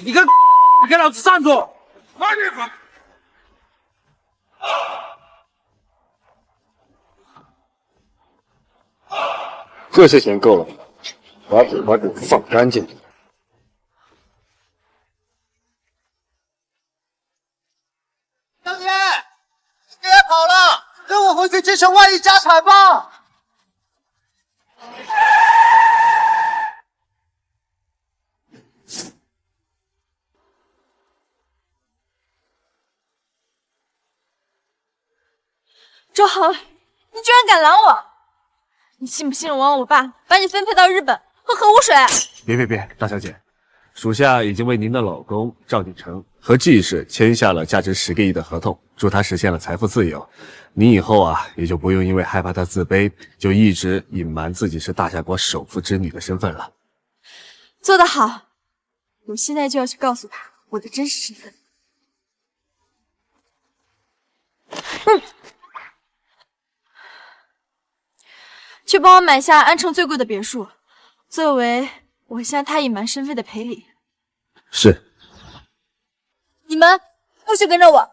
你个，你给老子站住！慢点！这些钱够了，把纸放干净。张姐，别跑了，跟我回去继承万亿家产吧。周航，你居然敢拦我！你信不信我爸把你分配到日本喝核污水？别，大小姐，属下已经为您的老公赵锦成和季氏签下了价值10个亿的合同，祝他实现了财富自由。您以后也就不用因为害怕他自卑，就一直隐瞒自己是大夏国首富之女的身份了。做得好，我现在就要去告诉他我的真实身份。去帮我买下安城最贵的别墅，作为我向他隐瞒身份的赔礼。是。你们都去跟着我。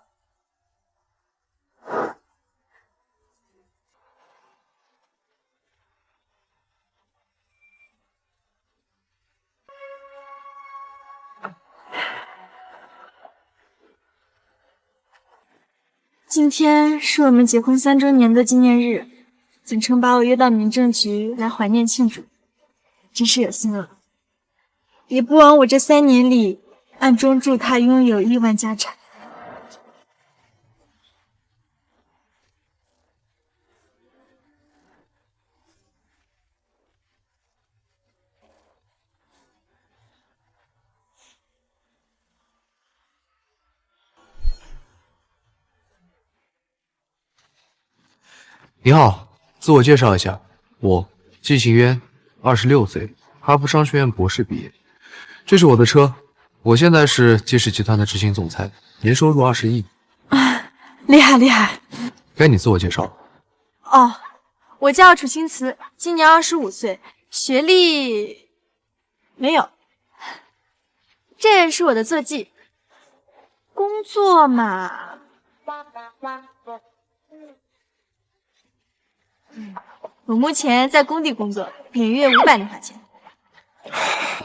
今天是我们结婚3周年的纪念日。锦城把我约到民政局来怀念庆祝，真是有心了，也不枉我这3年里暗中祝他拥有亿万家产。你好，自我介绍一下，我季行渊，26岁，哈佛商学院博士毕业。这是我的车，我现在是季氏集团的执行总裁，年收入20亿。厉害厉害！该你自我介绍了。哦，我叫楚青瓷，今年25岁，学历没有。这是我的坐骑。工作嘛，我目前在工地工作，每月500零花钱。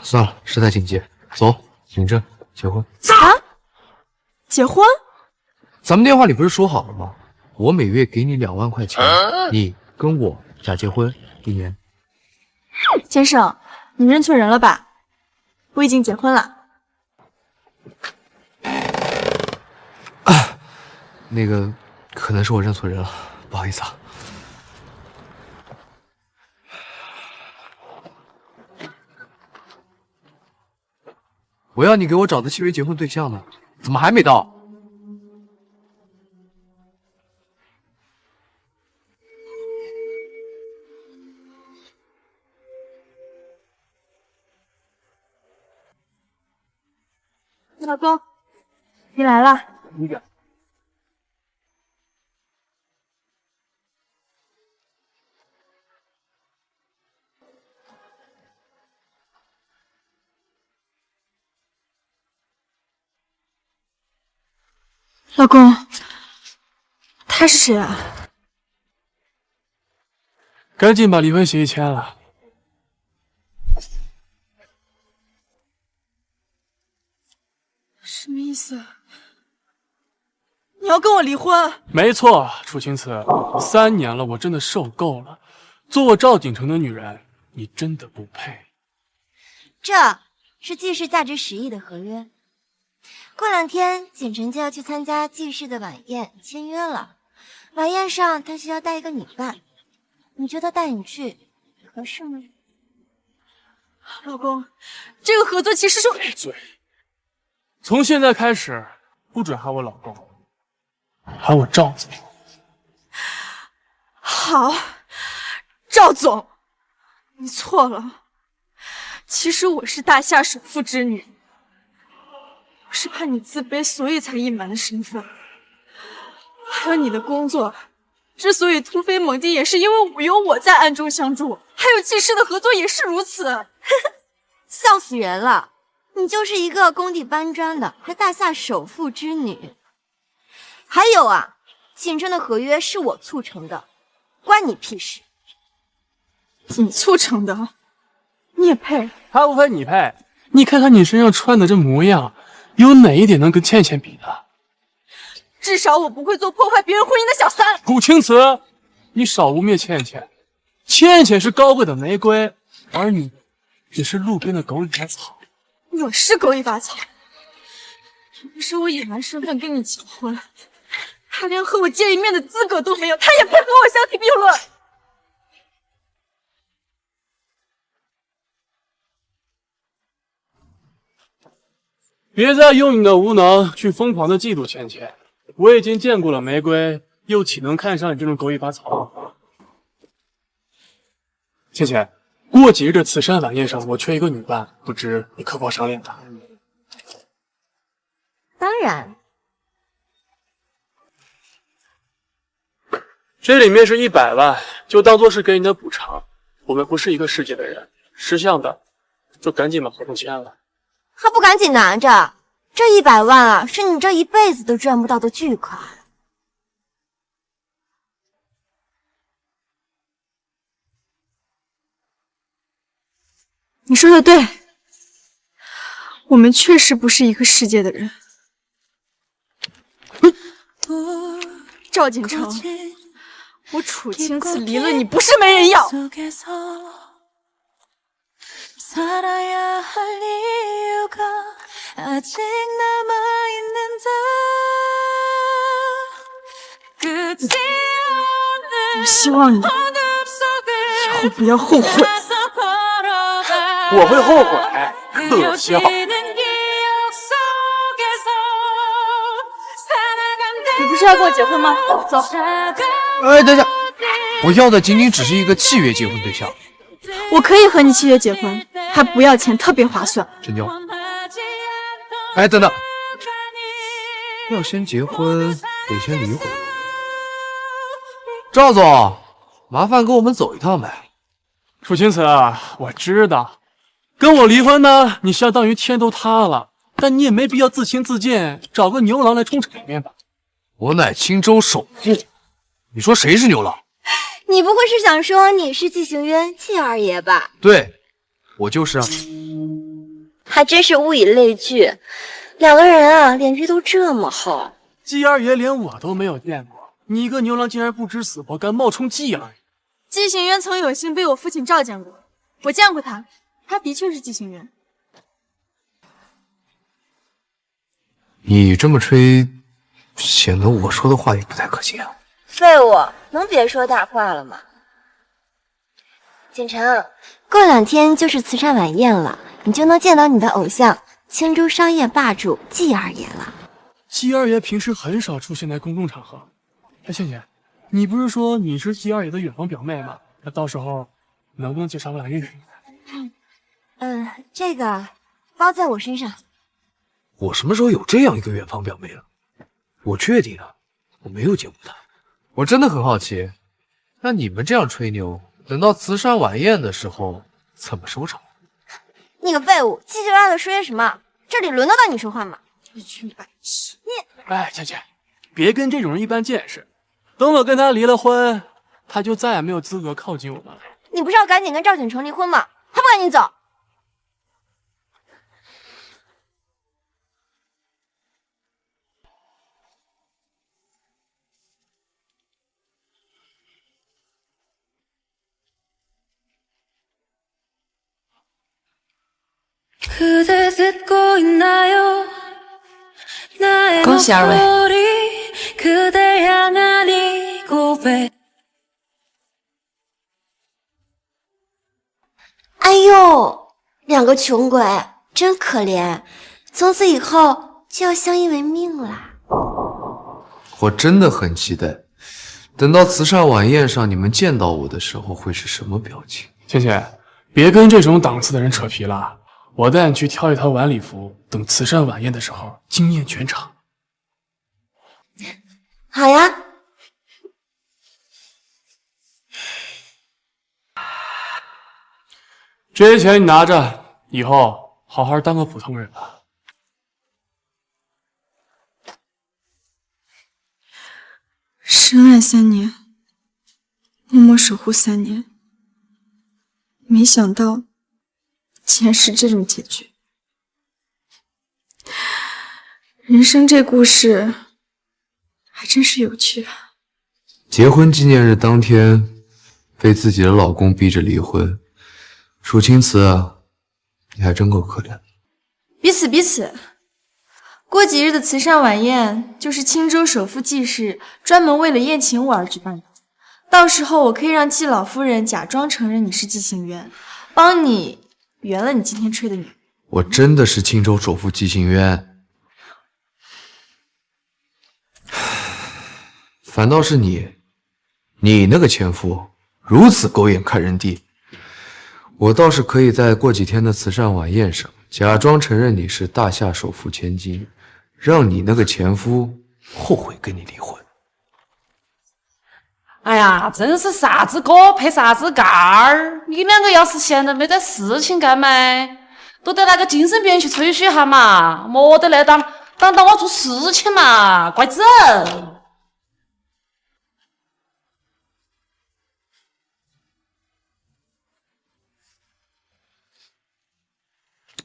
算了，事态紧急，走，领证结婚。啊？结婚？咱们电话里不是说好了吗？我每月给你2万块钱，你跟我假结婚1年。先生，你认错人了吧？我已经结婚了。那个，可能是我认错人了，不好意思啊。我要你给我找的契约结婚对象呢，怎么还没到？老公，你来了。老公，他是谁啊？赶紧把离婚协议签了。什么意思？你要跟我离婚？没错，楚青瓷，3年了，我真的受够了。做我赵锦成的女人，你真的不配。这是季氏价值10亿的合约。过2天，锦城就要去参加季氏的晚宴，签约了。晚宴上，他需要带一个女伴，你觉得带你去合适吗？老公，这个合作其实是……闭嘴！从现在开始，不准喊我老公，喊我赵总。好，赵总，你错了。其实我是大夏首富之女。我是怕你自卑，所以才隐瞒了身份。还有你的工作，之所以突飞猛进，也是因为有我在暗中相助。还有季氏的合作也是如此。笑死人了！你就是一个工地搬砖的，还大夏首富之女。还有啊，锦城的合约是我促成的，关你屁事。你促成的，你也配？还不配你配？你看看你身上穿的这模样，有哪一点能跟倩倩比的？至少我不会做破坏别人婚姻的小三。顾青瓷，你少污蔑倩倩。倩倩是高贵的玫瑰，而你只是路边的狗尾巴草。我是狗尾巴草，要是我隐瞒身份跟你结婚，他连和我见一面的资格都没有，他也配和我相提并论。别再用你的无能去疯狂的嫉妒倩倩，我已经见过了玫瑰，又岂能看上你这种狗尾巴草？倩倩，过几日的慈善晚宴上，我缺一个女伴，不知你可否赏脸的？当然，这里面是100万，就当做是给你的补偿。我们不是一个世界的人，识相的就赶紧把合同签了。还不赶紧拿着？这100万啊，是你这一辈子都赚不到的巨款。你说的对，我们确实不是一个世界的人。赵锦城，我楚青瓷离了你不是没人要。我希望你以后不要后悔。我会后悔，可笑。你不是要跟我结婚吗？走。哎，等一下，我要的仅仅只是一个契约结婚对象。我可以和你契约结婚，还不要钱，特别划算。真妞，哎，等等，要先结婚得先离婚。赵总，麻烦跟我们走一趟呗。楚青瓷，我知道，跟我离婚呢，你相当于天都塌了，但你也没必要自轻自贱，找个牛郎来充场面吧。我乃青州首富，你说谁是牛郎？你不会是想说你是纪行渊纪二爷吧？对，我就是啊。还真是物以类聚，两个人啊，脸皮都这么厚。纪二爷连我都没有见过，你一个牛郎竟然不知死活，敢冒充纪二爷！纪行渊曾有幸被我父亲召见过，我见过他，他的确是纪行渊。你这么吹，显得我说的话也不太可信啊。废物，能别说大话了吗？锦城，过2天就是慈善晚宴了，你就能见到你的偶像青州商业霸主纪二爷了。纪二爷平时很少出现在公众场合。哎，倩倩，你不是说你是纪二爷的远房表妹吗？那到时候能不能介绍我俩认识？这个包在我身上。我什么时候有这样一个远房表妹了？我确定啊，我没有见过她。我真的很好奇，那你们这样吹牛，等到慈善晚宴的时候怎么收场？你个废物，叽叽歪歪的说些什么？这里轮得到你说话吗？一群白痴！哎，倩倩，别跟这种人一般见识。等我跟他离了婚，他就再也没有资格靠近我们了。你不是要赶紧跟赵锦城离婚吗？还不赶紧走！恭喜二位。哎呦，两个穷鬼真可怜，从此以后就要相依为命啦。我真的很期待，等到慈善晚宴上你们见到我的时候会是什么表情？倩倩，别跟这种档次的人扯皮了。我带你去挑一套晚礼服，等慈善晚宴的时候惊艳全场。好呀。这些钱你拿着，以后好好当个普通人吧。深爱3年，默默守护3年，没想到竟然是这种结局。人生这故事还真是有趣啊！结婚纪念日当天，被自己的老公逼着离婚，楚青瓷啊，你还真够可怜的。彼此。过几日的慈善晚宴就是青州首富季氏专门为了宴请我而举办的，到时候我可以让季老夫人假装承认你是季行渊，帮你圆了你今天吹的牛。我真的是青州首富季行渊，反倒是你那个前夫如此狗眼看人低。我倒是可以在过几天的慈善晚宴上假装承认你是大夏首富千金，让你那个前夫后悔跟你离婚。哎呀，真是啥子锅配啥子盖儿！你两个要是闲得没得事情干嘛，都得那个精神病院去吹嘘下嘛，莫得来当我做事情嘛，乖子。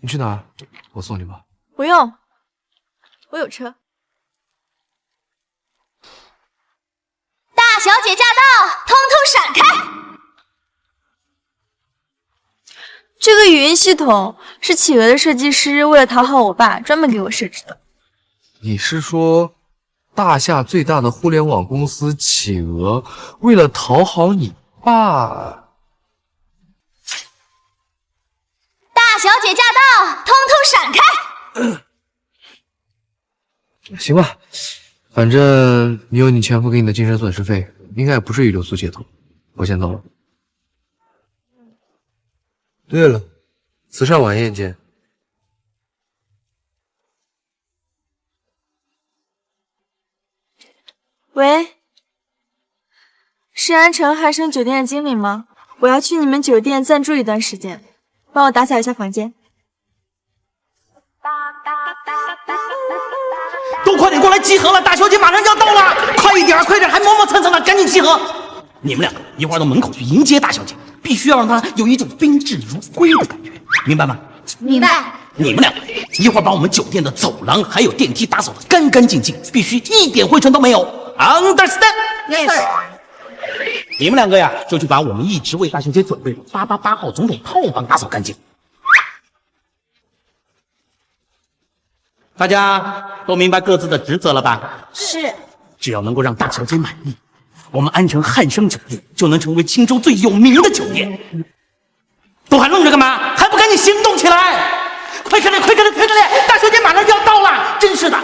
你去哪儿？我送你吧。不用，我有车。大小姐驾到，通通闪开！这个语音系统是企鹅的设计师为了讨好我爸专门给我设置的。你是说，大夏最大的互联网公司企鹅为了讨好你爸？大小姐驾到，通通闪开！行吧，反正你有你前夫给你的精神损失费，应该也不至于留宿街头。我先走了。对了，慈善晚宴见。喂，是安城汉生酒店的经理吗？我要去你们酒店暂住一段时间，帮我打扫一下房间。都快点过来集合了，大小姐马上就要到了，快一点，快点，还磨磨蹭蹭的，赶紧集合！你们两个一会儿到门口去迎接大小姐，必须要让她有一种宾至如归的感觉，明白吗？明白。你们两个一会儿把我们酒店的走廊还有电梯打扫得干干净净，必须一点灰尘都没有 ，understand？ Yes。你们两个呀，就去把我们一直为大小姐准备的888号总统套房打扫干净。大家都明白各自的职责了吧？是。只要能够让大小姐满意，我们安城汉生酒店就能成为青州最有名的酒店。都还愣着干嘛？还不赶紧行动起来！快点，快点，快点！大小姐马上就要到了，真是的。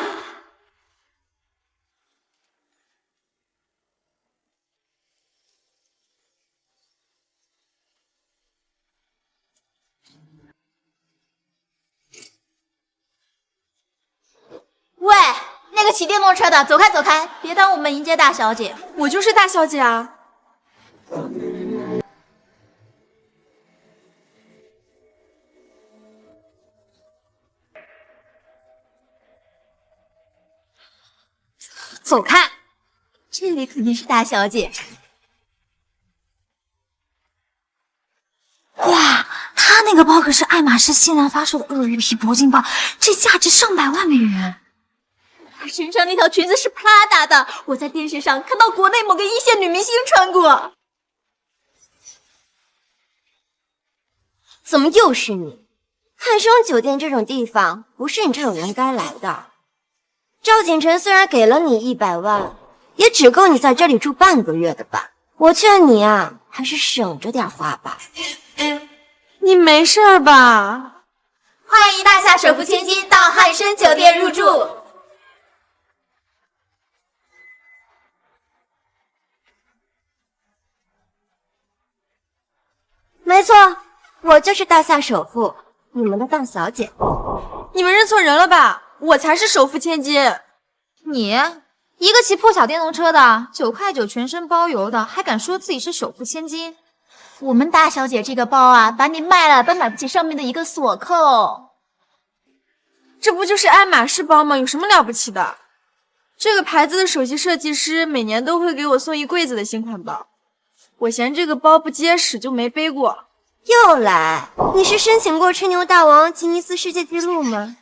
喂，那个骑电动车的，走开走开，别耽误我们迎接大小姐。我就是大小姐啊。走开，这里肯定是大小姐。哇，她那个包可是爱马仕新男发售的鳄鱼皮铂金包，这价值上百万美元。她身上那条裙子是 Prada 的，我在电视上看到国内某个一线女明星穿过。怎么又是你？汉生酒店这种地方，不是你这种人该来的。赵锦成虽然给了你100万，也只够你在这里住半个月的吧？我劝你啊，还是省着点花吧。你没事吧？欢迎大夏首富千金到汉生酒店入住。没错，我就是大夏首富，你们的大小姐。你们认错人了吧？我才是首富千金。你一个骑破小电动车的，9块9全身包邮的，还敢说自己是首富千金？我们大小姐这个包啊，把你卖了都买不起上面的一个锁扣。这不就是爱马仕包吗？有什么了不起的？这个牌子的首席设计师每年都会给我送一柜子的新款包，我嫌这个包不结实就没背过。又来？你是申请过吹牛大王吉尼斯世界纪录吗？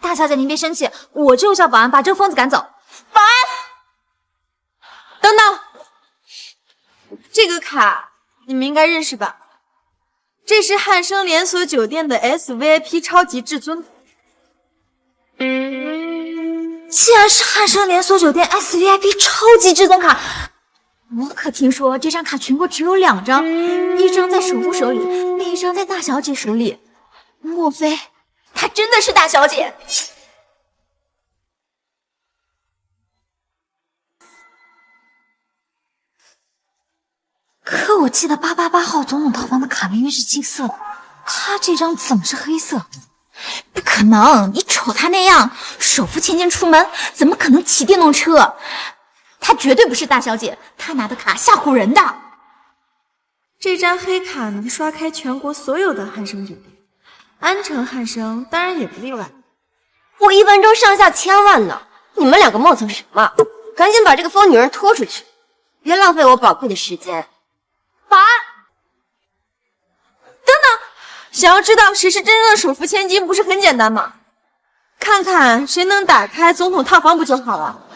大小姐您别生气，我就叫保安把这个疯子赶走。保安，等等，这个卡你们应该认识吧？这是汉生连锁酒店的 SVIP 超级至尊。既然是汉生连锁酒店 SVIP 超级至尊卡，我可听说这张卡全国只有2张，一张在首富手里，另一张在大小姐手里。莫非她真的是大小姐？可我记得888号总统套房的卡明明是金色的，她这张怎么是黑色？不可能！你瞅她那样，首富千金出门，怎么可能骑电动车？她绝对不是大小姐，她拿的卡吓唬人的。这张黑卡能刷开全国所有的汉生酒店，安城汉生当然也不例外。我1分钟上下千万呢，你们2个磨蹭什么？赶紧把这个疯女人拖出去，别浪费我宝贵的时间。保安，等等，想要知道谁是真正的首富千金，不是很简单吗？看看谁能打开总统套房不就好了？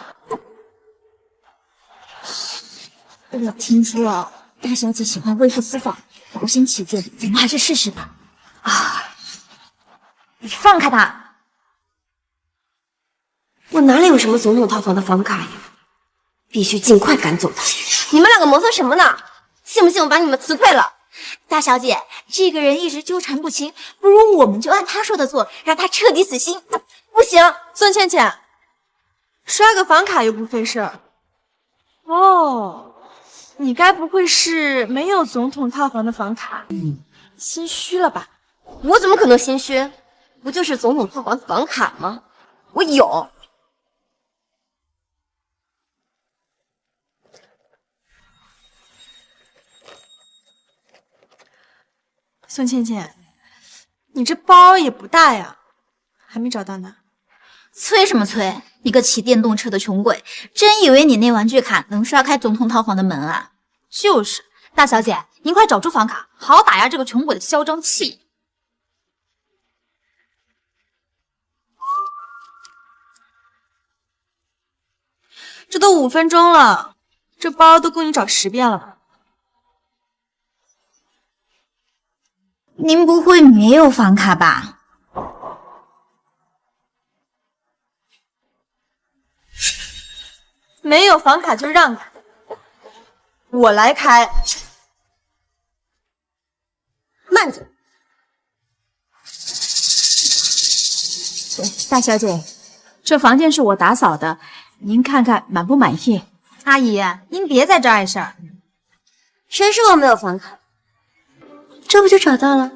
我听说大小姐喜欢微服私访，好心起见，咱们还是试试吧。你放开她！我哪里有什么总统套房的房卡呀？必须尽快赶走他！你们2个磨蹭什么呢？信不信我把你们辞退了？大小姐，这个人一直纠缠不清，不如我们就按他说的做，让他彻底死心。不行，孙倩倩，刷个房卡又不费事儿。哦，你该不会是没有总统套房的房卡，心虚了吧？我怎么可能心虚？不就是总统套房的房卡吗？我有。孙倩倩，你这包也不大呀，还没找到呢。催什么催？你个骑电动车的穷鬼，真以为你那玩具卡能刷开总统套房的门啊？就是，大小姐，您快找出房卡，好好打压这个穷鬼的嚣张气。这都5分钟了，这包都够你找10遍了吧？您不会没有房卡吧？没有房卡就让开，我来开。慢着，大小姐，这房间是我打扫的，您看看满不满意？阿姨，您别在这碍事儿。谁说我没有房卡？这不就找到了？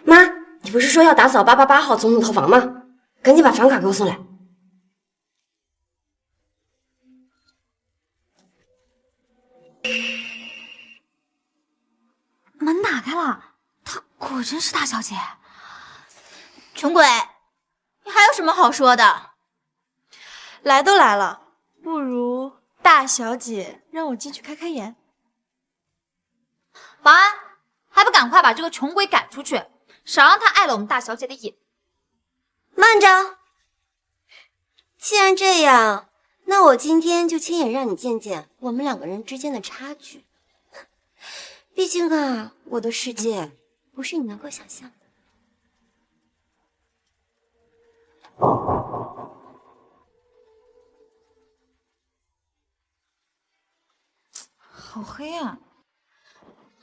妈，你不是说要打扫888号总统套房吗？赶紧把房卡给我送来。门打开了，她果真是大小姐。穷鬼，你还有什么好说的？来都来了，不如大小姐让我进去开开眼。保安，还不赶快把这个穷鬼赶出去，少让他碍了我们大小姐的眼。慢着，既然这样，那我今天就亲眼让你见见我们2个人之间的差距。毕竟啊，我的世界不是你能够想象的。好黑啊！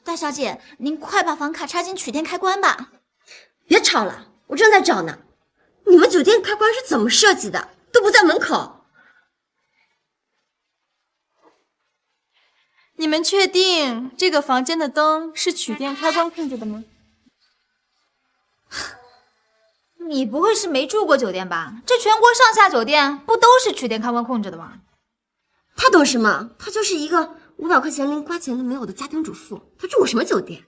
大小姐，您快把房卡插进取电开关吧。别吵了，我正在找呢。你们酒店开关是怎么设计的？都不在门口。你们确定这个房间的灯是取电开关控制的吗？你不会是没住过酒店吧？这全国上下酒店不都是取电开关控制的吗？他懂什么？他就是一个500块钱连花钱都没有的家庭主妇，她住我什么酒店？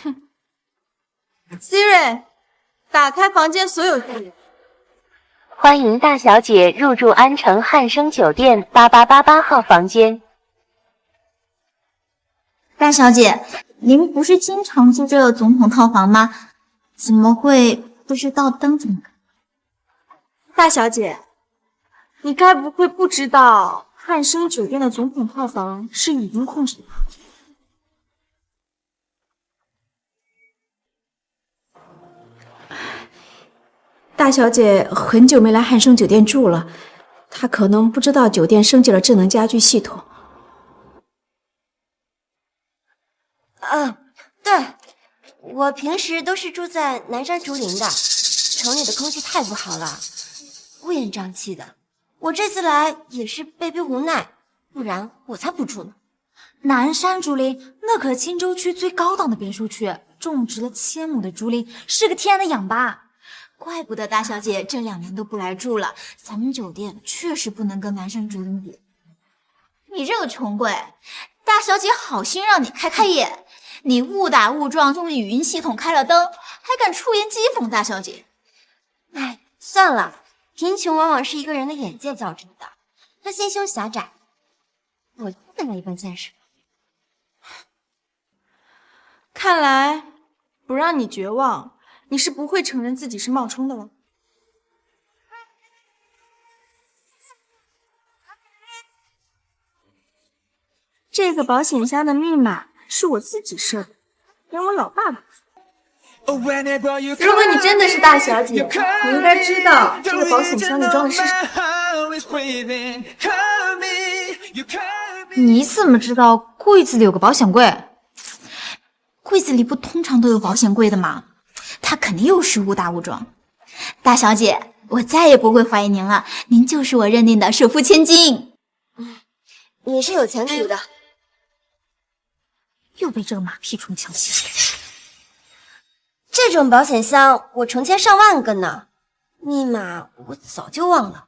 哼 ，Siri， 打开房间所有电源。欢迎大小姐入住安城汉生酒店8888号房间。大小姐，您不是经常住这总统套房吗？怎么会不知道灯怎么开？大小姐，你该不会不知道汉生酒店的总统套房是语音控制的？大小姐很久没来汉生酒店住了，她可能不知道酒店升级了智能家居系统。对，我平时都是住在南山竹林的，城里的空气太不好了，乌烟瘴气的。我这次来也是被逼无奈，不然我才不住呢。南山竹林那可是青州区最高档的别墅区，种植了1000亩的竹林，是个天然的氧吧。怪不得大小姐这2年都不来住了，咱们酒店确实不能跟南山竹林比。你这个穷鬼，大小姐好心让你开业，你误打误撞用语音系统开了灯，还敢出言讥讽大小姐。哎，算了，贫穷往往是一个人的眼界造成的，他心胸狭窄，我就跟他一般见识。看来不让你绝望，你是不会承认自己是冒充的了。这个保险箱的密码是我自己设的，连我老爸都不知道。如果你真的是大小姐，你应该知道这个保险箱里装的是什么。你怎么知道柜子里有个保险柜？柜子里不通常都有保险柜的吗？他肯定又是误打误撞。大小姐，我再也不会怀疑您了，您就是我认定的首富千金。你是有前途的。又被这个马屁虫抢戏。这种保险箱我成千上万个呢，密码我早就忘了。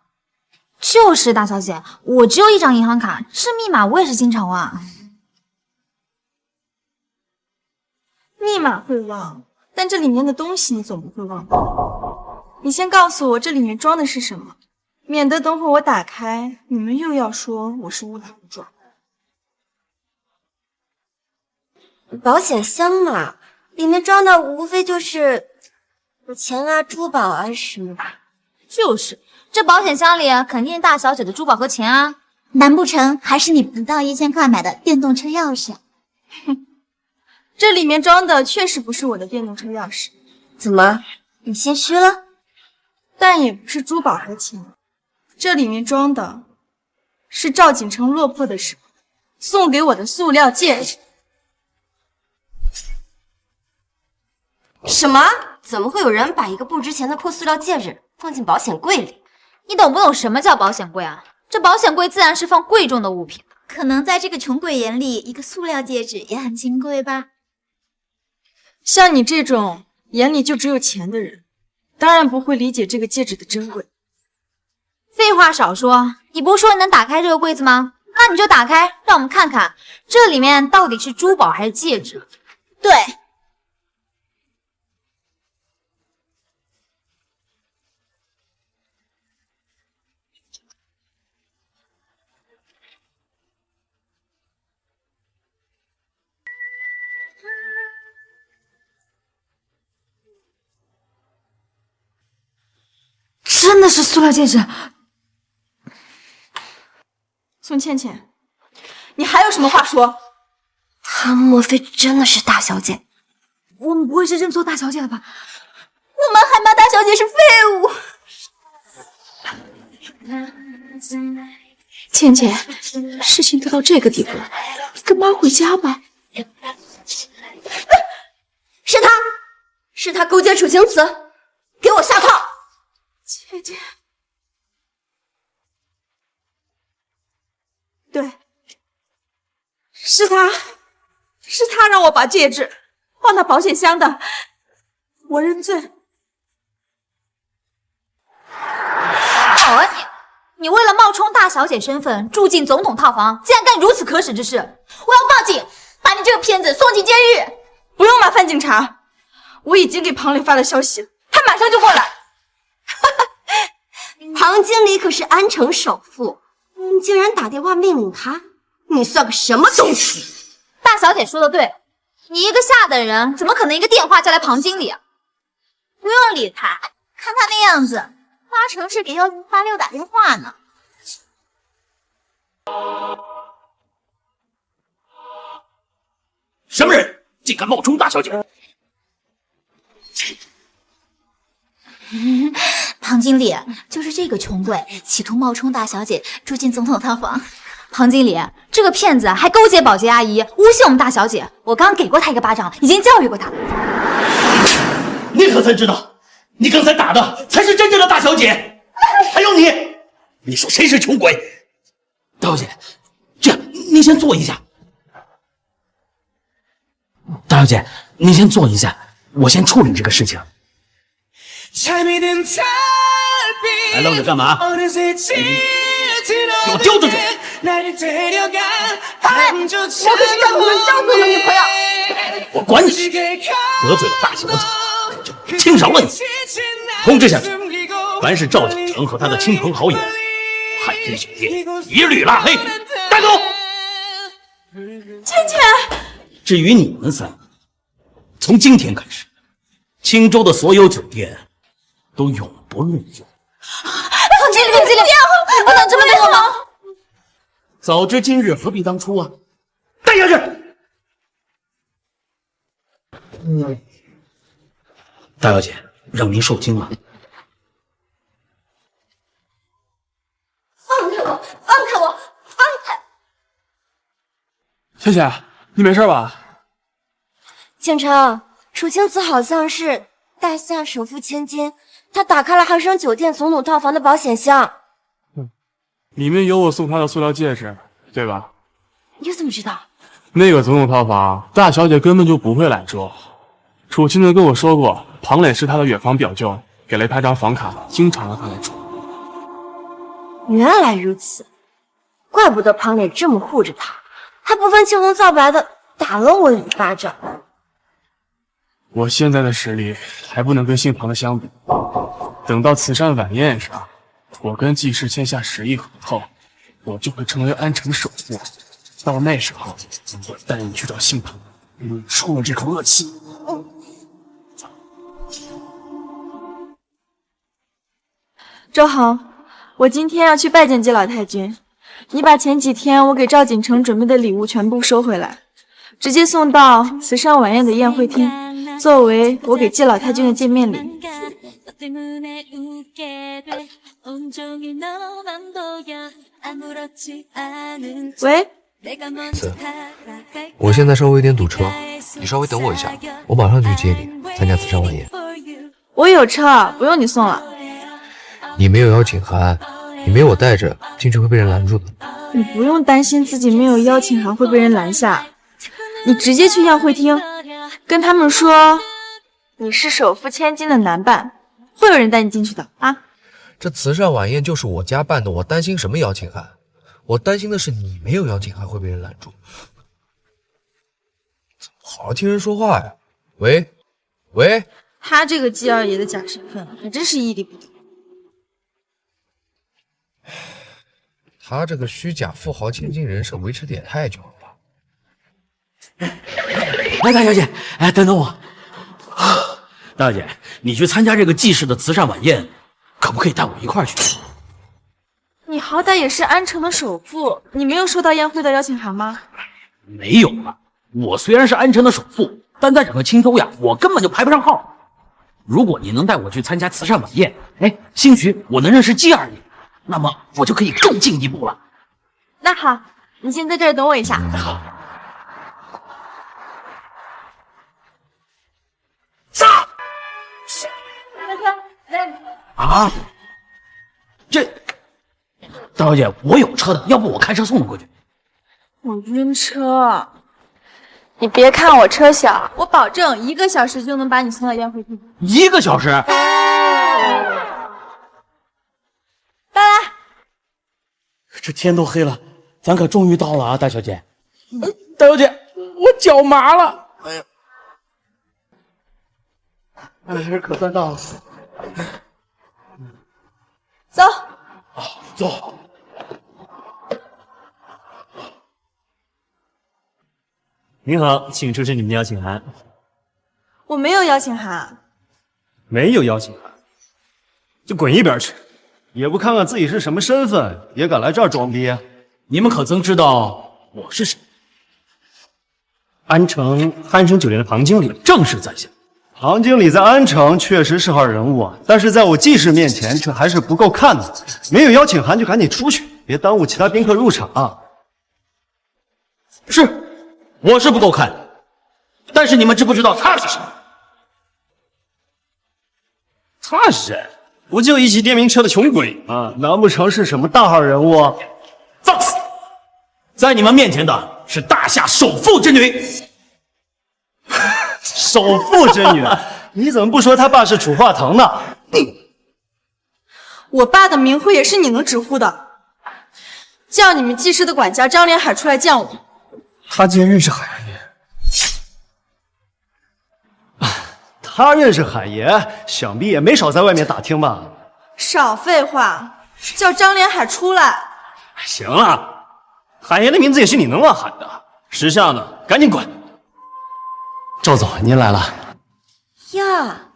就是大小姐，我只有一张银行卡，这密码我也是经常忘。密码会忘，但这里面的东西你总不会忘吧？你先告诉我这里面装的是什么，免得等会我打开，你们又要说我是误打误撞。保险箱嘛，里面装的无非就是钱啊、珠宝啊什么的。就是，这保险箱里肯定是大小姐的珠宝和钱啊，难不成还是你不到1000块买的电动车钥匙？哼，这里面装的确实不是我的电动车钥匙。怎么，你心虚了？但也不是珠宝和钱，这里面装的是赵锦成落魄的时候送给我的塑料戒指。什么？怎么会有人把一个不值钱的破塑料戒指放进保险柜里？你懂不懂什么叫保险柜啊？这保险柜自然是放贵重的物品，可能在这个穷鬼眼里，一个塑料戒指也很金贵吧。像你这种眼里就只有钱的人，当然不会理解这个戒指的珍贵。废话少说，你不是说你能打开这个柜子吗？那你就打开，让我们看看这里面到底是珠宝还是戒指。对。真的是塑料戒指。宋倩倩，你还有什么话说？她莫非真的是大小姐？我们不会是认错大小姐了吧？我们还骂大小姐是废物。倩倩，事情都到这个地步了，你跟妈回家吧。是他勾结楚晴慈，给我下套。倩倩，对，是他让我把戒指放到保险箱的，我认罪。好啊你为了冒充大小姐身份住进总统套房，竟然干如此可耻之事，我要报警，把你这个骗子送进监狱。不用麻烦警察，我已经给庞磊发了消息，他马上就过来。庞经理可是安城首富，你竟然打电话命令他，你算个什么东西？大小姐说的对，你一个下等人，怎么可能一个电话叫来庞经理啊？不用理他，看他那样子，八成是给108打电话呢。什么人竟敢冒充大小姐？庞经理，就是这个穷鬼企图冒充大小姐住进总统套房。庞经理，这个骗子还勾结保洁阿姨，诬陷我们大小姐。我刚给过他一个巴掌，已经教育过他。你可曾知道，你刚才打的才是真正的大小姐？还有你说谁是穷鬼？大小姐，这样您先坐一下。大小姐，您先坐一下，我先处理这个事情。还愣着干嘛？给我丢出去！哎，我可是赵总的女朋友。我管你！得罪了大小姐，就轻饶了你。通知下去，凡是赵景成和他的亲朋好友，汉生酒店一律拉黑，带走。倩倩，至于你们三个，从今天开始，青州的所有酒店都永不入住。庞经理，不能这么对我吗？早知今日，何必当初啊！带下去。大小姐，让您受惊了。放开我！放开我！放开！倩倩，你没事吧？景成，楚青子好像是大夏首富千金，他打开了汉生酒店总统套房的保险箱，里面有我送他的塑料戒指，对吧？你怎么知道？那个总统套房，大小姐根本就不会来住。楚青子跟我说过，庞磊是他的远房表舅，给了他张房卡，经常让他来住。原来如此，怪不得庞磊这么护着他，还不分青红皂白的打了我一巴掌。我现在的实力还不能跟姓庞的相比，等到慈善晚宴上，我跟季氏签下10亿合同，我就会成为安城首富。到那时候，我带你去找姓庞，出了这口恶气。周恒，我今天要去拜见季老太君，你把前几天我给赵锦成准备的礼物全部收回来，直接送到慈善晚宴的宴会厅，作为我给季老太君的见面礼。喂，子，我现在稍微有点堵车，你稍微等我一下，我马上就去接你，参加慈善晚宴。我有车，不用你送了。你没有邀请函，你没有我带着，进去会被人拦住的。你不用担心自己没有邀请函会被人拦下，你直接去宴会厅，跟他们说你是首富千金的男伴，会有人带你进去的啊。这慈善晚宴就是我家办的，我担心什么邀请函？我担心的是你没有邀请函会被人拦住。怎么好好听人说话呀？喂，喂，他这个季二爷的假身份还真是屹立不倒。他这个虚假富豪千金人设维持的也太久了吧？哎，大小姐，哎，等等我。大小姐，你去参加这个季氏的慈善晚宴，可不可以带我一块儿去？你好歹也是安城的首富，你没有收到宴会的邀请函吗？没有啊，我虽然是安城的首富，但在整个青州呀，我根本就排不上号。如果你能带我去参加慈善晚宴，哎，兴许我能认识季二爷，那么我就可以更进一步了。那好，你先在这儿等我一下。好。啊！这大小姐，我有车的，要不我开车送你过去。我晕车，你别看我车小，我保证1个小时就能把你送到宴会厅。1个小时？来来，这天都黑了，咱可终于到了啊，大小姐。大小姐，我脚麻了。哎，可算到了。走。走。您好，请出示你们的邀请函。我没有邀请函。没有邀请函，就滚一边去！也不看看自己是什么身份，也敢来这儿装逼？你们可曾知道我是谁？安城酣生酒店的庞经理，正是在下。庞经理在安城确实是号人物啊，但是在我季氏面前却还是不够看的。没有邀请函就赶紧出去，别耽误其他宾客入场啊！是，我是不够看，但是你们知不知道他是谁？他是谁？不就一骑电瓶车的穷鬼吗？难不成是什么大号人物啊？放肆！在你们面前的是大夏首富之女。首富之女？你怎么不说他爸是楚化腾呢？我爸的名讳也是你能直呼的。叫你们季氏的管家张连海出来见我。他竟然认识海爷。他认识海爷，想必也没少在外面打听吧？少废话，叫张连海出来。行了，海爷的名字也是你能乱喊的。识相的，赶紧滚！赵总，您来了。呀，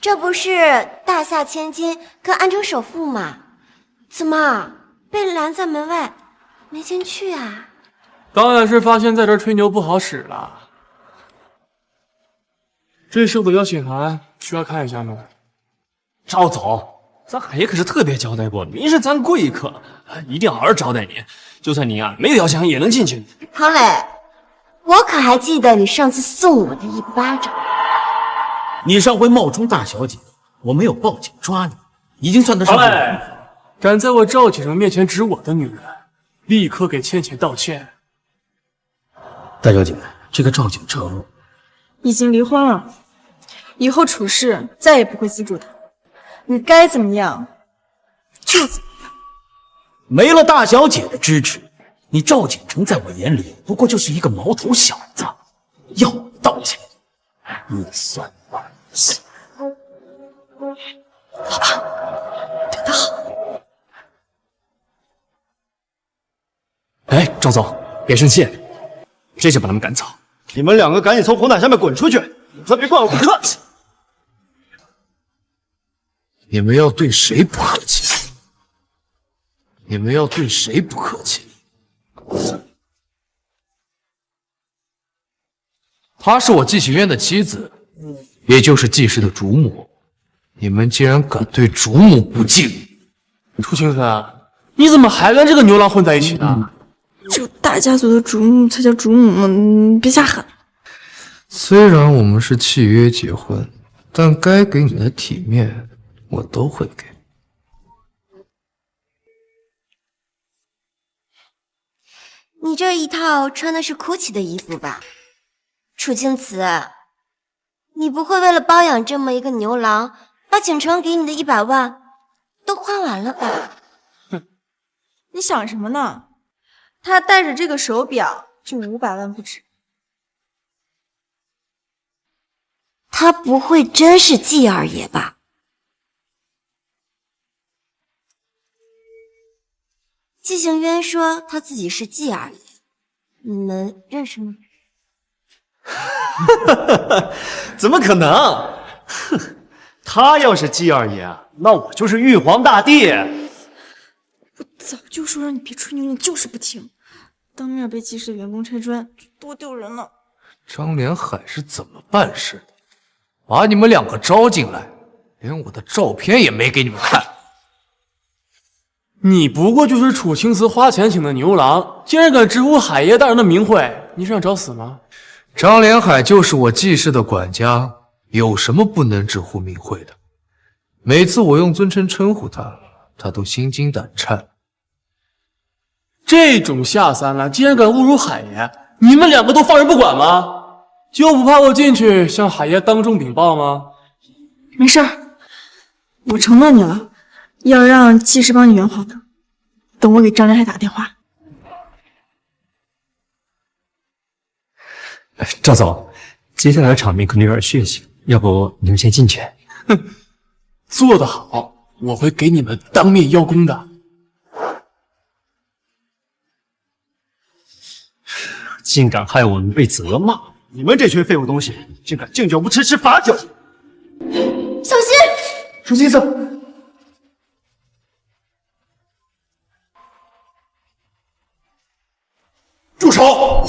这不是大夏千金跟安城首富吗？怎么被拦在门外，没进去啊？当然是发现在这吹牛不好使了。这是我的邀请函，需要看一下吗？赵总，咱海爷可是特别交代过，您是咱贵客，一定好好招待您。就算您没有邀请函也能进去。唐磊，我可还记得你上次送我的一巴掌。你上回冒充大小姐，我没有报警抓你，已经算得上是。敢在我赵启成面前指我的女人，立刻给倩倩道歉。大小姐，这个赵景成已经离婚了，以后处事再也不会资助他。你该怎么样就怎么样。没了大小姐的支持，你赵景成在我眼里不过就是一个毛头小子。要我道歉，你算完了。好吧，对他好。哎，赵总，别生气，这就把他们赶走。你们两个赶紧从红毯下面滚出去，再别怪我不客气。你们要对谁不客气？你们要对谁不客气？她是我季行渊的妻子，也就是季氏的主母。你们竟然敢对主母不敬！楚青森，你怎么还跟这个牛郎混在一起呢？只有大家族的主母才叫主母嘛，你别瞎喊。虽然我们是契约结婚，但该给你的体面我都会给。你这一套穿的是 GUCCI 的衣服吧？楚青瓷，你不会为了包养这么一个牛郎，把景城给你的100万都花完了吧？你想什么呢？他戴着这个手表就500万不止。他不会真是季二爷吧？季行渊说他自己是季二爷，你们认识吗？怎么可能？哼，他要是季二爷，那我就是玉皇大帝。我早就说让你别吹牛，你就是不听，当面被季氏员工拆穿，多丢人呢。张连海是怎么办事的？把你们两个招进来，连我的照片也没给你们看。你不过就是楚青瓷花钱请的牛郎，竟然敢直呼海爷大人的名讳，你是想找死吗？张连海就是我季氏的管家，有什么不能直呼名讳的？每次我用尊称称呼他，他都心惊胆颤。这种下三滥竟然敢侮辱海爷，你们两个都放任不管吗？就不怕我进去向海爷当众禀报吗？没事儿，我承诺你了，要让季氏帮你圆好的。等我给张连海打电话。赵总，接下来的场面可能有点血腥，要不你们先进去？做得好，我会给你们当面邀功的。竟敢害我们被责骂！你们这群废物东西，竟敢敬酒不吃吃罚酒！小心！什么意思？住手！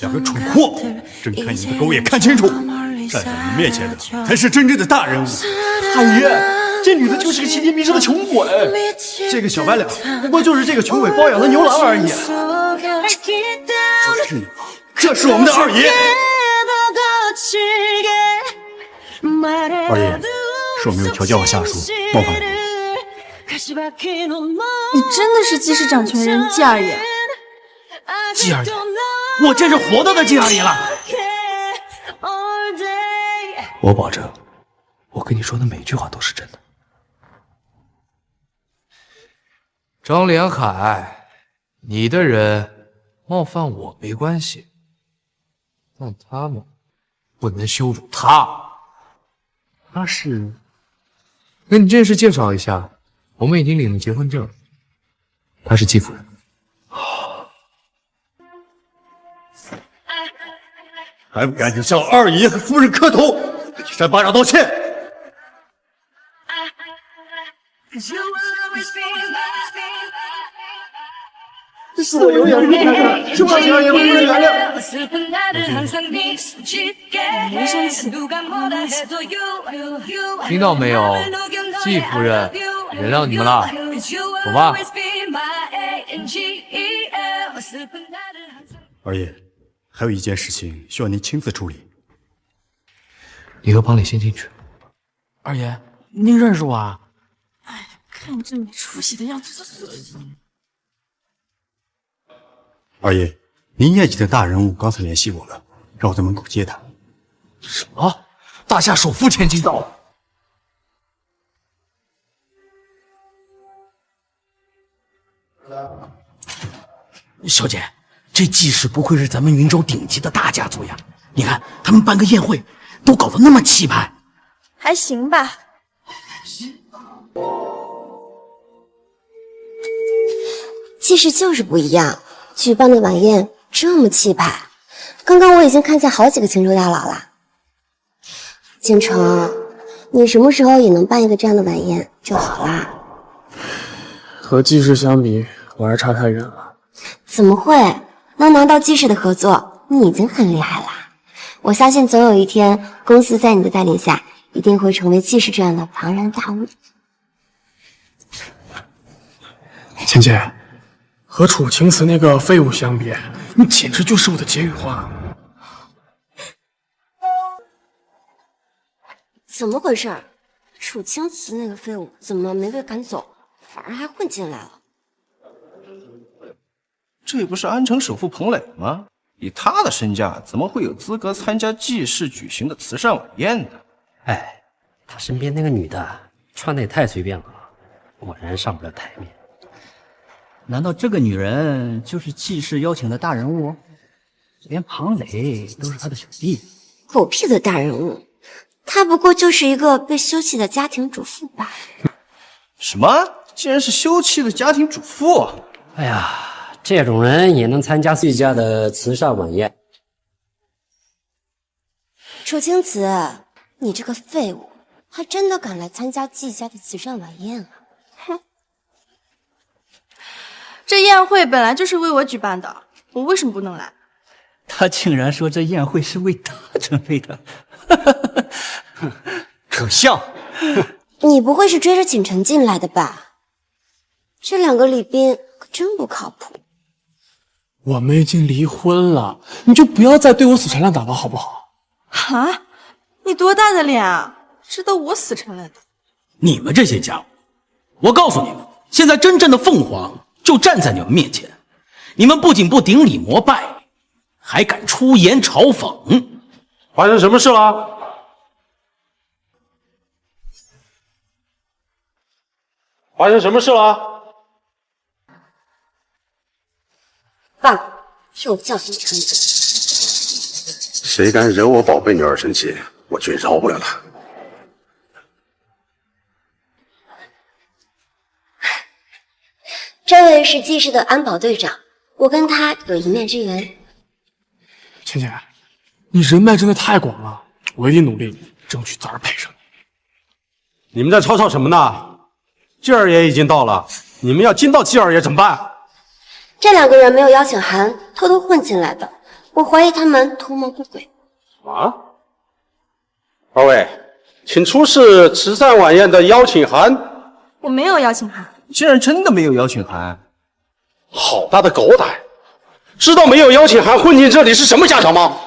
两个蠢货，睁开你们的狗眼看清楚，站在你面前的才是真正的大人物。大爷，这女的就是个奇迹迷失的穷鬼，这个小白脸不过就是这个穷鬼包养的牛郎而已。就是你，这是我们的二爷。二爷，是我没有调教好下属，冒犯了你。你真的是济世掌权人季二爷？季二爷，我真是活到的季二爷了。我保证，我跟你说的每句话都是真的。张连海，你的人冒犯我没关系，但他们不能羞辱他。他是……跟你正式介绍一下，我们已经领了结婚证，她是季夫人。还不赶紧向二爷和夫人磕头，给扇巴掌道歉！是我有眼不看，是我请二爷和夫人原谅。别生气。听到没有，季夫人，原谅你们了，走吧。二爷，还有一件事情需要您亲自处理。你和庞磊先进去。二爷，您认识我啊？哎，看你这没出息的样子，走。二爷，您业绩的大人物刚才联系我了，让我在门口接他。什么？大夏首富千金到了？小姐，这季氏不愧是咱们云州顶级的大家族呀！你看他们办个宴会，都搞得那么气派。还行吧。季氏就是不一样，举办的晚宴这么气派。刚刚我已经看见好几个青州大佬了。景城，你什么时候也能办一个这样的晚宴就好啦。和季氏相比，我还差太远了。怎么会？能拿到季氏的合作，你已经很厉害了。我相信总有一天，公司在你的带领下，一定会成为季氏这样的庞然大物。倩倩，和楚青瓷那个废物相比，你简直就是我的解语花。怎么回事？楚青瓷那个废物怎么没被赶走，反而还混进来了？这不是安城首富彭磊吗？以他的身价，怎么会有资格参加季氏举行的慈善晚宴呢？哎，他身边那个女的穿的也太随便了，果然上不了台面。难道这个女人就是季氏邀请的大人物？连庞磊都是他的小弟。狗屁的大人物，她不过就是一个被休弃的家庭主妇罢了。什么？竟然是休妻的家庭主妇？哎呀，这种人也能参加季家的慈善晚宴？楚青瓷，你这个废物，还真的敢来参加季家的慈善晚宴啊！哼！这宴会本来就是为我举办的，我为什么不能来？他竟然说这宴会是为他准备的，可笑！你不会是追着景晨进来的吧？这两个礼宾可真不靠谱。我们已经离婚了，你就不要再对我死缠烂打了，好不好？啊！你多大的脸啊，值得我死缠烂打？你们这些家伙，我告诉你们，现在真正的凤凰就站在你们面前，你们不仅不顶礼膜拜，还敢出言嘲讽。发生什么事了？发生什么事了？棒，替我教训陈子。谁敢惹我宝贝女儿生气，我绝饶不了他。这位是季氏的安保队长，我跟他有一面之缘。倩倩，你人脉真的太广了，我一定努力争取早日配上你。你们在吵吵什么呢？季二爷已经到了，你们要惊到季二爷怎么办？这2个人没有邀请函，偷偷混进来的，我怀疑他们图谋不轨。啊？二位，请出示慈善晚宴的邀请函。我没有邀请函。竟然真的没有邀请函，好大的狗胆！知道没有邀请函混进这里是什么下场吗？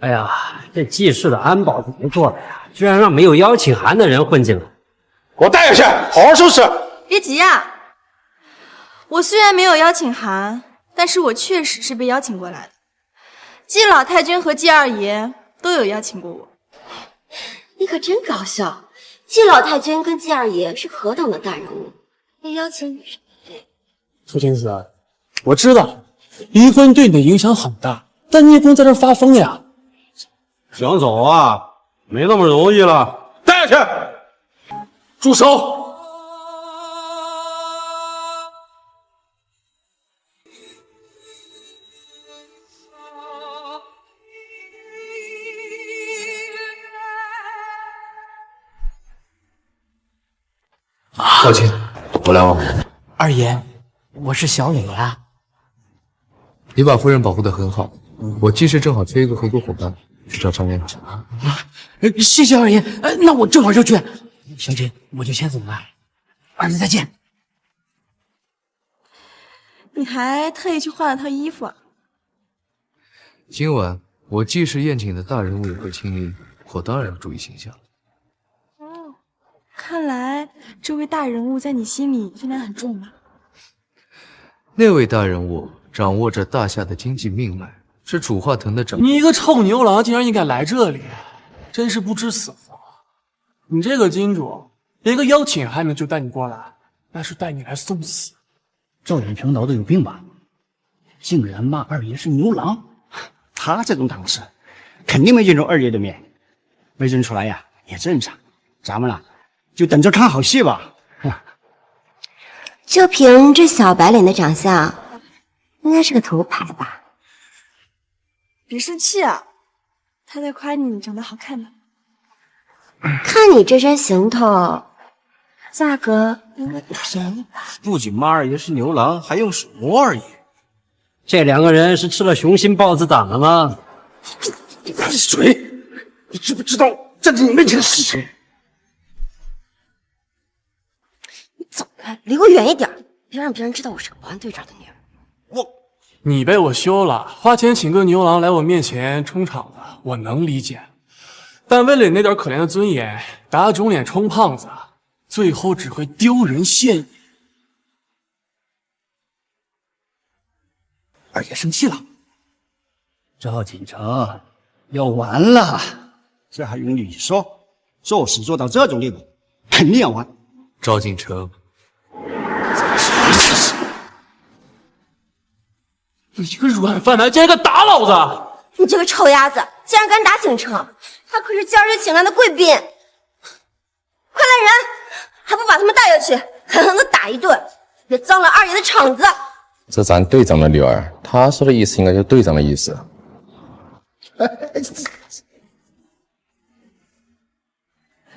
哎呀，这季氏的安保怎么做的呀？居然让没有邀请函的人混进来！给我带下去，好好收拾！别急呀，我虽然没有邀请函，但是我确实是被邀请过来的。季老太君和季二爷都有邀请过我。你可真搞笑！季老太君跟季二爷是何等的大人物，也邀请你上对。苏青子，我知道离婚对你的影响很大，但你也不能在这发疯呀。想走啊，没那么容易了。带下去！住手！抱歉，我来往。二爷，我是小磊啊。你把夫人保护得很好，我季氏正好缺一个合作伙伴，去找张院长。谢谢二爷，那我正好就去。小姐，我就先走了，二爷再见。你还特意去换了套衣服啊？今晚我季氏宴请的大人物也会亲临，我当然要注意形象。哦，看来这位大人物在你心里分量很重啊。那位大人物掌握着大夏的经济命脉，是楚化腾的长。你一个臭牛郎，竟然也敢来这里，真是不知死活！你这个金主，连个邀请还没就带你过来，那是带你来送死。赵远成脑子有病吧？竟然骂二爷是牛郎，他这种档次，肯定没见着二爷的面，没认出来呀，也正常。咱们就等着看好戏吧。就凭这小白脸的长相，应该是个头牌吧？别生气啊，他在夸你长得好看呢。看你这身行头，价格应该不便宜吧？不仅骂二爷是牛郎，还用手摸二爷。这2个人是吃了雄心豹子胆了吗？你闭嘴！你知不知道站在你面前的是谁？你走开，离我远一点，别让别人知道我是个保安队长的女儿。你被我休了，花钱请个牛郎来我面前充场的，我能理解。但为了你那点可怜的尊严，打肿脸充胖子，最后只会丢人现眼。二爷生气了，赵锦成要完了，这还用你说？做事做到这种地步，肯定要完。赵锦成，你这个软饭男，竟然敢打老子！你这个臭鸭子，竟然敢打景城！他可是今儿就请来的贵宾，快来人，还不把他们带下去，狠狠的打一顿，别脏了二爷的场子！这咱队长的女儿，她说的意思应该就是队长的意思。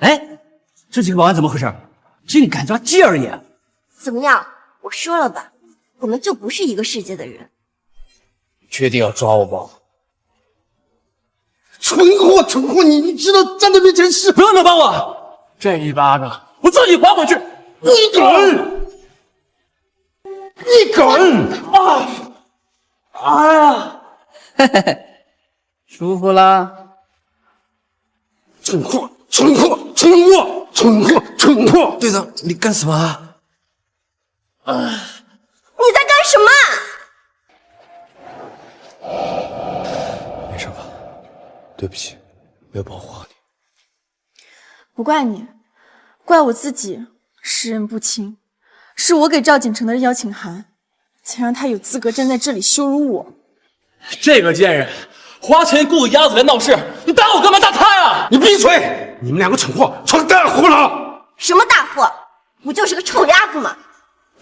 哎，这几个保安怎么回事？竟敢抓季二爷！怎么样？我说了吧，我们就不是一个世界的人。确定要抓我吗？蠢货，蠢货！你知道站在面前是？不用你帮我，这一巴掌我自己还回去。你敢！你敢！啊！哎呀，嘿嘿嘿，舒服啦？蠢货！蠢货！蠢货！蠢货！蠢货！队长，你干什么啊？你在干什么？没事吧？对不起，没有保护好你。不怪你，怪我自己，识人不清，是我给赵锦成的邀请函，才让他有资格站在这里羞辱我。这个贱人，花钱雇个鸭子来闹事，你打我干嘛打他呀？你闭嘴！你们两个蠢货闯大祸了！什么大祸？不就是个臭鸭子吗？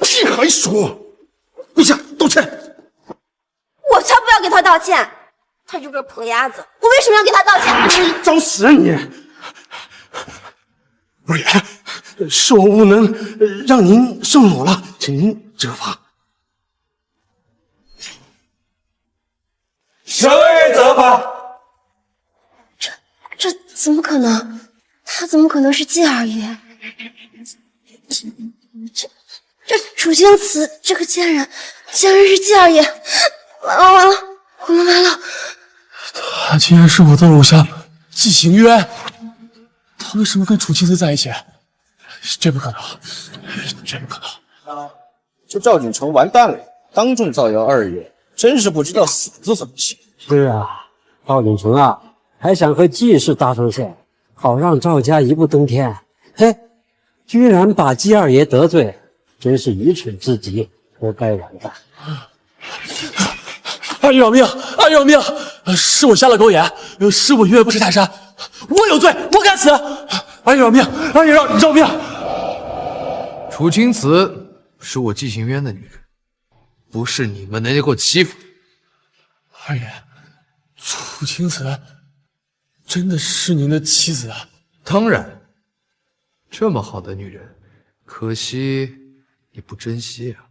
屁还说！跪下道歉！我才不要给他道歉！他就个破鸭子，我为什么要给他道歉？找死啊你！若言，是我无能，让您受辱了，请您责罚。谁责罚？这怎么可能？他怎么可能是季二爷？这楚青瓷这个贱人，竟然是季二爷！完了完了，我们完了！他竟然是我的偶像季行渊，他为什么跟楚青瓷在一起？这不可能，这不可能！这赵景成完蛋了，当众造谣二爷，真是不知道死字怎么写。是啊，赵景成啊，还想和季氏搭上线，好让赵家一步登天。嘿，居然把季二爷得罪，真是愚蠢至极，活该完蛋。二爷饶命！二爷饶命！是我瞎了狗眼，是我岳不识泰山，我有罪，我该死！二爷饶命！二爷饶命！楚青瓷是我季行渊的女人，不是你们能够欺负的。二爷，楚青瓷真的是您的妻子啊？当然，这么好的女人，可惜你不珍惜啊。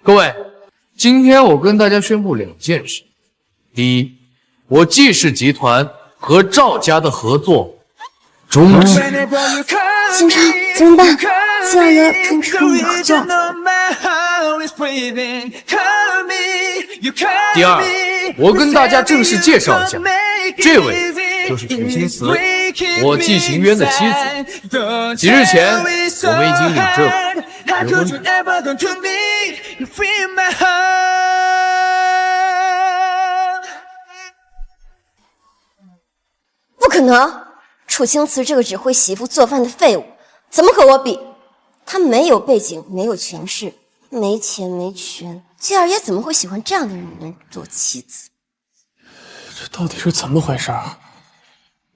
各位，今天我跟大家宣布2件事：第一，我季氏集团和赵家的合作终止。景成，怎么办？季二爷终止跟我们合作。第二，我跟大家正式介绍一下，这位就是楚青瓷，我季行渊的妻子。几日前，我们已经领证结婚。不可能！楚青瓷这个只会洗衣服做饭的废物，怎么和我比？他没有背景，没有权势，没钱没权，季二爷怎么会喜欢这样的女人做妻子？这到底是怎么回事啊？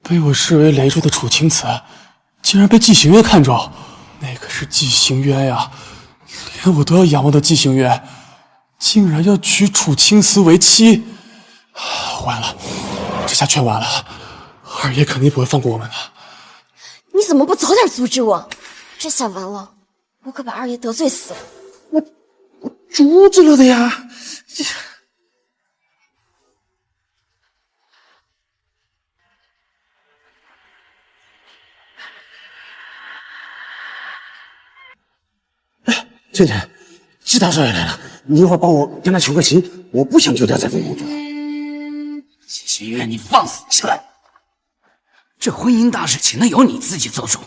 被我视为雷柱的楚青瓷，竟然被季行渊看中，那可是季行渊呀，连我都要仰望的季行渊，竟然要娶楚青瓷为妻，完了，这下全完了，二爷肯定不会放过我们的。你怎么不早点阻止我？这下完了，我可把二爷得罪死了。我阻止了的呀。倩倩，季大少爷来了，你一会儿帮我跟他求个情，我不想丢掉这份工作。季行渊，你放肆起来！这婚姻大事岂能由你自己做主？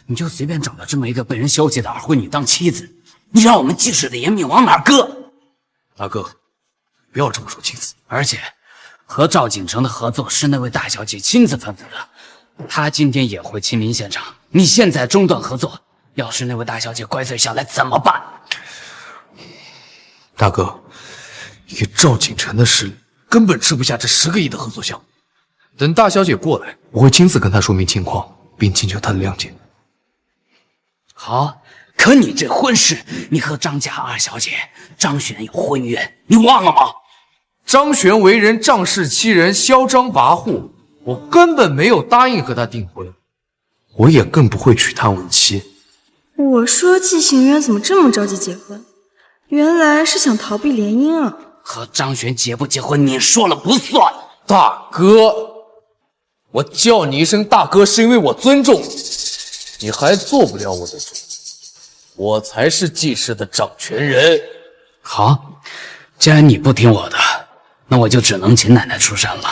你就随便找了这么一个被人消解的二婚女当妻子，你让我们季氏的颜面往哪儿搁？大哥，不要这么说青瓷。而且，和赵景成的合作是那位大小姐亲自吩咐的，她今天也会亲临现场。你现在中断合作，要是那位大小姐怪罪下来怎么办？大哥，以赵景成的实力，根本吃不下这10个亿的合作项目。等大小姐过来，我会亲自跟她说明情况，并请求她的谅解。好，可你这婚事，你和张家二小姐张璇有婚约，你忘了吗？张璇为人仗势欺人，嚣张跋扈，我根本没有答应和她订婚，我也更不会娶她为妻。我说季行渊怎么这么着急结婚？原来是想逃避联姻啊！和张璇结不结婚，你说了不算。大哥，我叫你一声大哥，是因为我尊重你，你还做不了我的主，我才是季氏的掌权人。好，既然你不听我的，那我就只能请奶奶出山了。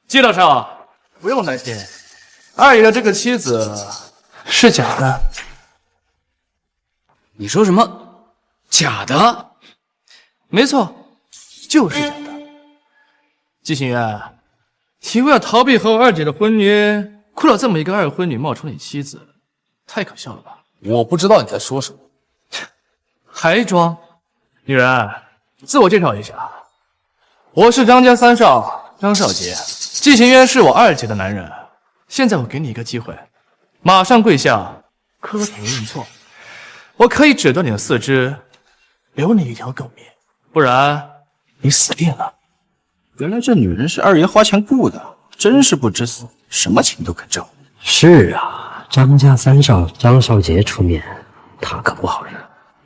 季大少，不用担心，二爷的这个妻子是假的。你说什么？假的？没错，就是假的。季行渊，你为了逃避和我二姐的婚约，雇了这么一个二婚女冒充你妻子，太可笑了吧？我不知道你在说什么。还装？女人，自我介绍一下，我是张家三少张少杰，季行渊是我二姐的男人。现在我给你一个机会，马上跪下，磕头认错。我可以折断你的四肢，留你一条狗命，不然你死定了。原来这女人是二爷花钱雇的，真是不知死，什么情都肯挣。是啊，张家三少张少杰出面，他可不好惹。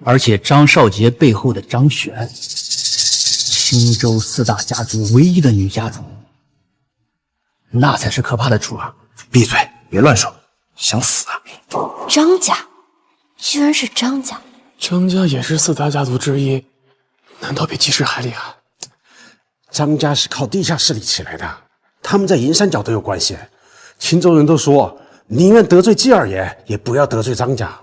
而且张少杰背后的张璇，青州四大家族唯一的女家族，那才是可怕的主啊！闭嘴，别乱说，想死啊！张家，居然是张家。张家也是四大家族之一，难道比季氏还厉害？张家是靠地下势力起来的，他们在银三角都有关系。青州人都说，宁愿得罪季二爷，也不要得罪张家。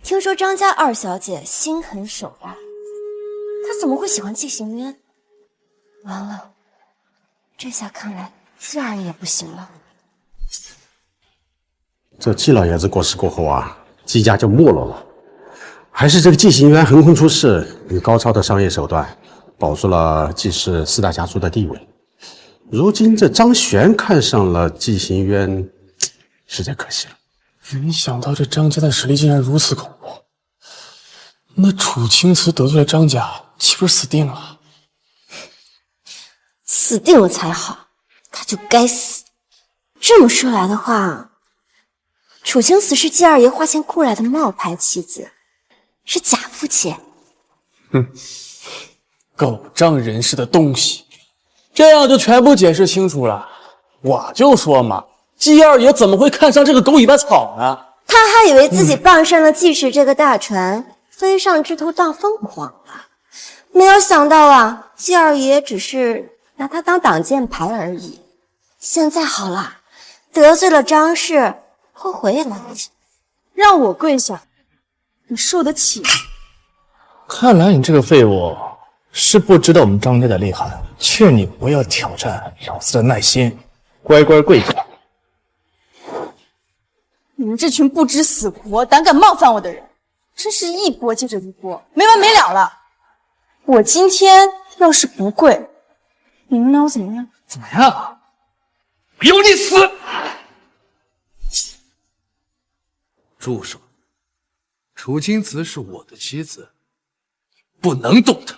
听说张家二小姐心狠手辣，她怎么会喜欢季行渊？完了，这下看来季二爷也不行了。这季老爷子过世过后啊，季家就没落了。还是这个季行渊横空出世，以高超的商业手段保住了季氏四大家族的地位。如今这张璇看上了季行渊，实在可惜了。没想到这张家的实力竟然如此恐怖。那楚青瓷得罪了张家，岂不是死定了？死定了才好，他就该死。这么说来的话，楚青瓷是季二爷花钱雇来的冒牌妻子，是假夫妻。哼，狗仗人势的东西，这样就全部解释清楚了。我就说嘛，季二爷怎么会看上这个狗尾巴草呢？他还以为自己傍上了季氏这个大船，飞上枝头当凤凰了，没有想到啊，季二爷只是拿他当挡箭牌而已。现在好了，得罪了张氏，后悔也来不及。让我跪下，你受得起？看来你这个废物是不知道我们张家的厉害，劝你不要挑战老子的耐心，乖乖跪下。你们这群不知死活、胆敢冒犯我的人，真是一波接着一波，没完没了了。我今天要是不跪，你们拿我怎么样？怎么样？有你死！住手！楚青瓷是我的妻子，不能动她。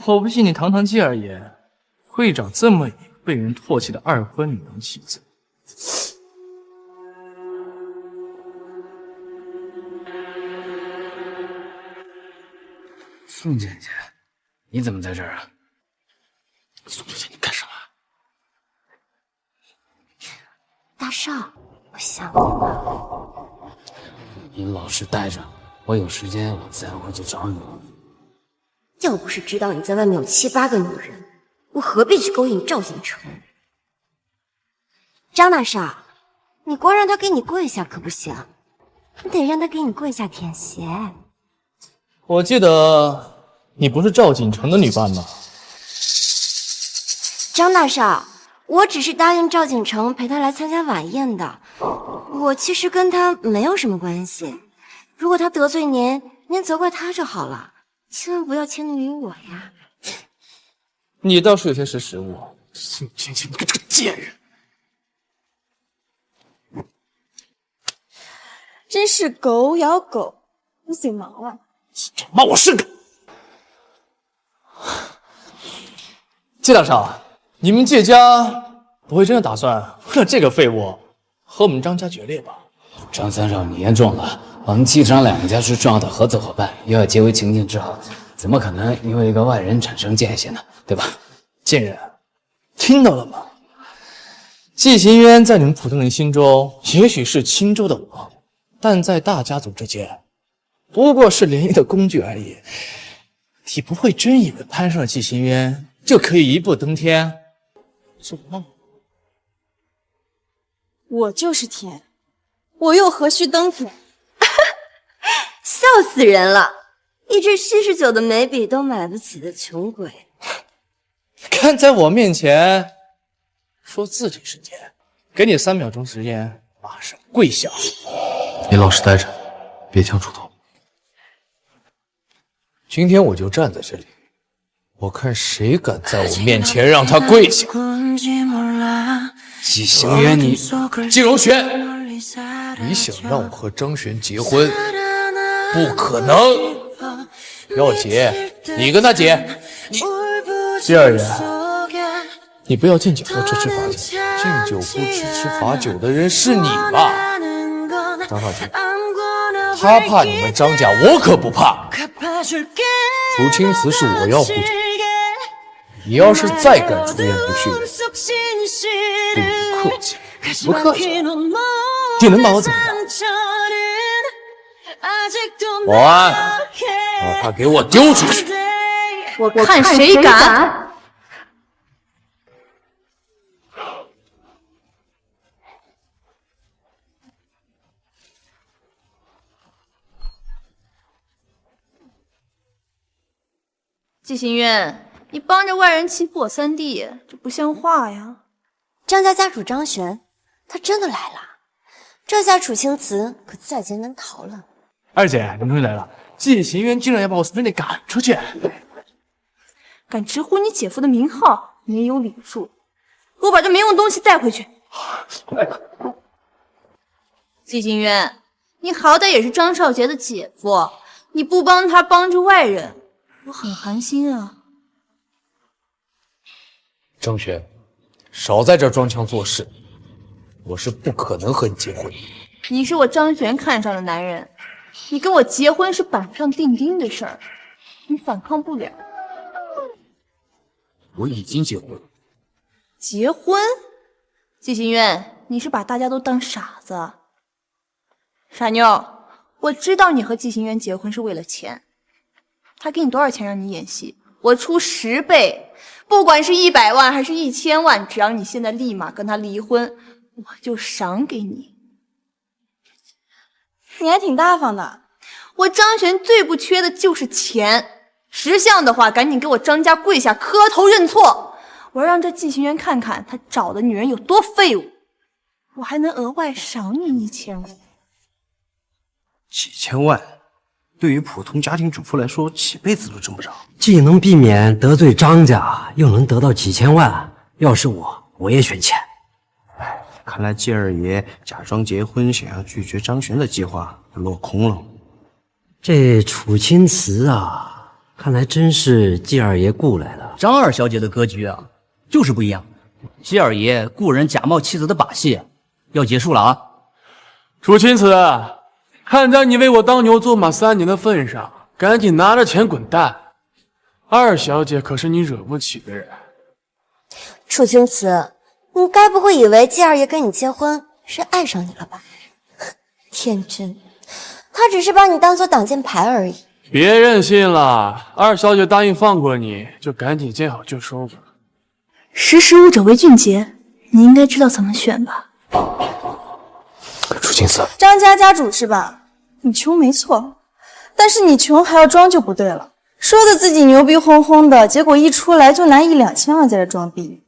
我不信你堂堂季二爷会找这么一个被人唾弃的二婚女当妻子。宋姐姐，你怎么在这儿啊？宋姐姐，你干什么？大少，我想你了。你老实待着，我有时间我自然会去找你。要不是知道你在外面有7、8个女人，我何必去勾引赵锦成？张大少，你光让他给你跪下可不行，你得让他给你跪下舔鞋。我记得你不是赵锦成的女伴吗？张大少，我只是答应赵锦成陪他来参加晚宴的，我其实跟他没有什么关系。如果他得罪您，您责怪他就好了，千万不要牵连于我呀。你倒是有些识时务。宋芊芊，你个这个贱人！真是狗咬狗，不行忙了。骂我是狗！季大少，你们季家不会真的打算为了这个废物和我们张家决裂吧？张三少，你言重了。我们季张两家是重要的合作伙伴，又要结为情定之好，怎么可能因为一个外人产生间隙呢？对吧？贱人，听到了吗？季行渊在你们普通人心中也许是青州的王，但在大家族之间，不过是联姻的工具而已。你不会真以为攀上了季行渊就可以一步登天？做梦！我就是天，我又何须登天？笑死人了！一支79的眉笔都买不起的穷鬼。敢在我面前说自己是姐，给你3秒钟时间，马上跪下。你老实待着，别抢出头。今天我就站在这里，我看谁敢在我面前让他跪下。季行远，你季荣轩，你想让我和张璇结婚？不可能！要结，你跟他结。季二爷，你不要敬酒不吃罚酒，敬酒不吃罚酒的人是你吧？张少杰，他怕你们张家，我可不怕。楚青瓷是我要护着，你要是再敢出言不逊，对你不客气，不客气。你能把我怎么样？保安，把他给我丢出去！我看谁敢！季行远，你帮着外人欺负我三弟，这不像话呀！张家家主张璇，他真的来了，这下楚青瓷可在劫难逃了。二姐，你终于来了！季行远竟然要把我从这里赶出去！敢直呼你姐夫的名号，没有礼数，给我把这没用的东西带回去。季行远，你好歹也是张少杰的姐夫，你不帮他帮助外人，我很寒心啊。张璇，少在这装腔作势，我是不可能和你结婚。你是我张璇看上的男人，你跟我结婚是板上钉钉的事儿，你反抗不了。我已经结婚了。结婚？季行远，你是把大家都当傻子？傻妞，我知道你和季行远结婚是为了钱，他给你多少钱让你演戏？我出10倍，不管是100万还是1000万，只要你现在立马跟他离婚，我就赏给你。你还挺大方的。我张璇最不缺的就是钱，识相的话赶紧给我张家跪下磕头认错，我要让这季行远看看他找的女人有多废物，我还能额外赏你1000万。几千万，对于普通家庭主妇来说，几辈子都挣不着。既能避免得罪张家，又能得到几千万，要是我也选钱。看来季二爷假装结婚，想要拒绝张璇的计划落空了。这楚青瓷啊，看来真是季二爷雇来的。张二小姐的格局啊，就是不一样。季二爷雇人假冒妻子的把戏要结束了啊！楚青瓷，看在你为我当牛做马3年的份上，赶紧拿着钱滚蛋！二小姐可是你惹不起的人。楚青瓷，你该不会以为季二爷跟你结婚是爱上你了吧？天真，他只是把你当做挡箭牌而已。别任性了，二小姐答应放过你，就赶紧见好就收吧。识时务者为俊杰，你应该知道怎么选吧？楚青瓷，张家家主是吧？你穷没错，但是你穷还要装就不对了。说的自己牛逼哄哄的，结果一出来就拿1、2千万在这装逼。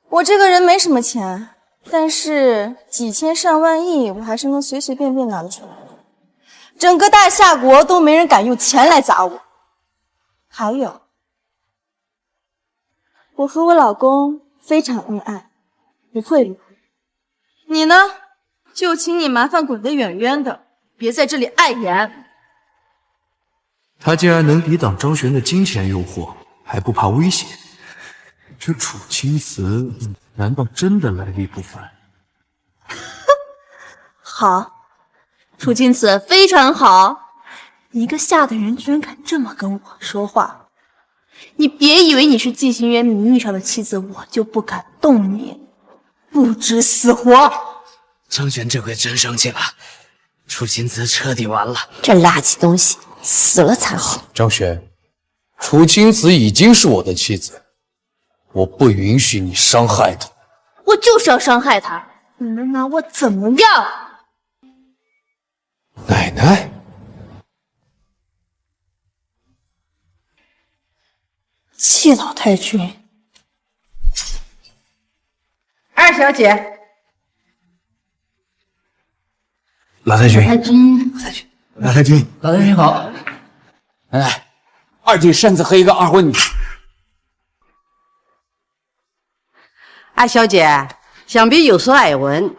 我这个人没什么钱，但是几千上万亿，我还是能随随便便拿得出来的。整个大夏国都没人敢用钱来砸我。还有，我和我老公非常恩爱，不贿赂。你呢？就请你麻烦滚得远远的，别在这里碍眼。他竟然能抵挡张璇的金钱诱惑，还不怕危险，这楚青瓷难道真的来历不凡？好，楚青瓷非常好，你一个下等人居然敢这么跟我说话，你别以为你是季行远名义上的妻子，我就不敢动你，不知死活！张璇这回真生气了，楚青瓷彻底完了。这垃圾东西死了才好。张璇，楚青瓷已经是我的妻子，我不允许你伤害她。我就是要伤害她，你能拿我怎么样？奶奶，季老太君，二小姐，老太君，老太君，老太君，老太君好。来，二弟擅自和一个二婚女。二小姐，想必有所耳闻，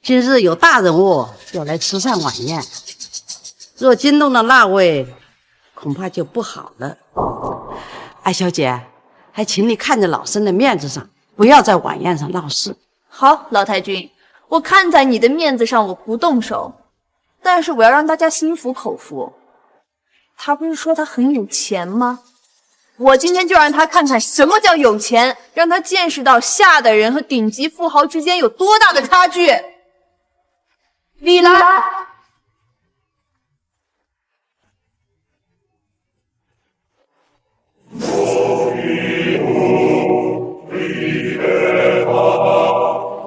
今日有大人物要来慈善晚宴，若惊动了那位，恐怕就不好了。二小姐，还请你看在老身的面子上，不要在晚宴上闹事。好，老太君，我看在你的面子上，我不动手，但是我要让大家心服口服。他不是说他很有钱吗？我今天就让他看看什么叫有钱，让他见识到下等人和顶级富豪之间有多大的差距。李来，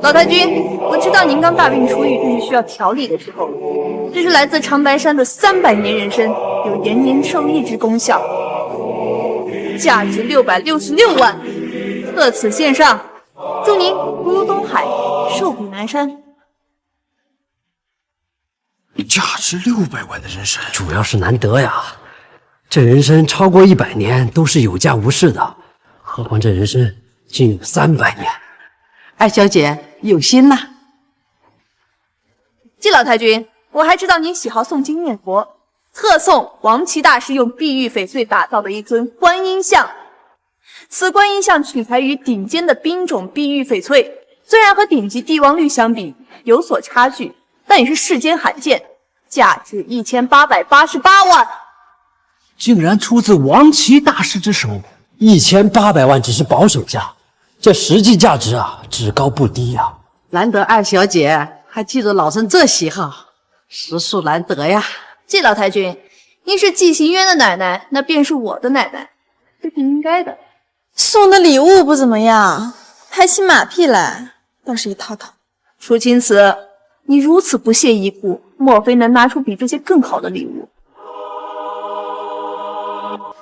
老太君，我知道您刚大病初愈，正是需要调理的时候。这是来自长白山的300年人参，有延年寿益之功效，价值666万，特此献上，祝您福如东海，寿比南山。价值600万的人参，主要是难得呀。这人参超过100年都是有价无市的，何况这人参竟有300年。二小姐有心呐。季老太君，我还知道您喜好诵经念佛，特送王琦大师用碧玉翡翠打造的一尊观音像。此观音像取材于顶尖的冰种碧玉翡翠，虽然和顶级帝王绿相比有所差距，但也是世间罕见，价值1888万。竟然出自王琦大师之手，1800万只是保守价，这实际价值啊，只高不低呀。难得二小姐还记住老身这喜好，实属难得呀。季老太君，您是季行渊的奶奶，那便是我的奶奶，这是应该的。送的礼物不怎么样，拍起马屁来倒是一套套。楚青瓷，你如此不屑一顾，莫非能拿出比这些更好的礼物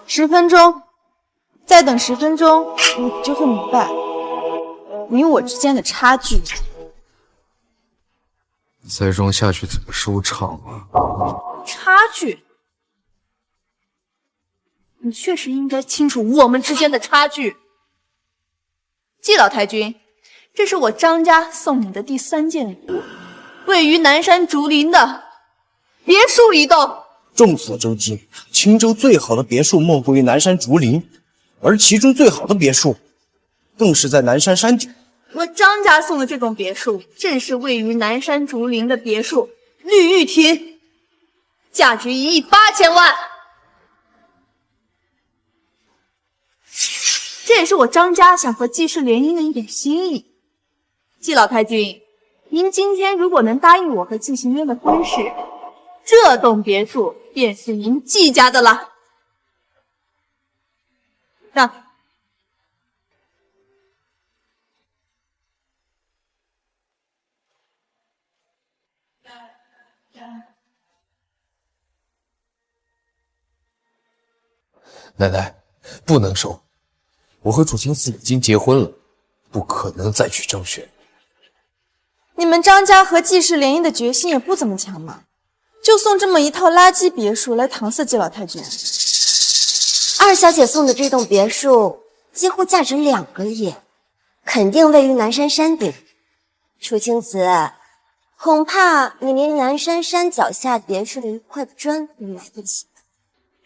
？10分钟，再等10分钟，你就会明白你我之间的差距。再装下去怎么收场啊？差距？你确实应该清楚我们之间的差距。季老太君，这是我张家送你的第3件礼物，位于南山竹林的别墅一栋。众所周知，青州最好的别墅莫过于南山竹林，而其中最好的别墅，更是在南山山顶。我张家送的这栋别墅，正是位于南山竹林的别墅绿玉亭，价值1亿8千万。这也是我张家想和季氏联姻的一点心意。季老太君，您今天如果能答应我和季行渊的婚事，这栋别墅便是您季家的了。让。奶奶，不能收。我和楚青瓷已经结婚了，不可能再娶张璇。你们张家和季氏联姻的决心也不怎么强嘛，就送这么一套垃圾别墅来搪塞季老太君。二小姐送的这栋别墅几乎价值2个亿，肯定位于南山山顶。楚青瓷，恐怕你连南山山脚下别墅的一块砖都买不起，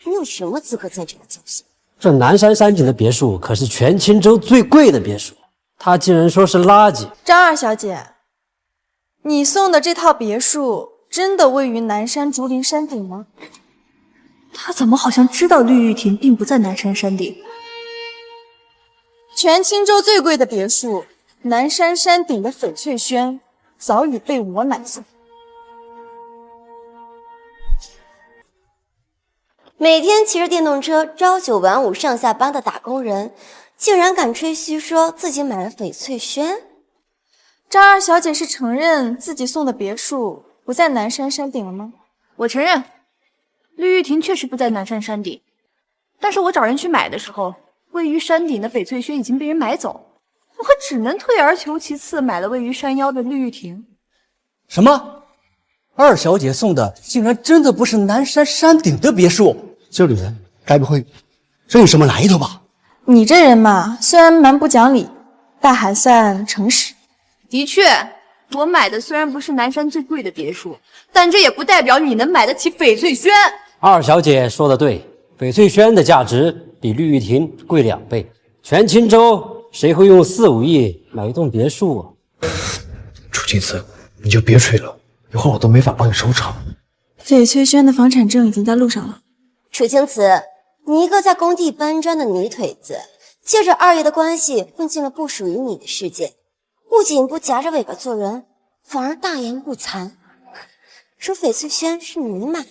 你有什么资格在这里造势？这南山山顶的别墅可是全青州最贵的别墅，他竟然说是垃圾。张二小姐，你送的这套别墅真的位于南山竹林山顶吗？他怎么好像知道绿玉亭并不在南山山顶？全青州最贵的别墅，南山山顶的翡翠轩早已被我买下。每天骑着电动车朝9晚5上下班的打工人，竟然敢吹嘘说自己买了翡翠轩。张二小姐是承认自己送的别墅不在南山山顶了吗？我承认，绿玉亭确实不在南山山顶，但是我找人去买的时候，位于山顶的翡翠轩已经被人买走，我只能退而求其次，买了位于山腰的绿玉亭。什么？二小姐送的竟然真的不是南山山顶的别墅？这女人该不会真有什么来头吧？你这人嘛，虽然蛮不讲理，但还算诚实。的确，我买的虽然不是南山最贵的别墅，但这也不代表你能买得起翡翠轩。二小姐说的对，翡翠轩的价值比绿玉亭贵2倍。全青州谁会用4、5亿买一栋别墅啊？楚青瓷，你就别吹了，一会儿我都没法帮你收场。翡翠轩的房产证已经在路上了。楚青瓷，你一个在工地搬砖的泥腿子，借着二爷的关系混进了不属于你的世界，不仅不夹着尾巴做人，反而大言不惭，说翡翠轩是你买的。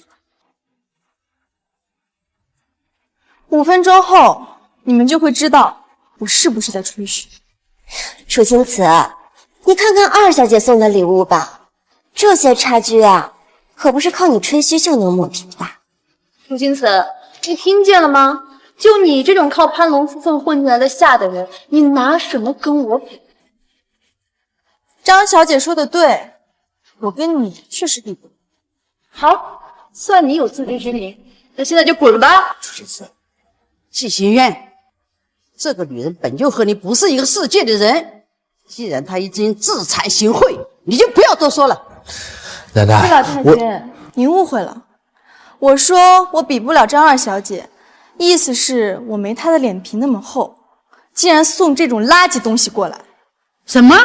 5分钟后，你们就会知道我是不是在吹嘘。楚青瓷，你看看二小姐送的礼物吧，这些差距啊，可不是靠你吹嘘就能抹平的。楚青瓷，你听见了吗？就你这种靠攀龙附凤混进来的下等人，你拿什么跟我比？张小姐说的对，我跟你确实比不。好，算你有自知之明，那现在就滚吧。楚青瓷，季行渊，这个女人本就和你不是一个世界的人，既然她已经自惭形秽，你就不要多说了。奶奶，谢老太君，您误会了，我说我比不了张二小姐，意思是我没她的脸皮那么厚，竟然送这种垃圾东西过来。什么？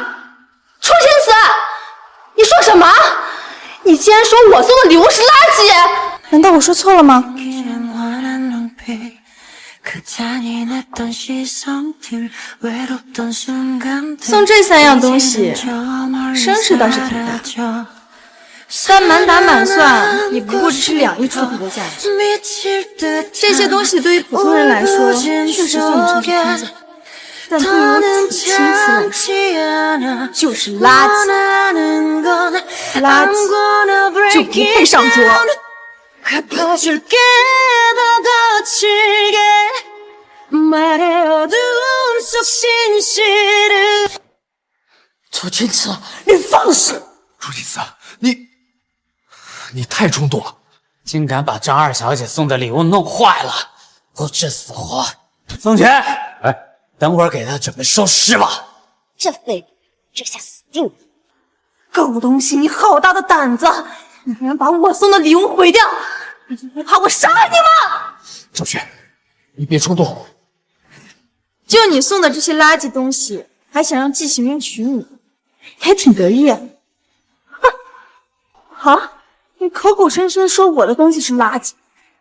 楚青瓷，你说什么？你竟然说我送的礼物是垃圾？难道我说错了吗？送这3样东西，声势倒是挺大，但满打满算也不过只是2亿出头的价值。这些东西对于普通人来说确实算得上是天价，但对于我楚青瓷来说就是垃圾，垃圾就不配上桌。楚青瓷，你放肆！楚青瓷，你太冲动了，竟敢把张二小姐送的礼物弄坏了，不知死活！宋权，哎，等会儿给他准备收尸吧。这废物，这下死定了！狗东西，你好大的胆子！你竟然把我送的礼物毁掉，你就不怕我杀了你吗？赵轩，你别冲动。就你送的这些垃圾东西，还想让季行渊娶你，还挺得意啊！哼，好，你口口声声说我的东西是垃圾，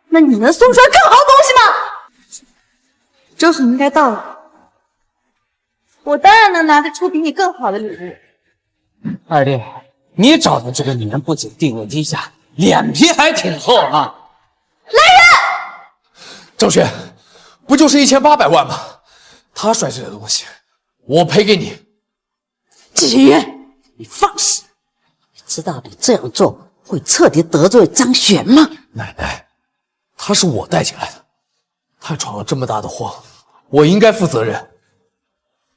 那你能送出来更好的东西吗？周很应该到了，我当然能拿得出比你更好的礼物。二弟，你找的这个女人不仅地位低下，脸皮还挺厚啊！来人！赵轩，不就是1800万吗？他摔碎的东西，我赔给你。季行渊，你放肆！你知道你这样做会彻底得罪张璇吗？奶奶，他是我带进来的，他闯了这么大的祸，我应该负责任。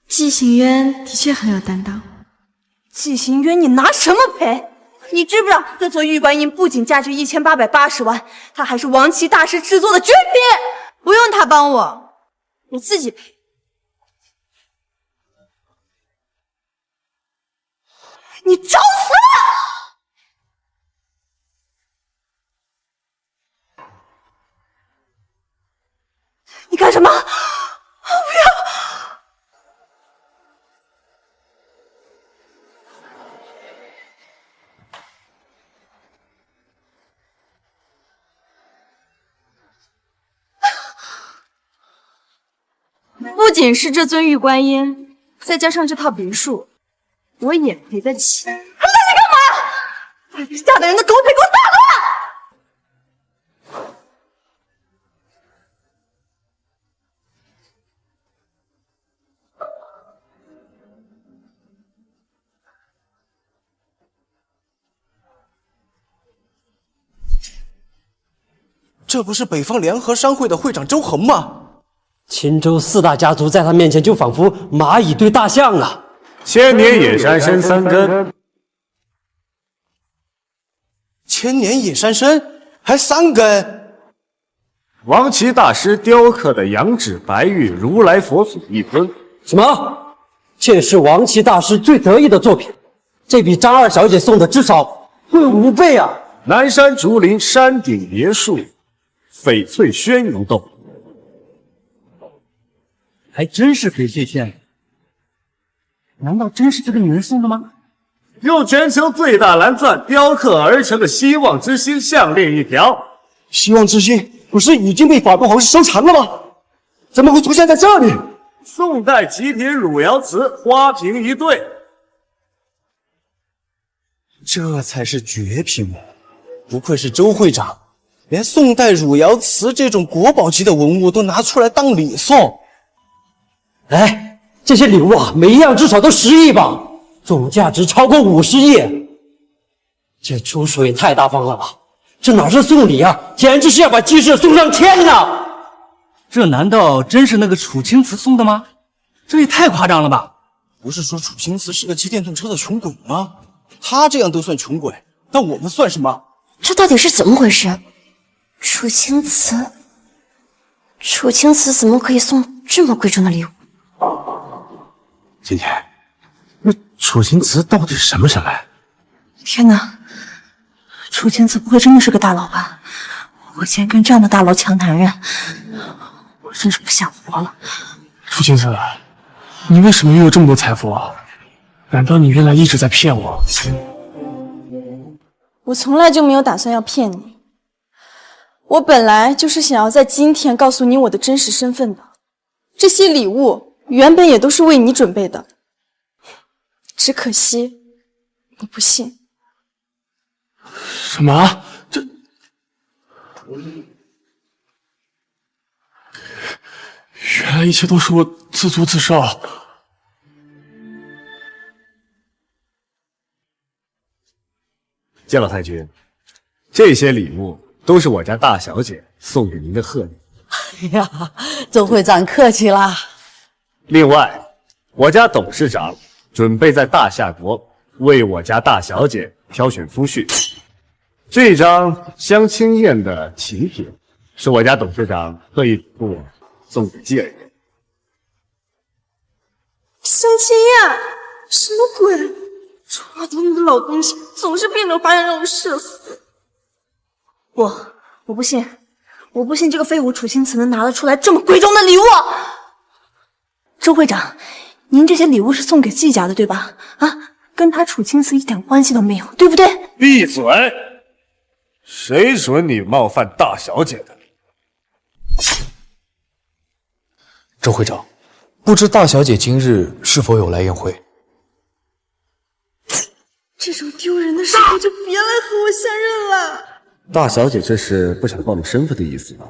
季行渊的确很有担当。季行渊，你拿什么赔？你知不知道这座玉观音不仅价值1880万，它还是王琦大师制作的绝品，不用他帮我，我自己赔。你找死！你干什么？不要！不仅是这尊玉观音，再加上这套别墅，我也赔得起。你干嘛？下等人的狗腿给我打断！这不是北方联合商会的会长周恒吗？青州4大家族在他面前就仿佛蚂蚁对大象啊！千年野山参3根，千年野山参还3根，王岐大师雕刻的羊脂白玉如来佛祖1尊。什么？这是王岐大师最得意的作品，这比张二小姐送的至少贵5倍啊！南山竹林山顶别墅，翡翠宣油洞。还真是翡翠炫，难道真是这个女人送的吗？用全球最大蓝钻雕刻而成的希望之星项链1条。希望之星不是已经被法国皇室收藏了吗？怎么会出现在这里？宋代极品汝窑瓷花瓶1对，这才是绝品啊！不愧是周会长，连宋代汝窑瓷这种国宝级的文物都拿出来当礼送。哎，这些礼物啊，每一样至少都10亿吧，总价值超过50亿。这出手也太大方了吧！这哪是送礼啊，简直是要把季氏送上天呐！这难道真是那个楚青瓷送的吗？这也太夸张了吧！不是说楚青瓷是个骑电动车的穷鬼吗？他这样都算穷鬼，那我们算什么？这到底是怎么回事？楚青瓷怎么可以送这么贵重的礼物？今天，那楚青瓷到底是什么人来？天哪，楚青瓷不会真的是个大佬吧？我竟然跟这样的大佬抢男人，我真是不想活了。楚青瓷，你为什么拥有这么多财富啊？难道你原来一直在骗我？我从来就没有打算要骗你，我本来就是想要在今天告诉你我的真实身份的。这些礼物原本也都是为你准备的，只可惜你不信。什么？这原来一切都是我自作自受。见老太君，这些礼物都是我家大小姐送给您的贺礼。哎呀，周会长客气啦。另外，我家董事长准备在大夏国为我家大小姐挑选夫婿。这张相亲宴的请帖是我家董事长特意嘱咐我送给继儿爷。相亲呀？什么鬼？抓到你的老东西，总是变着花样让我射死。我不信，我不信这个废物楚青瓷能拿得出来这么贵重的礼物。周会长，您这些礼物是送给季家的对吧？啊，跟他楚青瓷一点关系都没有，对不对？闭嘴！谁准你冒犯大小姐的？周会长，不知大小姐今日是否有来宴会？这种丢人的事情就别来和我相认了。大小姐这是不想暴露身份的意思吧？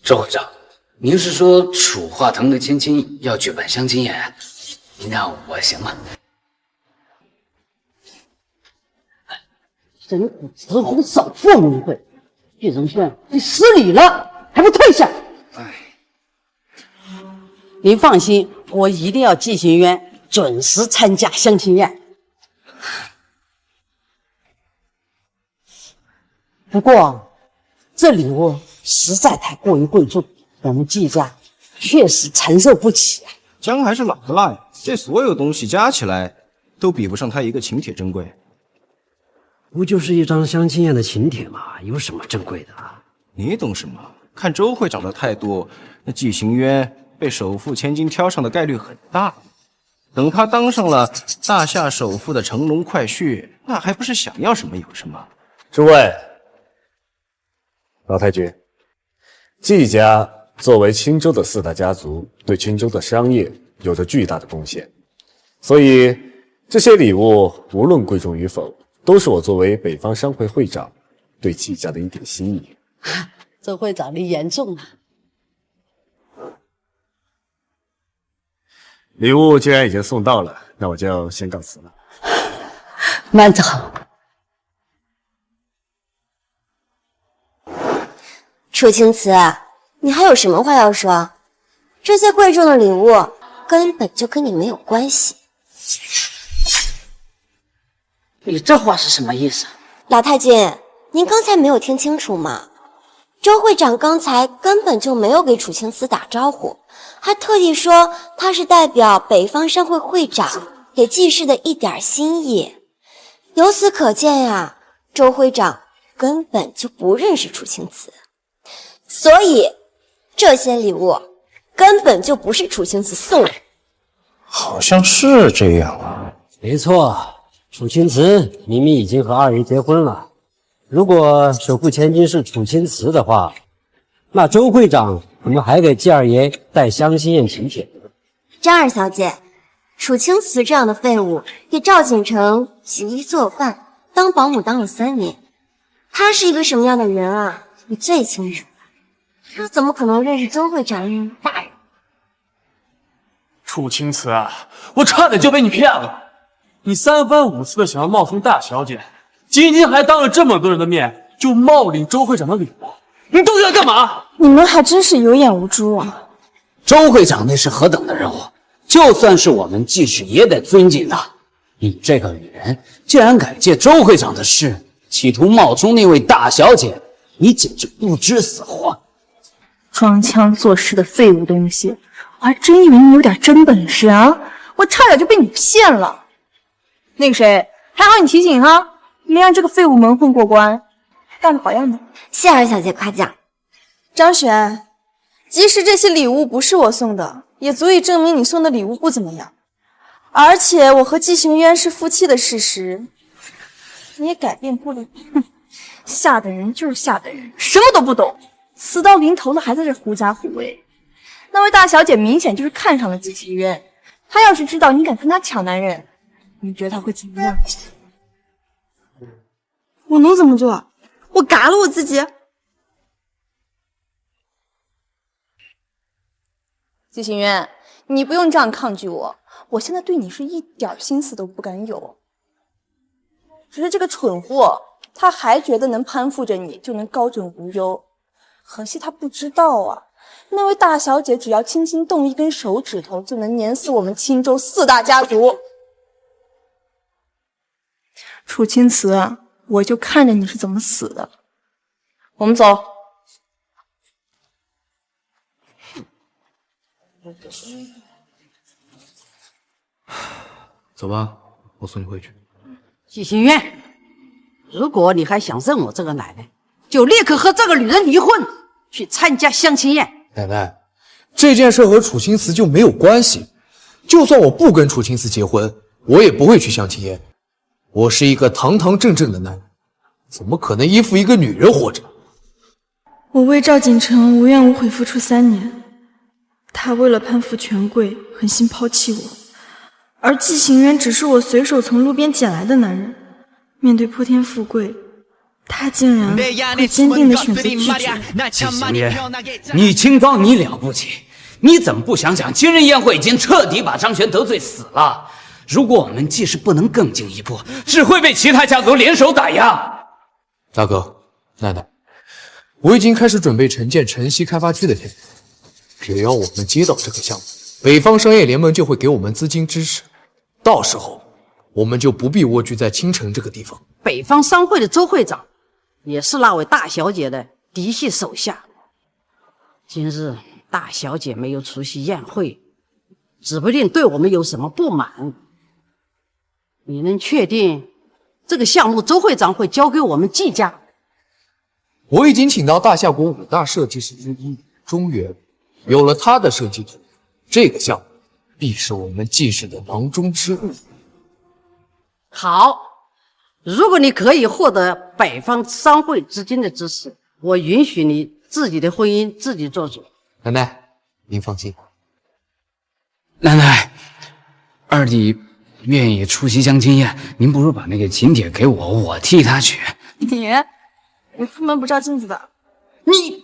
周会长，您是说楚化腾的千金要举办相亲宴，您让我行吗？神虎雌雄少妇名讳，巨人轩，你失礼了，还不退下！您放心，我一定要季行渊准时参加相亲宴。不过，这礼物实在太过于贵重，我们季家确实承受不起啊。姜还是老的辣呀，这所有东西加起来都比不上他一个请帖珍贵。不就是一张相亲宴的请帖吗？有什么珍贵的啊？你懂什么？看周会长的态度，那季行渊被首富千金挑上的概率很大。等他当上了大夏首富的乘龙快婿，那还不是想要什么有什么？诸位，老太君，季家作为青州的4大家族，对青州的商业有着巨大的贡献，所以这些礼物无论贵重与否，都是我作为北方商会会长对季家的一点心意。周会长，你言重了。礼物既然已经送到了，那我就先告辞了。慢走。楚青瓷，你还有什么话要说？这些贵重的礼物根本就跟你没有关系。你这话是什么意思？老太君，您刚才没有听清楚吗？周会长刚才根本就没有给楚青瓷打招呼，还特地说他是代表北方商会会长给季氏的一点心意。由此可见呀，周会长根本就不认识楚青瓷，所以这些礼物根本就不是楚青瓷送的。好像是这样啊。没错，楚青瓷明明已经和二爷结婚了。如果首富千金是楚青瓷的话，那周会长怎么还给季二爷带香心宴请帖？张二小姐，楚青瓷这样的废物给赵锦成洗衣做饭，当保姆当了3年，他是一个什么样的人啊？你最清楚。他怎么可能认识周会长呢？大人，楚青瓷啊，我差点就被你骗了。你3番5次的想要冒充大小姐，今天还当着这么多人的面就冒领周会长的礼物，你到底在干嘛？你们还真是有眼无珠啊！周会长那是何等的人物，就算是我们季氏也得尊敬他。你这个女人竟然敢借周会长的事，企图冒充那位大小姐，你简直不知死活！装腔作势的废物东西，我还真以为你有点真本事啊！我差点就被你骗了。那个谁，还好你提醒哈，没让这个废物蒙混过关，干得好样的！谢二小姐夸奖。张璇，即使这些礼物不是我送的，也足以证明你送的礼物不怎么样。而且我和季行渊是夫妻的事实，你也改变不了。哼，吓的人就是吓的人，什么都不懂，死到临头了还在这狐假虎威。那位大小姐明显就是看上了季行渊，她要是知道你敢跟她抢男人，你觉得她会怎么样？我能怎么做？我嘎了我自己。季行渊，你不用这样抗拒我，我现在对你是一点心思都不敢有。只是这个蠢货，他还觉得能攀附着你就能高枕无忧，可惜他不知道啊，那位大小姐只要轻轻动一根手指头，就能碾死我们青州4大家族。楚青瓷，我就看着你是怎么死的。我们走。走吧，我送你回去。季行渊，如果你还想认我这个奶奶，就立刻和这个女人离婚，去参加相亲宴。奶奶，这件事和楚青瓷就没有关系。就算我不跟楚青瓷结婚，我也不会去相亲宴。我是一个堂堂正正的男人，怎么可能依附一个女人活着？我为赵锦成无怨无悔付出3年，他为了攀附权贵，狠心抛弃我。而季行渊只是我随手从路边捡来的男人，面对破天富贵，他竟然会坚定地选择拒绝。季行渊，你清高，你了不起，你怎么不想想，今日宴会已经彻底把张璇得罪死了。如果我们季氏不能更进一步，只会被其他家族联手打压。大哥，奶奶，我已经开始准备承建城西开发区的田，只要我们接到这个项目，北方商业联盟就会给我们资金支持，到时候我们就不必蜗居在青城这个地方。北方商会的周会长也是那位大小姐的嫡系手下。今日大小姐没有出席宴会，指不定对我们有什么不满。你能确定这个项目周会长会交给我们季家？我已经请到大夏国5大设计师之一中原，有了他的设计图，这个项目必是我们季氏的囊中之物。好，如果你可以获得北方商会资金的支持，我允许你自己的婚姻自己做主。奶奶，您放心。奶奶，二弟愿意出席相亲宴，您不如把那个请帖给我，我替他取。你出门不照镜子的。你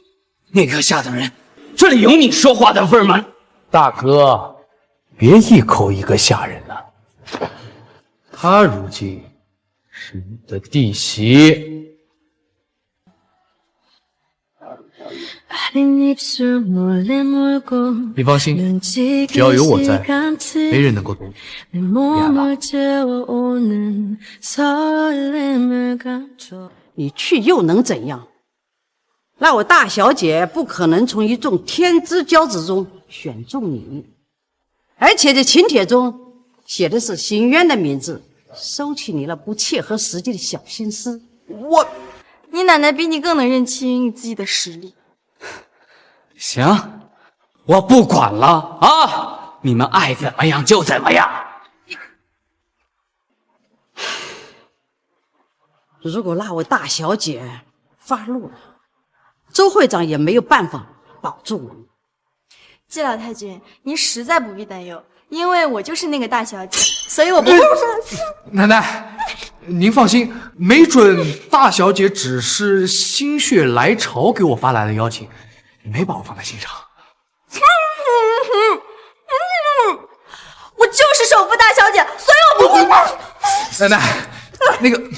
那个下等人，这里有你说话的份吗？大哥，别一口一个下人了。他如今是你的弟媳。你放心，只要有我在，没人能够动你。你去又能怎样？那位大小姐不可能从一众天之骄子中选中你，而且这请帖中写的是邢渊的名字，收起你那不切合实际的小心思。你奶奶比你更能认清你自己的实力。行，我不管了啊！你们爱怎么样就怎么样。如果那位大小姐发怒了，周会长也没有办法保住我们。季老太君，您实在不必担忧，因为我就是那个大小姐，所以我不会。奶奶，您放心，没准大小姐只是心血来潮给我发来的邀请，没把我放在心上。我就是首富大小姐，所以我不会。奶奶，那个，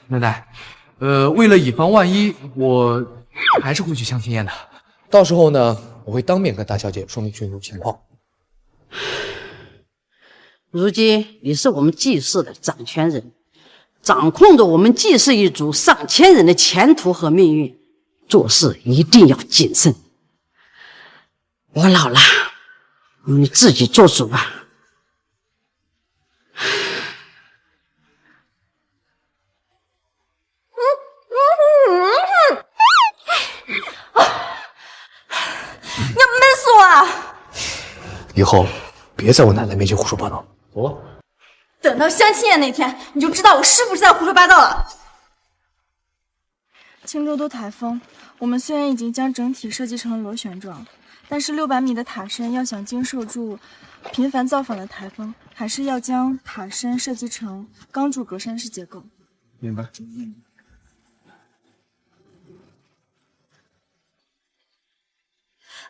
奶奶，为了以防万一，我还是会去相亲宴的。到时候呢，我会当面跟大小姐说明群主情况。如今你是我们季氏的掌权人，掌控着我们季氏一族上千人的前途和命运，做事一定要谨慎。我老了，你自己做主吧。你要闷死我啊！以后别在我奶奶面前胡说八道。走了。等到相亲宴那天，你就知道我是不是在胡说八道了。青州都台风，我们虽然已经将整体设计成了螺旋状，但是600米的塔身要想经受住频繁造访的台风，还是要将塔身设计成钢柱格栅式结构。明白。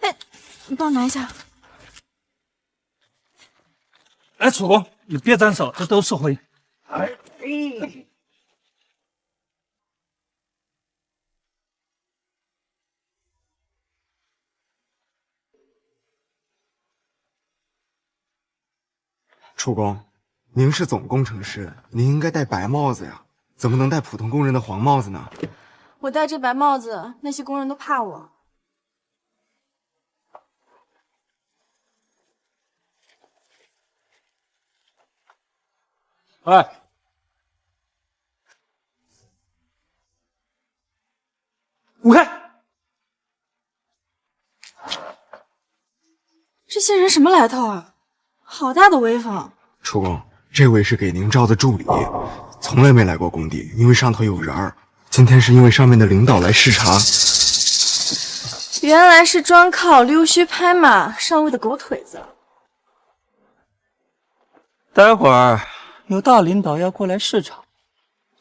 哎，你帮我拿一下。哎，楚公，你别沾手，这都是灰。哎，楚公，您是总工程师，您应该戴白帽子呀，怎么能戴普通工人的黄帽子呢？我戴这白帽子，那些工人都怕我。哎，滚开！这些人什么来头啊？好大的威风！楚公，这位是给您招的助理，从来没来过工地，因为上头有人儿。今天是因为上面的领导来视察。原来是专靠溜须拍马上位的狗腿子。待会儿有大领导要过来视察，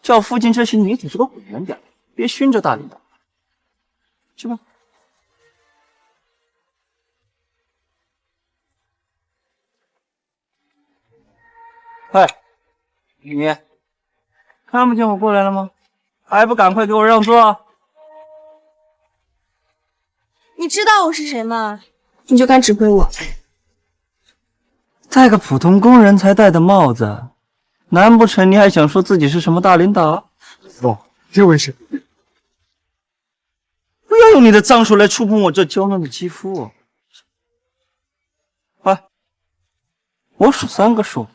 叫附近这些女子给我滚远点，别熏着大领导。去吧。喂，你看不见我过来了吗？还不赶快给我让座！你知道我是谁吗？你就敢指挥我？戴个普通工人才戴的帽子，难不成你还想说自己是什么大领导？哦，这位是。不要用你的脏手来触碰我这娇嫩的肌肤。快，我数3个数。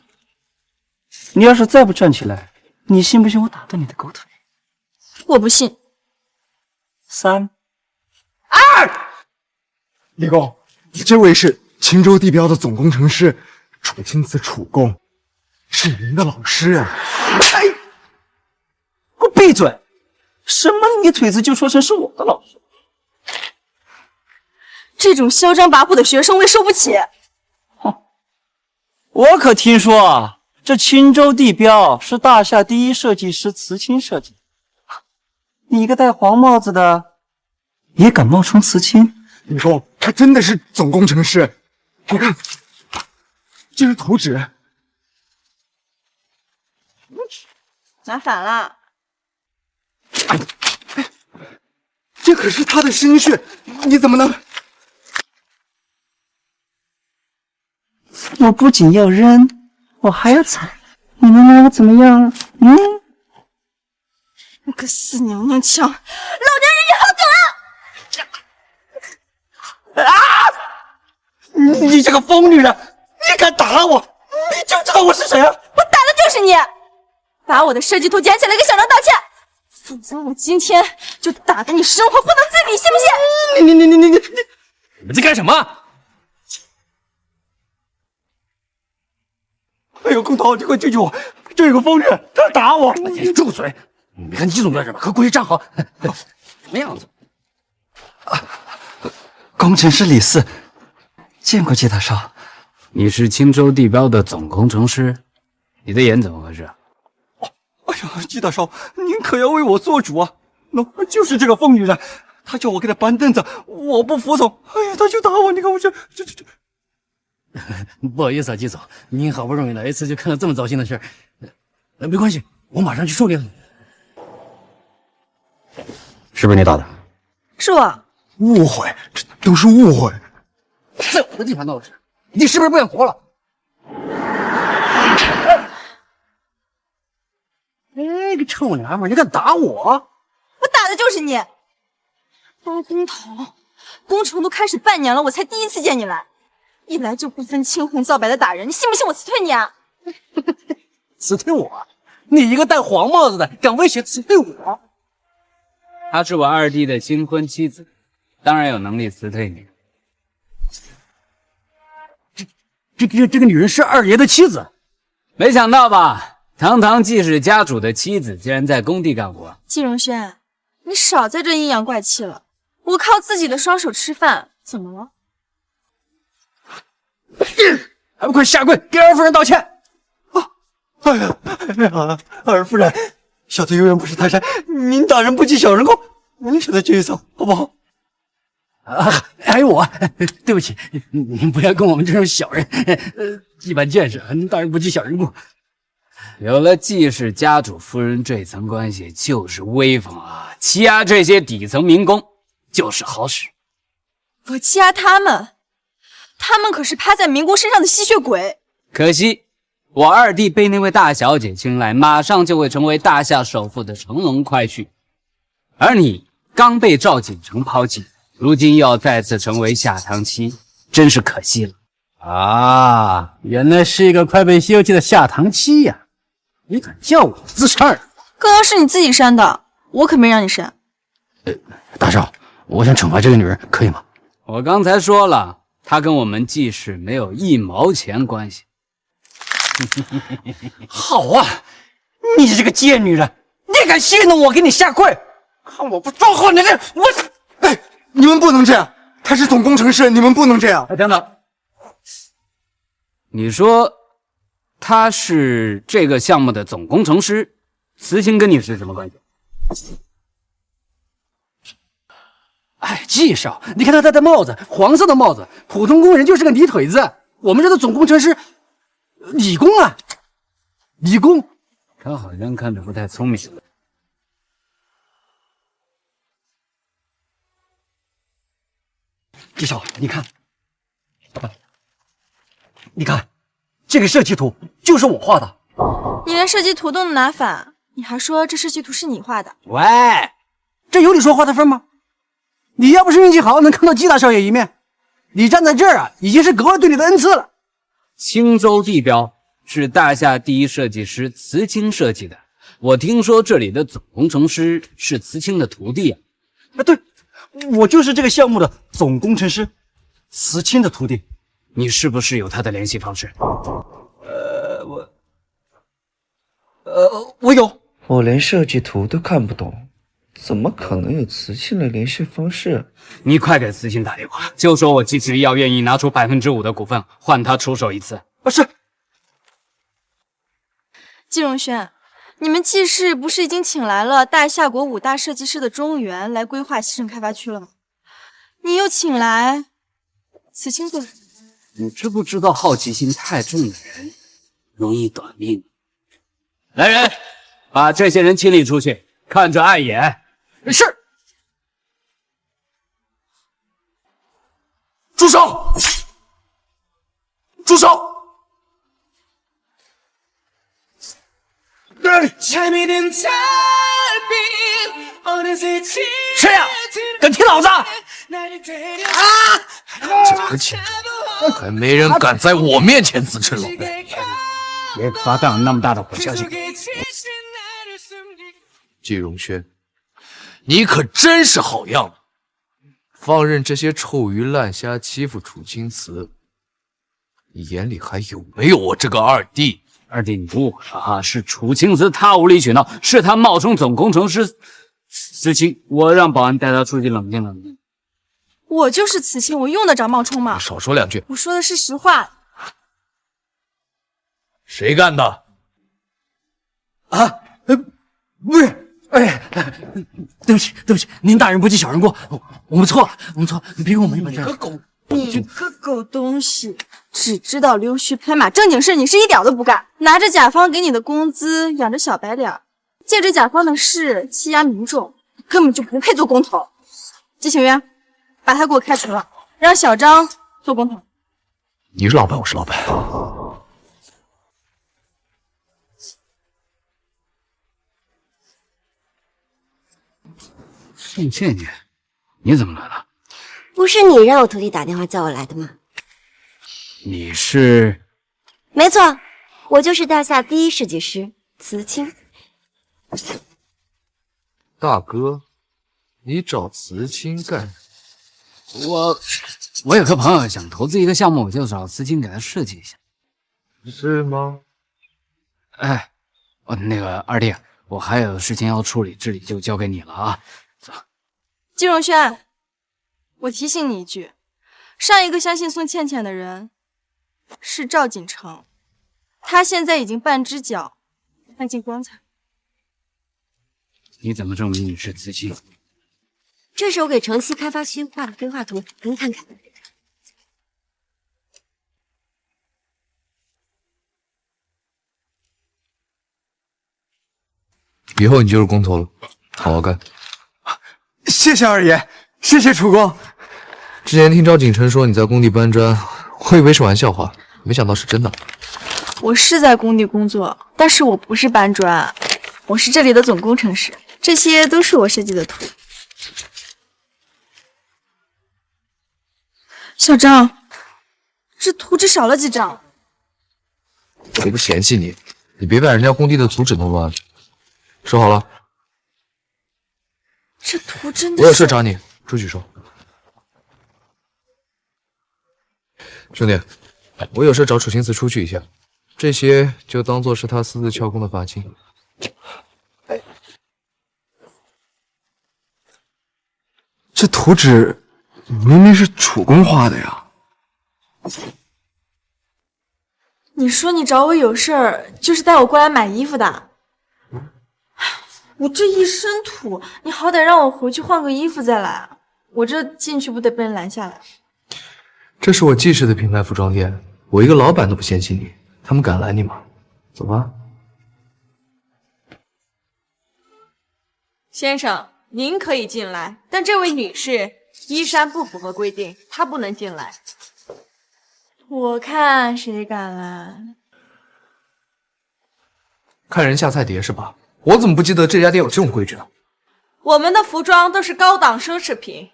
你要是再不站起来，你信不信我打断你的狗腿？我不信。3、2。李公，这位是青州地标的总工程师楚钦此楚公，是您的老师啊！哎，给我闭嘴！什么泥腿子就说成是我的老师？这种嚣张跋扈的学生我也受不起。哼，我可听说啊，这青州地标是大夏第一设计师慈青设计。你一个戴黄帽子的，也敢冒充慈青？李公，他真的是总工程师。你看，这是图纸。拿反了。这可是他的心血，你怎么能？我不仅要扔，我还要踩，你能拿我怎么样？嗯？你个死娘娘腔，老娘忍你好久了！啊！你这个疯女人，你敢打我？你就知道我是谁啊？我打的就是你！把我的设计图捡起来，给小张道歉，否则我今天就打得你生活不能自理，信不信？你们在干什么？哎呦，公头，你快救救我！这有个疯女人，她要打我！你住嘴！你没看季总干什么？快过去站好！什么样子？工程师李四，见过季大少。你是青州地标的总工程师，你的眼怎么回事？哎呀，季大少，您可要为我做主啊！喏，就是这个疯女人，她叫我给她搬凳子，我不服从，哎呀，她就打我！你看我这。不好意思啊，季总，您好不容易来一次，就看到这么糟心的事儿。没关系，我马上去处理了。是不是你打的？是我。误会，这都是误会。在我的地盘闹事，你是不是不想活了？哎，个臭娘们，你敢打我？我打的就是你！包工头，工程都开始半年了，我才第一次见你来，一来就不分青红皂白的打人，你信不信我辞退你啊？辞退我？你一个戴黄帽子的，敢威胁辞退我？她是我二弟的新婚妻子，当然有能力辞退你。这个女人是二爷的妻子，没想到吧？堂堂季氏家主的妻子，竟然在工地干活。季荣轩，你少在这阴阳怪气了。我靠自己的双手吃饭，怎么了？还不快下跪给二夫人道歉！哎呀，二夫人，小的有眼不识泰山，您大人不计小人过，您小的这一层好不好？还有我，对不起，您不要跟我们这种小人一般见识，大人不计小人过。有了季氏家主夫人这层关系，就是威风啊！欺压这些底层民工就是好使。我欺压他们，他们可是趴在民工身上的吸血鬼。可惜，我二弟被那位大小姐青睐，马上就会成为大夏首富的乘龙快婿。而你刚被赵锦成抛弃，如今又要再次成为下堂妻，真是可惜了。啊，原来是一个快被休弃的下堂妻呀！你敢叫我自杀？刚刚是你自己删的，我可没让你删。大少，我想惩罚这个女人，可以吗？我刚才说了，她跟我们季氏没有一毛钱关系。好啊，你这个贱女人，你敢戏弄我，给你下跪！看我不抓好你这我！哎，你们不能这样，他是总工程师，你们不能这样。等等，你说他是这个项目的总工程师，慈青跟你是什么关系？哎，季少，你看他戴的帽子，黄色的帽子，普通工人就是个泥腿子。我们这个总工程师，理工啊，理工。他好像看着不太聪明。季少，你看，你看，这个设计图就是我画的。你连设计图都能拿反，你还说这设计图是你画的？喂，这有你说话的份吗？你要不是运气好，能看到季大少爷一面，你站在这儿啊，已经是格外对你的恩赐了。青州地标是大夏第一设计师慈青设计的，我听说这里的总工程师是慈青的徒弟啊。对，我就是这个项目的总工程师，慈青的徒弟。你是不是有他的联系方式？我有。我连设计图都看不懂，怎么可能有慈青的联系方式？你快给慈青打电话，就说我季氏医药愿意拿出5%的股份换他出手一次。是。季荣轩，你们季氏不是已经请来了大夏国5大设计师的中原来规划西城开发区了吗？你又请来慈青做什么？你知不知道好奇心太重的人容易短命？来人，把这些人清理出去，看着碍眼。是。手！住手！谁呀？敢踢老子！啊！这个情况，还没人敢在我面前自称老辈。别发荡那么大的火，小心！季荣轩，你可真是好样的！放任这些臭鱼烂虾欺负楚青瓷，你眼里还有没有我这个二弟？二弟，你误会了啊！是楚青瓷他无理取闹，是他冒充总工程师慈青，我让保安带他出去冷静冷静。我就是慈青，我用得着冒充吗？少说两句。我说的是实话。谁干的？啊，不是，哎，对不起，对不起，您大人不计小人过，我们错了，我们错了，你别跟我没本事。你个狗，你个狗东西，只知道溜须拍马，正经事你是一点都不干，拿着甲方给你的工资养着小白脸，借着甲方的事欺压民众，根本就不配做工头。季行员，把他给我开除了，让小张做工头。你是老板，我是老板。宋倩倩，你怎么来了？不是你让我徒弟打电话叫我来的吗？你是？没错，我就是大夏第一设计师慈青。大哥，你找慈青干什么？我有个朋友想投资一个项目，我就找慈青给他设计一下。是吗？哎，那个二弟，我还有事情要处理，这里就交给你了啊。走。季荣轩，我提醒你一句，上一个相信宋倩倩的人是赵锦成，他现在已经半只脚迈进棺材。你怎么证明你是慈青？这是我给城西开发区画的规划图，您看看。以后你就是工头了，好好干。谢谢二爷，谢谢楚工。之前听赵锦成说你在工地搬砖，我以为是玩笑话，没想到是真的。我是在工地工作，但是我不是搬砖，我是这里的总工程师，这些都是我设计的图。小张，这图纸少了几张。我不嫌弃你，你别把人家工地的图纸弄乱了。收好了。这图真的……我有事找你，出去说。兄弟，我有事找楚青瓷出去一下，这些就当做是他私自撬工的罚金。这图纸明明是楚工画的呀！你说你找我有事儿，就是带我过来买衣服的。我这一身土，你好歹让我回去换个衣服再来。我这进去不得被人拦下来？这是我季氏的品牌服装店，我一个老板都不嫌弃你，他们敢拦你吗？走吧。先生，您可以进来，但这位女士衣衫不符合规定，她不能进来。我看谁敢来？看人下菜碟是吧？我怎么不记得这家店有这种规矩呢？我们的服装都是高档奢侈品，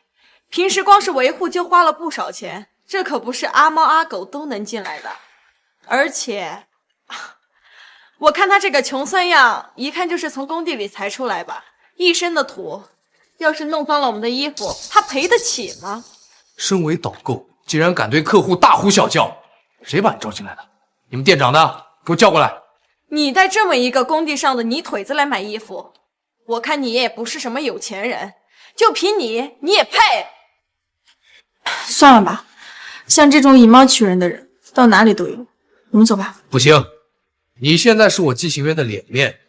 平时光是维护就花了不少钱，这可不是阿猫阿狗都能进来的。而且，我看他这个穷酸样，一看就是从工地里裁出来吧，一身的土，要是弄脏了我们的衣服，他赔得起吗？身为导购，竟然敢对客户大呼小叫，谁把你招进来的？你们店长的，给我叫过来。你带这么一个工地上的泥腿子来买衣服，我看你也不是什么有钱人，就凭你也配？算了吧，像这种以貌取人的人到哪里都有。我们走吧。不行，你现在是我季行员的脸面，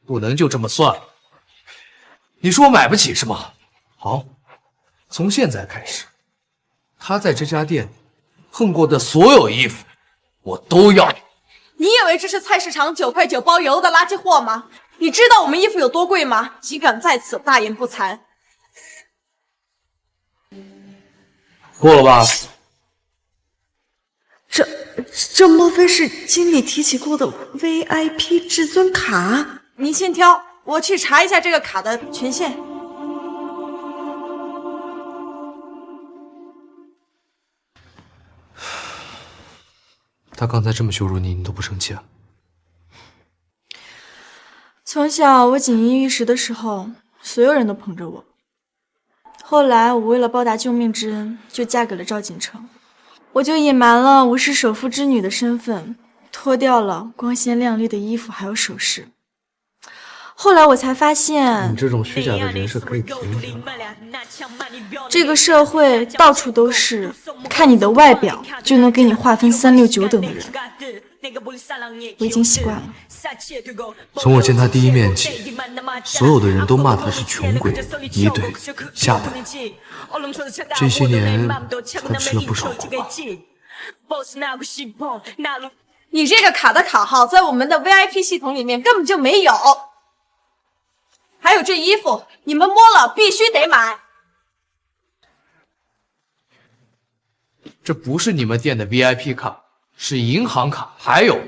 不能就这么算了。你说我买不起是吗？好，从现在开始，他在这家店碰过的所有衣服，我都要。你以为这是菜市场9块9包邮的垃圾货吗？你知道我们衣服有多贵吗？岂敢在此大言不惭！过了吧？这莫非是经理提起过的 VIP 至尊卡？你先挑，我去查一下这个卡的权限。他刚才这么羞辱你，你都不生气啊？从小我锦衣玉食的时候，所有人都捧着我。后来我为了报答救命之恩，就嫁给了赵锦成。我就隐瞒了我是首富之女的身份，脱掉了光鲜亮丽的衣服还有首饰。后来我才发现，你这种虚假的人是可以平的。这个社会到处都是看你的外表就能给你划分3、6、9等的人，我已经习惯了。从我见他第一面起，所有的人都骂他是穷鬼、野怼、下等。这些年，他吃了不少苦吧？你这个卡的卡号在我们的 VIP 系统里面根本就没有。还有这衣服，你们摸了必须得买。这不是你们店的 VIP 卡，是银行卡。还有，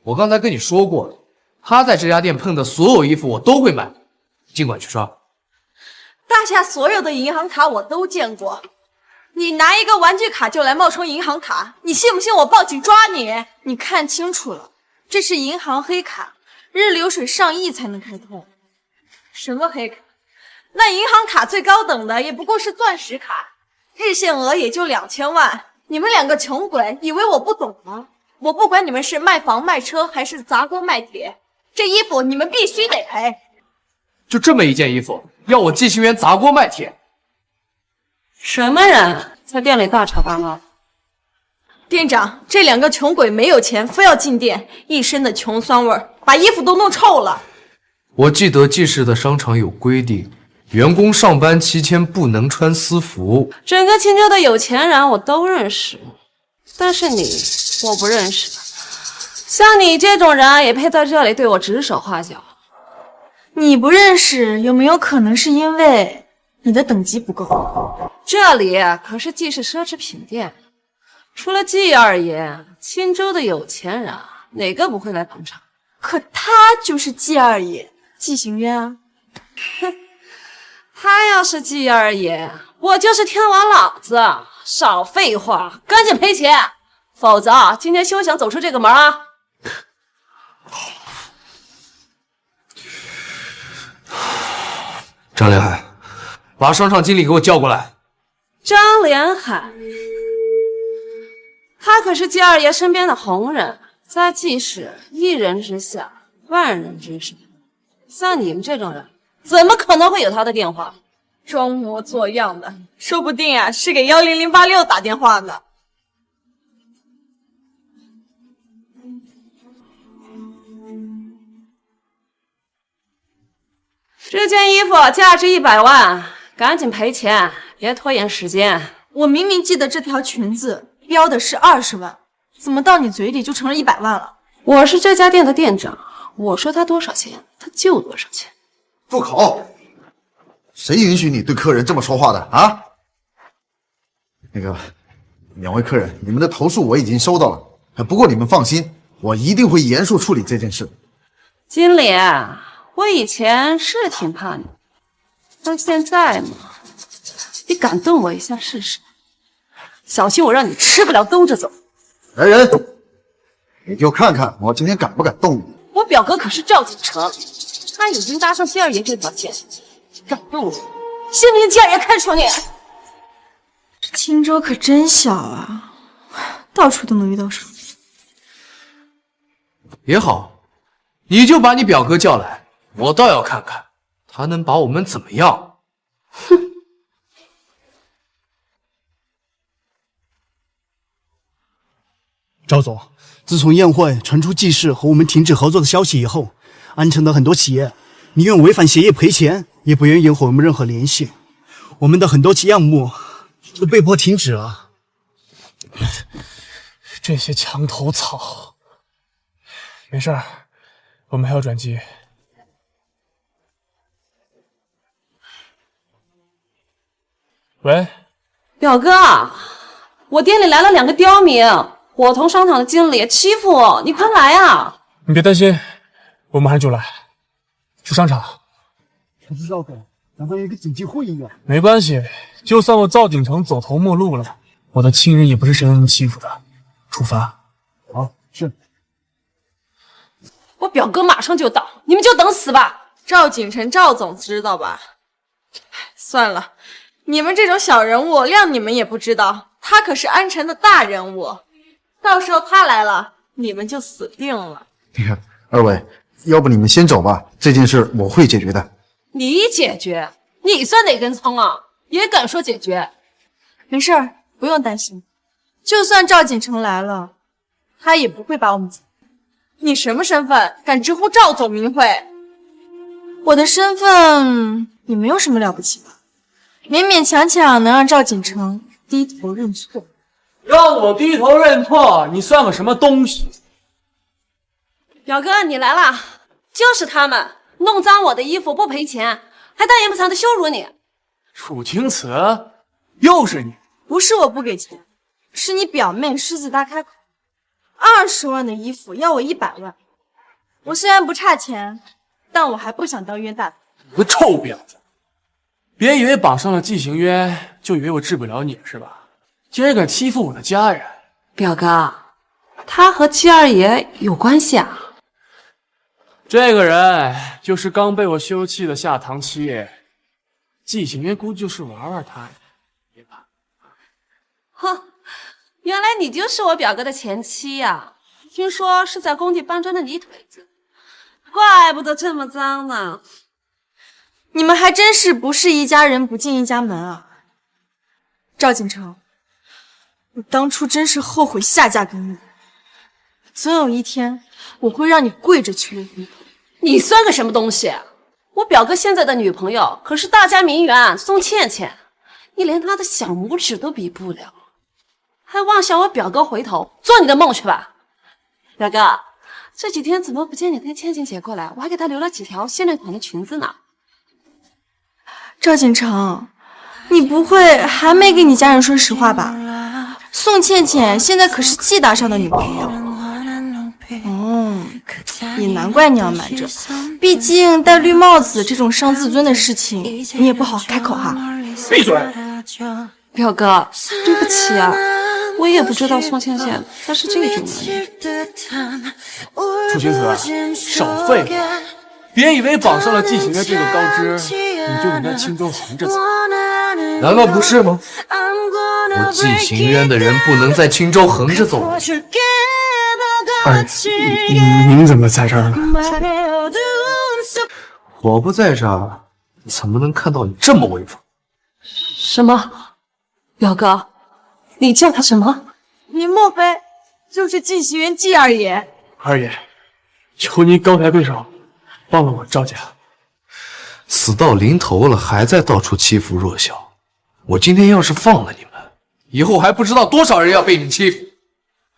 我刚才跟你说过了，他在这家店碰的所有衣服我都会买，尽管去刷。大夏所有的银行卡我都见过，你拿一个玩具卡就来冒充银行卡，你信不信我报警抓你？你看清楚了，这是银行黑卡，日流水上亿才能开通。什么黑卡？那银行卡最高等的也不过是钻石卡，日限额也就2000万。你们两个穷鬼以为我不懂吗？我不管你们是卖房卖车还是砸锅卖铁，这衣服你们必须得赔。就这么一件衣服，要我季行员砸锅卖铁？什么人在店里大吵大闹？店长，这两个穷鬼没有钱，非要进店，一身的穷酸味儿，把衣服都弄臭了。我记得季氏的商场有规定，员工上班期间不能穿私服。整个青州的有钱人我都认识，但是你我不认识。像你这种人也配在这里对我指手画脚？你不认识，有没有可能是因为你的等级不够？这里可是季氏奢侈品店，除了季二爷，青州的有钱人哪个不会来捧场？可他就是季二爷。季行渊啊，哼，他要是季二爷，我就是天王老子。少废话，赶紧赔钱，否则今天休想走出这个门啊！张连海，把商场经理给我叫过来。张连海，他可是季二爷身边的红人，在季氏一人之下，万人之上。像你们这种人，怎么可能会有他的电话？装模作样的，说不定啊是给10086打电话的。这件衣服价值100万，赶紧赔钱，别拖延时间。我明明记得这条裙子标的是20万，怎么到你嘴里就成了100万了？我是这家店的店长，我说他多少钱，他就多少钱。住口！谁允许你对客人这么说话的啊？那个，两位客人，你们的投诉我已经收到了，不过你们放心，我一定会严肃处理这件事。经理，我以前是挺怕你，但现在嘛，你敢动我一下试试？小心我让你吃不了兜着走。来人，你就看看我今天敢不敢动你。我表哥可是赵锦成，他已经搭上季二爷这条线，敢动我，信不信季二爷看守你？青州可真小啊，到处都能遇到手。也好，你就把你表哥叫来，我倒要看看他能把我们怎么样。哼！赵总，自从宴会传出季氏和我们停止合作的消息以后，安城的很多企业宁愿违反协议赔钱，也不愿意和我们任何联系。我们的很多项目都被迫停止了。这些墙头草。没事儿，我们还要转机。喂，表哥，我店里来了2个刁民，伙同商场的经理欺负我，你快来啊！你别担心，我马上就来。去商场。可是赵总，咱们有一个紧急会议啊。没关系，就算我赵景城走投陌路了，我的亲人也不是谁都能欺负的。出发。好，是。我表哥马上就到，你们就等死吧。赵景晨，赵总知道吧？算了，你们这种小人物，谅你们也不知道，他可是安城的大人物，到时候他来了，你们就死定了。你看，二位，要不你们先走吧，这件事我会解决的。你解决？你算哪根葱啊？也敢说解决？没事儿，不用担心，就算赵景成来了，他也不会把我们怎么样。你什么身份？敢直呼赵总名讳？我的身份也没有什么了不起吧，勉勉强强能让赵景成低头认错。让我低头认错，你算个什么东西？表哥，你来了，就是他们弄脏我的衣服不赔钱，还大言不惭的羞辱你。楚青瓷，又是你！不是我不给钱，是你表妹狮子大开口，20万的衣服要我100万。我虽然不差钱，但我还不想当冤大头。你个臭婊子！别以为绑上了季行渊，就以为我治不了你是吧？竟然敢欺负我的家人！表哥，他和季二爷有关系啊？这个人就是刚被我休弃的下堂妻，季行渊估计就是玩玩他。别怕。哼，原来你就是我表哥的前妻呀！听说是在工地搬砖的泥腿子，怪不得这么脏呢。你们还真是不是一家人不进一家门啊！赵景成，我当初真是后悔下嫁给你，总有一天我会让你跪着求婚。你算个什么东西？我表哥现在的女朋友可是大家名媛宋倩倩，你连她的小拇指都比不了，还妄想我表哥回头，做你的梦去吧！表哥，这几天怎么不见你带倩倩姐过来？我还给她留了几条限量款的裙子呢。赵景成，你不会还没给你家人说实话吧？宋倩倩现在可是季大少的女朋友。也难怪你要瞒着，毕竟戴绿帽子这种伤自尊的事情，你也不好开口哈。闭嘴！表哥，对不起啊，我也不知道宋倩倩她是这种人。楚青瓷，少废话！别以为绑上了季行渊这个高枝，你就能在青州横着走。难道不是吗？我季行渊的人不能在青州横着走。二爷，您怎么在这儿呢？我不在这儿，怎么能看到你这么威风？什么？表哥，你叫他什么？你莫非就是季行渊季二爷？二爷，求您高抬贵手，放了我赵家。死到临头了，还在到处欺负弱小。我今天要是放了你们，以后还不知道多少人要被你欺负。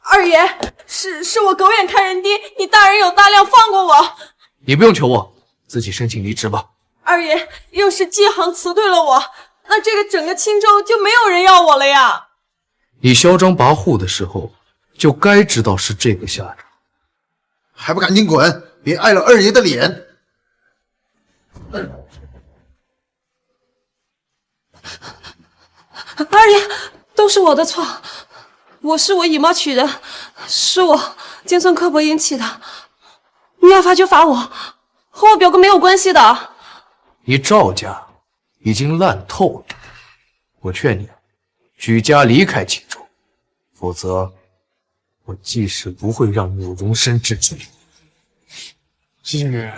二爷，是我狗眼看人低，你大人有大量，放过我。你不用求我，自己申请离职吧。二爷，要是季行辞退了我，那这个整个青州就没有人要我了呀。你嚣张跋扈的时候，就该知道是这个下场。还不赶紧滚，别碍了二爷的脸。二爷，都是我的错，我是我以貌取人，是我尖酸刻薄引起的。你要罚就罚我，和我表哥没有关系的。你赵家已经烂透了，我劝你举家离开青州，否则我季氏不会让你有容身之地。季女，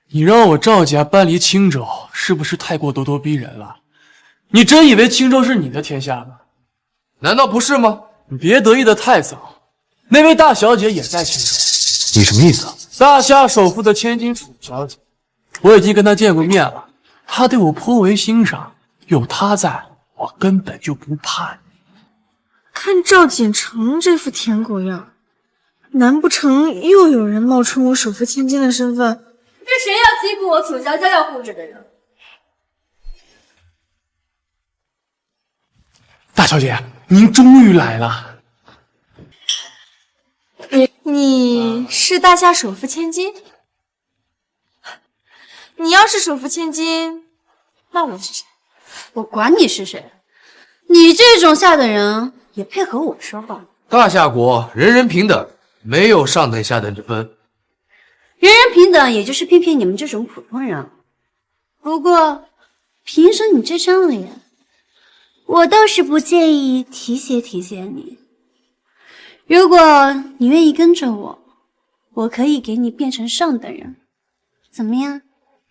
你让我赵家搬离青州，是不是太过咄咄逼人了？你真以为青州是你的天下吗？难道不是吗？你别得意的太早，那位大小姐也在青州。你什么意思啊？大夏首富的千金楚小姐，我已经跟她见过面了，她对我颇为欣赏，有她在，我根本就不怕你。看赵锦成这副舔狗样，难不成又有人冒充我首富千金的身份？是谁要欺负我楚小姐要护着的人？大小姐，您终于来了。你是大夏首富千金？你要是首富千金，那我是谁？我管你是谁，你这种下等人也配和我说话？大夏国人人平等，没有上等下等之分。人人平等，也就是偏偏你们这种普通人。不过，凭着你这张脸，我倒是不介意提携提携你。如果你愿意跟着我，我可以给你变成上等人，怎么样？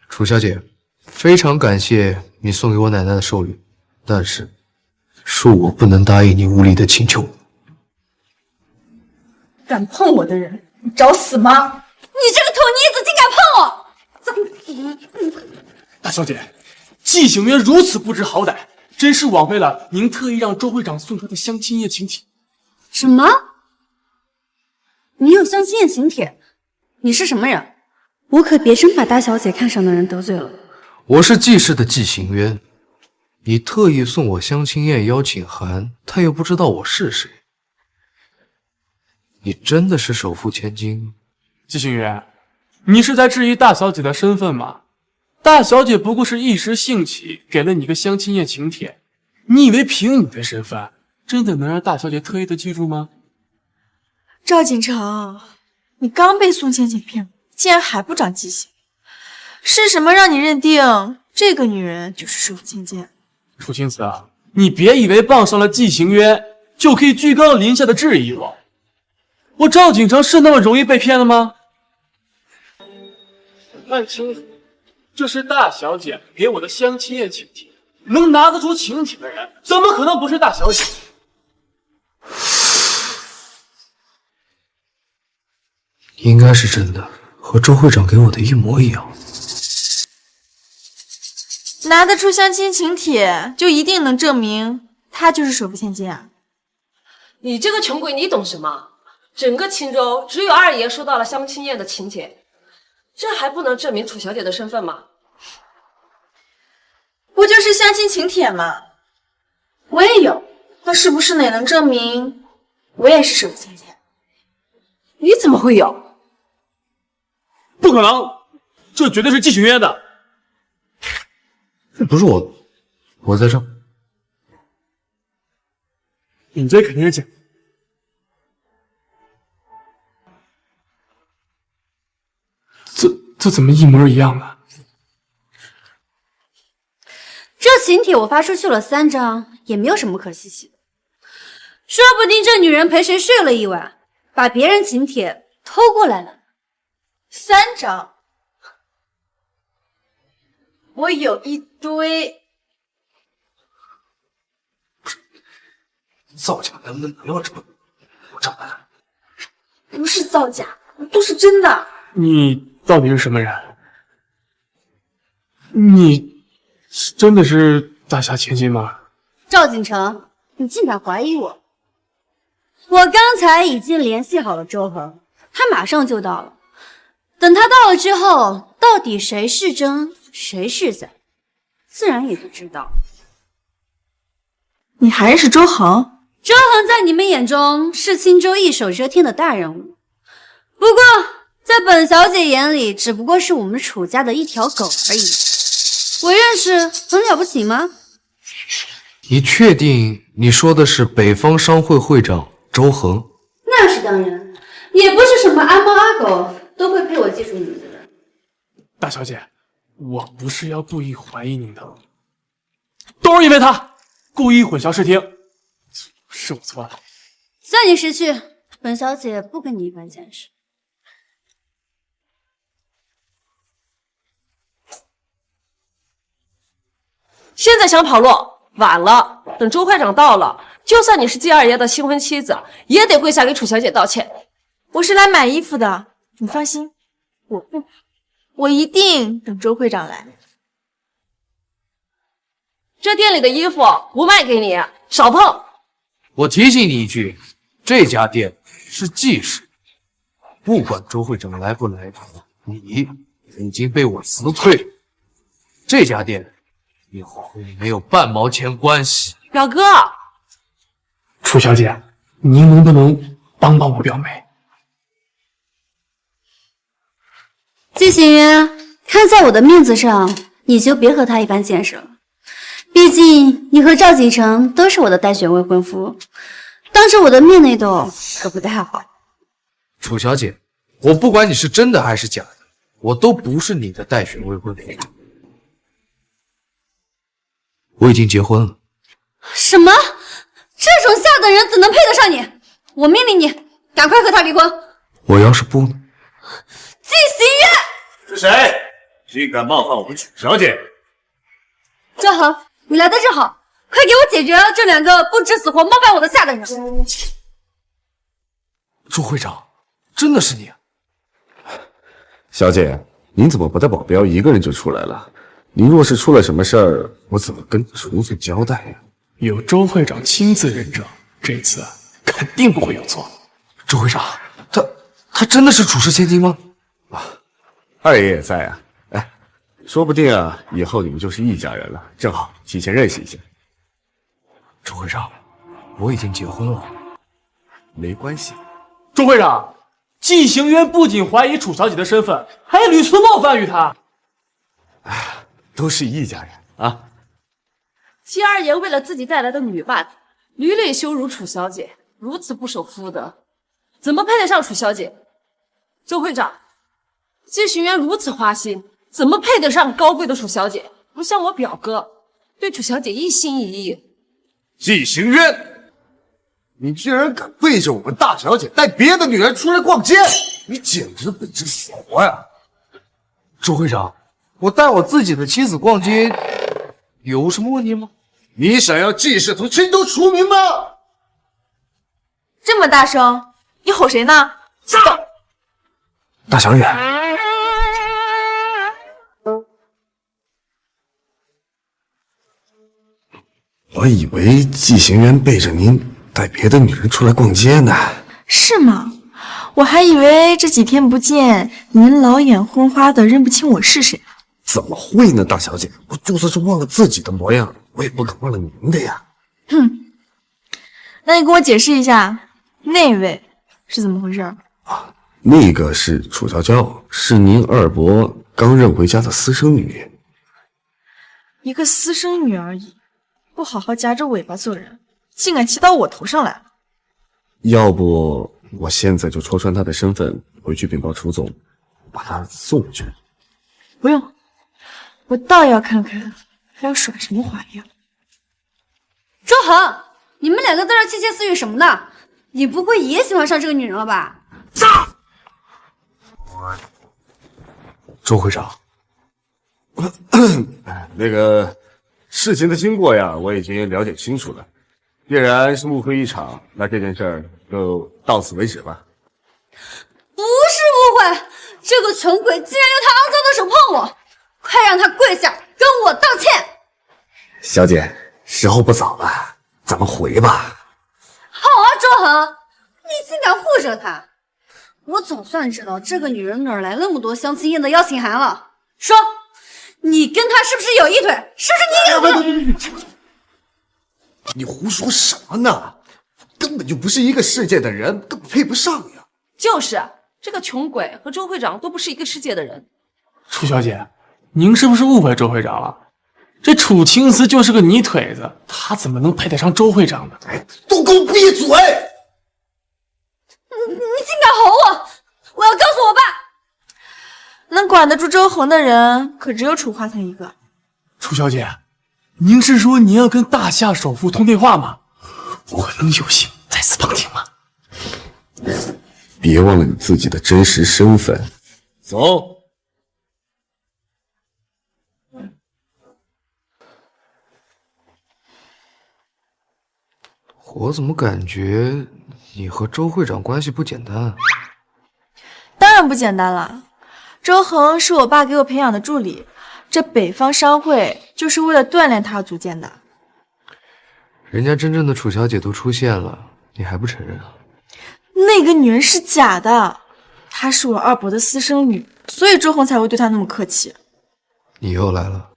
楚小姐，非常感谢你送给我奶奶的寿礼，但是恕我不能答应你无理的请求。敢碰我的人，你找死吗？你这个土逆子，竟敢碰我！大小姐，季行渊如此不知好歹，真是枉费了您特意让周会长送出的相亲宴请帖。什么？你有相亲宴请帖？你是什么人？我可别真把大小姐看上的人得罪了。我是季氏的季行渊，你特意送我相亲宴邀请函，他又不知道我是谁。你真的是首富千金？季行渊，你是在质疑大小姐的身份吗？大小姐不过是一时兴起给了你个相亲宴请帖，你以为凭你的身份，真的能让大小姐特意的记住吗？赵锦成，你刚被宋倩倩骗了，竟然还不长记性，是什么让你认定这个女人就是首富千金？楚青子啊，你别以为傍上了季行渊就可以居高临下的质疑我。我赵锦成是那么容易被骗的吗？看清楚，这是大小姐给我的相亲宴请帖，能拿得出请帖的人，怎么可能不是大小姐？应该是真的，和周会长给我的一模一样。拿得出相亲请帖，就一定能证明她就是首富千金啊？你这个穷鬼，你懂什么？整个青州只有二爷收到了相亲宴的请帖，这还不能证明楚小姐的身份吗？不就是相亲请帖吗？我也有，那是不是也能证明我也是首富千金？你怎么会有？不可能，这绝对是季行渊的。不是我在这。你这肯定是假。这怎么一模一样呢？这请帖我发出去了3张，也没有什么可稀奇的。说不定这女人陪谁睡了一晚，把别人请帖偷过来了。3张，我有一堆。造假能不能不要这么我账单？不是造假，都是真的。你到底是什么人？你真的是大夏千金吗？赵锦成，你竟敢怀疑我！我刚才已经联系好了周恒，他马上就到了。等他到了之后，到底谁是真谁是假，自然也就知道。你还是周恒？周恒在你们眼中是青州一手遮天的大人物，不过在本小姐眼里，只不过是我们楚家的一条狗而已。我认识很了不起吗？你确定你说的是北方商会会长周恒？那是当然，也不是什么阿猫阿狗都会被我记住名字的。大小姐，我不是要故意怀疑您的，都是因为他故意混淆视听，是我错了。算你识趣，本小姐不跟你一般见识。现在想跑路，晚了。等周会长到了，就算你是季二爷的新婚妻子，也得跪下给楚小姐道歉。我是来买衣服的，你放心，我不跑，我一定等周会长来。这店里的衣服不卖给你，少碰。我提醒你一句，这家店是季氏，不管周会长来不来，你已经被我辞退。这家店以后和你没有半毛钱关系。表哥，楚小姐，您能不能帮帮我表妹？季行渊，看在我的面子上，你就别和他一般见识了。毕竟你和赵锦成都是我的待选未婚夫，当着我的面那斗可不太好。楚小姐，我不管你是真的还是假的，我都不是你的待选未婚夫。我已经结婚了。什么？这种下等人怎能配得上你？我命令你赶快和他离婚。我要是不呢？季行渊，是谁？竟敢冒犯我们楚小姐？赵恒，你来的正好，快给我解决了这两个不知死活冒犯我的下等人。朱会长，真的是你？小姐，您怎么不带保镖一个人就出来了？您若是出了什么事儿，我怎么跟楚总交代呀？有周会长亲自认证，这次肯定不会有错。朱会长，他真的是楚氏千金吗？二爷也在啊，哎，说不定啊，以后你们就是一家人了，正好提前认识一下。朱会长，我已经结婚了。没关系。周会长，季行渊不仅怀疑楚小姐的身份，还屡次冒犯于她。都是一家人啊。季二爷为了自己带来的女伴，屡屡羞辱楚小姐，如此不守妇德，怎么配得上楚小姐？周会长，季行渊如此花心，怎么配得上高贵的楚小姐？不像我表哥，对楚小姐一心一意。季行渊，你居然敢背着我们大小姐带别的女人出来逛街，你简直本质死活呀！周会长，我带我自己的妻子逛街有什么问题吗？你想要季氏从青州除名吗？这么大声，你吼谁呢？大小姐，我以为季行渊背着您带别的女人出来逛街呢。是吗？我还以为这几天不见，您老眼昏花的，认不清我是谁。怎么会呢，大小姐？我就算是忘了自己的模样，我也不可忘了您的呀。哼，那你跟我解释一下，那位是怎么回事？那个是楚娇娇，是您二伯刚认回家的私生女。一个私生女而已，不好好夹着尾巴做人，竟敢骑到我头上来了。要不我现在就戳穿她的身份，回去禀报楚总，把她送回去。不用，我倒要看看还要耍什么花样。周恒，你们两个在这窃窃私语什么呢？你不会也喜欢上这个女人了吧？周会长，那个事情的经过呀，我已经了解清楚了。既然是误会一场，那这件事儿就到此为止吧。不是误会，这个穷鬼竟然用他肮脏的手碰我，快让他跪下跟我道歉！小姐，时候不早了，咱们回吧。好啊，周恒，你竟敢护着他！我总算知道这个女人哪儿来那么多相亲宴的邀请函了。说，你跟她是不是有一腿？是不是你给我？你胡说什么呢？根本就不是一个世界的人，根本配不上呀！就是这个穷鬼和周会长都不是一个世界的人。楚小姐，您是不是误会周会长了？这楚青瓷就是个泥腿子，他怎么能配得上周会长呢？都给我闭嘴！你竟敢吼我！我要告诉我爸！能管得住周恒的人，可只有楚华腾一个。楚小姐，您是说您要跟大夏首富通电话吗？我能有幸在此旁听吗？别忘了你自己的真实身份。走。我怎么感觉你和周会长关系不简单啊？当然不简单了。周恒是我爸给我培养的助理，这北方商会就是为了锻炼他而组建的。人家真正的楚小姐都出现了，你还不承认啊？那个女人是假的，她是我二伯的私生女，所以周恒才会对她那么客气。你又来了。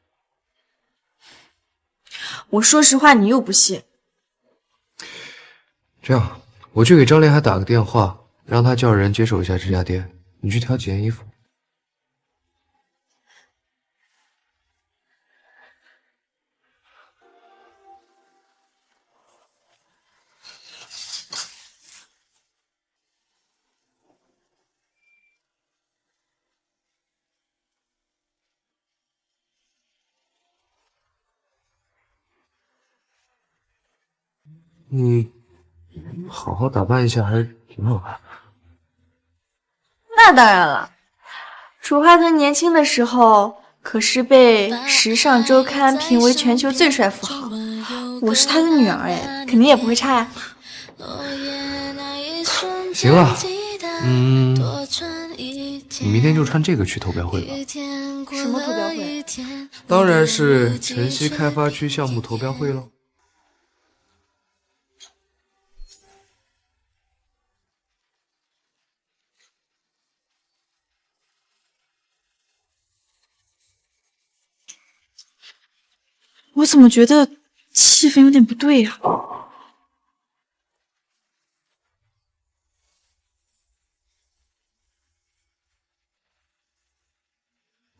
我说实话，你又不信。这样，我去给张连海打个电话，让他叫人接手一下这家店。你去挑几件衣服。你好好打扮一下还挺好看。那当然了，楚华腾年轻的时候可是被《时尚周刊》评为全球最帅富豪。我是他的女儿哎，肯定也不会差呀。行了，你明天就穿这个去投标会吧。什么投标会？当然是城西开发区项目投标会喽。我怎么觉得气氛有点不对呀？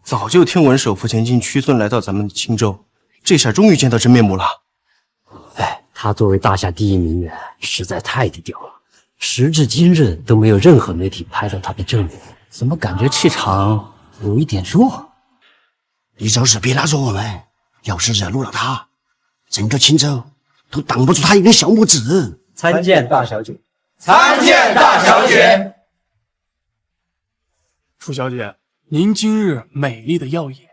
早就听闻首富千金屈尊来到咱们青州，这下终于见到真面目了。哎，他作为大夏第一名媛，实在太低调了，时至今日都没有任何媒体拍到他的正脸，怎么感觉气场有一点弱？你就是别拉着我们，要是惹怒了他，整个青州都挡不住他一根小拇指。参见大小姐。参见大小姐。楚小姐，您今日美丽的耀眼。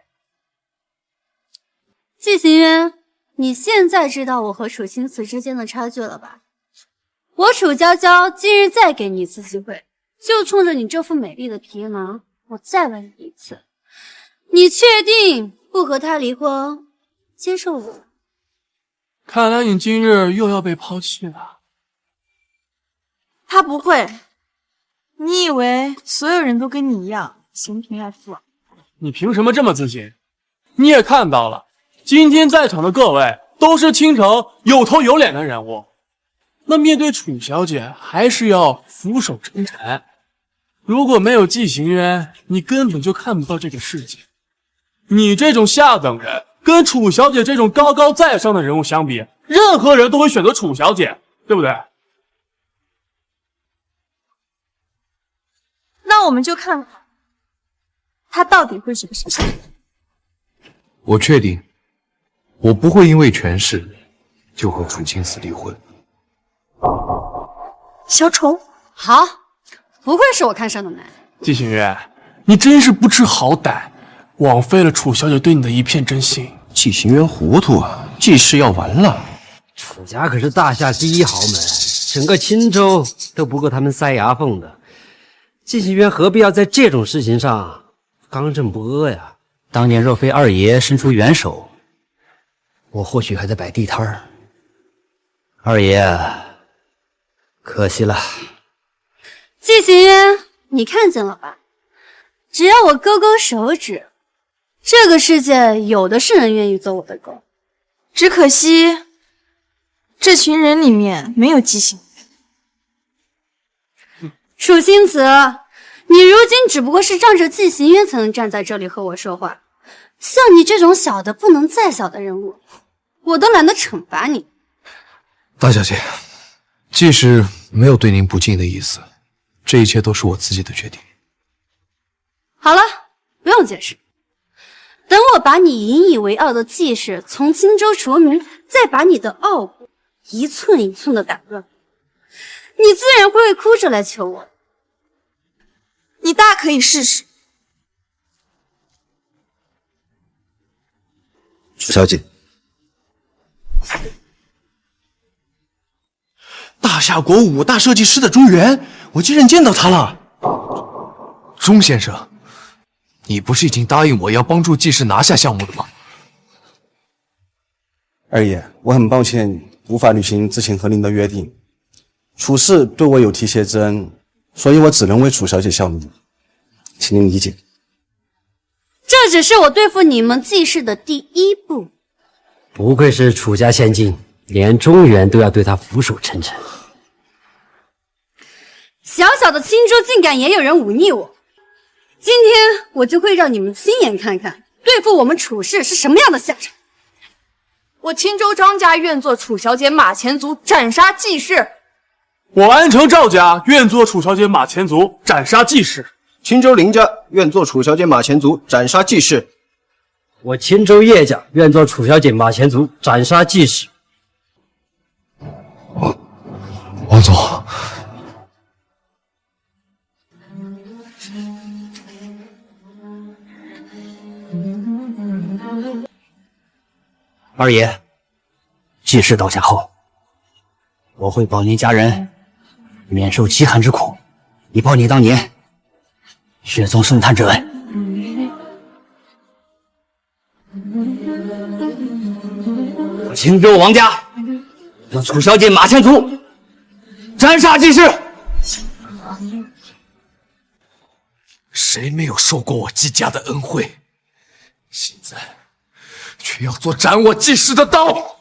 季行渊，你现在知道我和楚青瓷之间的差距了吧？我楚娇娇今日再给你一次机会，就冲着你这副美丽的皮囊，我再问你一次，你确定不和他离婚，接受我？看来你今日又要被抛弃了。他不会，你以为所有人都跟你一样嫌贫爱富？你凭什么这么自信？你也看到了，今天在场的各位都是青城有头有脸的人物，那面对楚小姐还是要俯首称臣。如果没有季行渊，你根本就看不到这个世界。你这种下等人，跟楚小姐这种高高在上的人物相比，任何人都会选择楚小姐，对不对？那我们就看看他到底会是个什么样。我确定，我不会因为权势就和楚青瓷离婚。小丑，好，不愧是我看上的男人。季行渊，你真是不知好歹，枉费了楚小姐对你的一片真心。季行渊糊涂啊，季氏要完了。楚家可是大夏第一豪门，整个青州都不够他们塞牙缝的。季行渊何必要在这种事情上刚正不阿呀？当年若非二爷伸出援手，我或许还在摆地摊儿。二爷，可惜了。季行渊，你看见了吧？只要我勾勾手指，这个世界有的是人愿意做我的狗。只可惜，这群人里面没有季行渊。楚青瓷，你如今只不过是仗着季行渊才能站在这里和我说话。像你这种小的不能再小的人物，我都懒得惩罚你。大小姐，季氏没有对您不敬的意思，这一切都是我自己的决定。好了，不用解释。等我把你引以为傲的季氏从荆州除名，再把你的傲骨一寸一寸的打断，你自然会哭着来求我。你大可以试试。楚小姐，大夏国5大设计师的中原，我竟然见到他了。钟先生，你不是已经答应我要帮助季氏拿下项目的吗？二爷，我很抱歉无法履行之前和您的约定，楚氏对我有提携之恩，所以我只能为楚小姐效力，请您理解。这只是我对付你们季氏的第一步。不愧是楚家千金，连中原都要对他俯首称臣。小小的青州竟敢也有人忤逆我，今天我就会让你们亲眼看看对付我们楚氏是什么样的下场。我青州张家愿做楚小姐马前卒，斩杀季氏。我安城赵家愿做楚小姐马前卒，斩杀季氏。青州林家愿做楚小姐马前卒，斩杀季氏。我青州叶家愿做楚小姐马前卒，斩杀季氏。王总，二爷，季氏倒下后，我会保您家人免受饥寒之苦，以报你当年雪宗送炭之恩。青州王家让楚小姐马前卒斩杀季氏。谁没有受过我季家的恩惠，现在却要做斩我季氏的刀。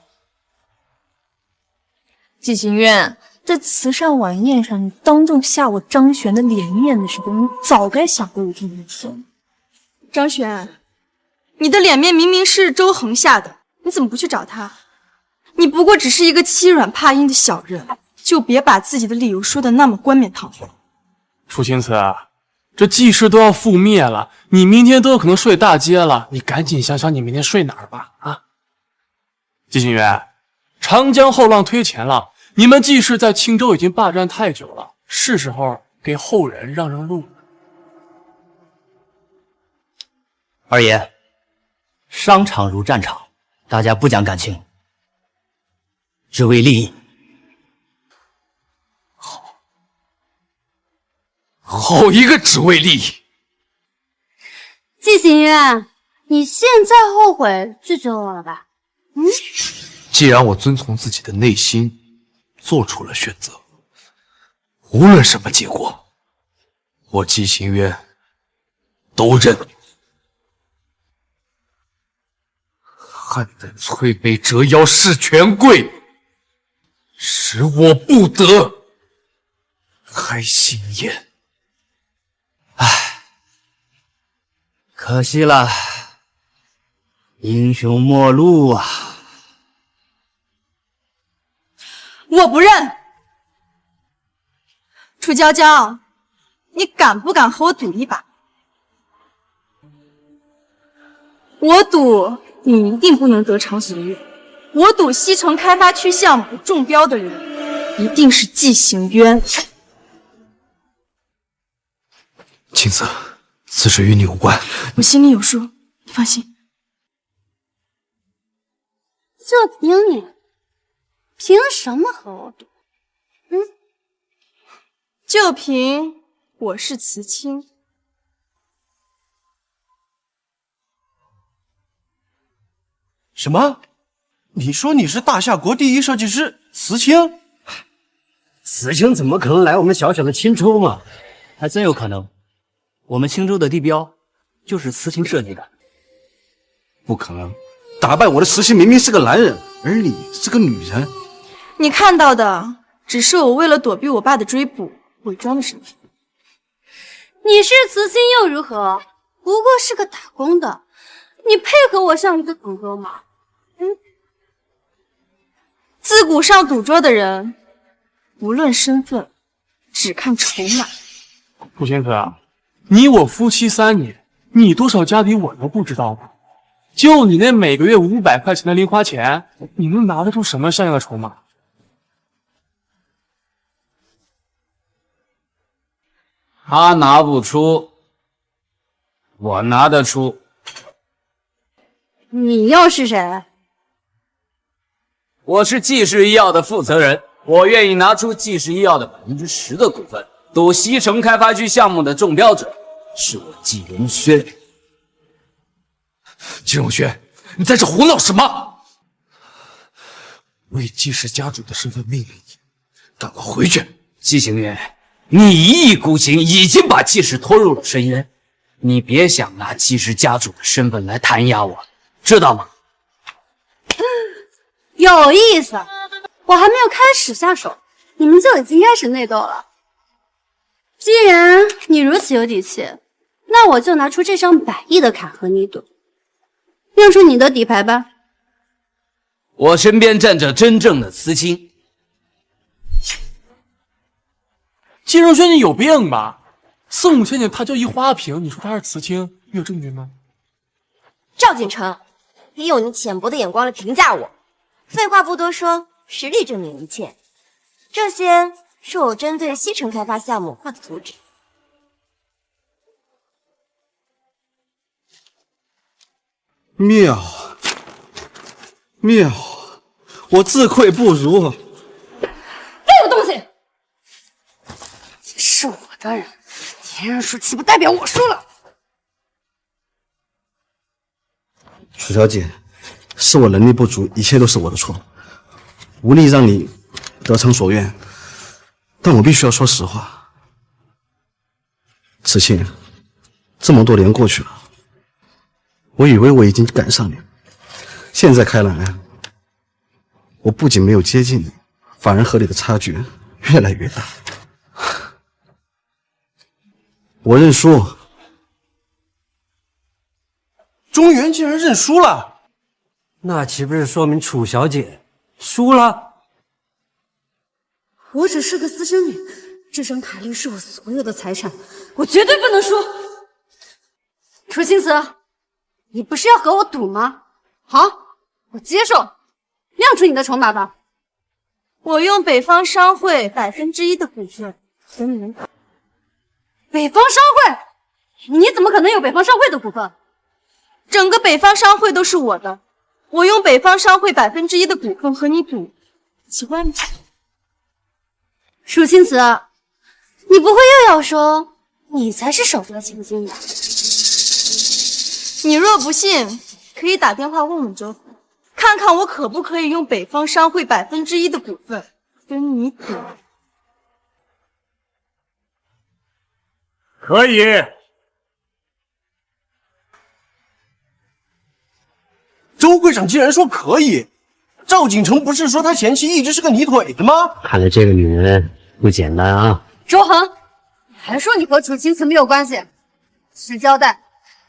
季行渊，在慈善晚宴上，你当众下我张璇的脸面的时候，你早该想过有这么一天。张璇，你的脸面明明是周恒下的，你怎么不去找他？你不过只是一个欺软怕硬的小人，就别把自己的理由说的那么冠冕堂皇。楚青瓷，这季氏都要覆灭了，你明天都有可能睡大街了，你赶紧想想你明天睡哪儿吧！啊，季行渊，长江后浪推前浪，你们季氏在青州已经霸占太久了，是时候给后人让让路。二爷，商场如战场，大家不讲感情，只为利益。好一个只为利益！季行渊，你现在后悔拒绝我了吧？既然我遵从自己的内心，做出了选择，无论什么结果，我季行渊都认。汉等翠眉折腰事权贵，使我不得开心宴。可惜了，英雄末路啊！我不认。楚娇娇，你敢不敢和我赌一把？我赌你一定不能得偿所愿。我赌西城开发区项目中标的人一定是季行渊。青子，此事与你无关。我心里有数，你放心。就凭你，凭什么和我赌？就凭我是慈青。什么？你说你是大夏国第一设计师慈青？慈青怎么可能来我们小小的青州嘛？还真有可能。我们青州的地标就是慈青设计的。不可能，打败我的慈青明明是个男人，而你是个女人。你看到的只是我为了躲避我爸的追捕伪装的身份。你是慈青又如何？不过是个打工的，你配合我上一个赌桌吗？自古上赌桌的人，不论身份，只看筹码。楚青瓷，你我夫妻3年，你多少家底我都不知道吗？就你那每个月500块钱的零花钱，你能拿得出什么像样的筹码？他拿不出，我拿得出。你又是谁？我是季氏医药的负责人，我愿意拿出季氏医药的10%的股份，赌西城开发区项目的中标者是我季荣轩。季荣轩，你在这胡闹什么？我以季氏家主的身份命令你，赶快回去！季行渊，你一意孤行，已经把季氏拖入了深渊。你别想拿季氏家主的身份来弹压我，知道吗？有意思，我还没有开始下手，你们就已经开始内斗了。既然你如此有底气，那我就拿出这张100亿的卡和你赌，用出你的底牌吧。我身边站着真正的慈青。季荣轩，你有病吧？4、5千年他就一花瓶，你说他是慈青，你有证据吗？赵锦成，别用你浅薄的眼光来评价我。废话不多说，实力证明一切。这些是我针对西城开发项目画的图纸。妙，我自愧不如。给我东西！是我的人，你认输岂不代表我输了？楚小姐，是我能力不足，一切都是我的错，无力让你得偿所愿。但我必须要说实话，子庆，这么多年过去了，我以为我已经赶上你了，现在看来，我不仅没有接近你，反而和你的差距越来越大。我认输。中原竟然认输了，那岂不是说明楚小姐输了？我只是个私生女，这张卡率是我所有的财产，我绝对不能输。楚青瓷，你不是要和我赌吗？好，我接受，亮出你的筹码吧。我用北方商会1%的股份和你们。北方商会？你怎么可能有北方商会的股份？整个北方商会都是我的，我用北方商会1%的股份和你赌几万吗？楚青瓷，你不会又要说你才是手得千金吧？你若不信，可以打电话问问周，看看我可不可以用北方商会1%的股份跟你赌。可以。周会长竟然说可以，赵景成不是说他前妻一直是个泥腿子吗？看来这个女人不简单啊！周恒，你还说你和楚青瓷没有关系？实交代，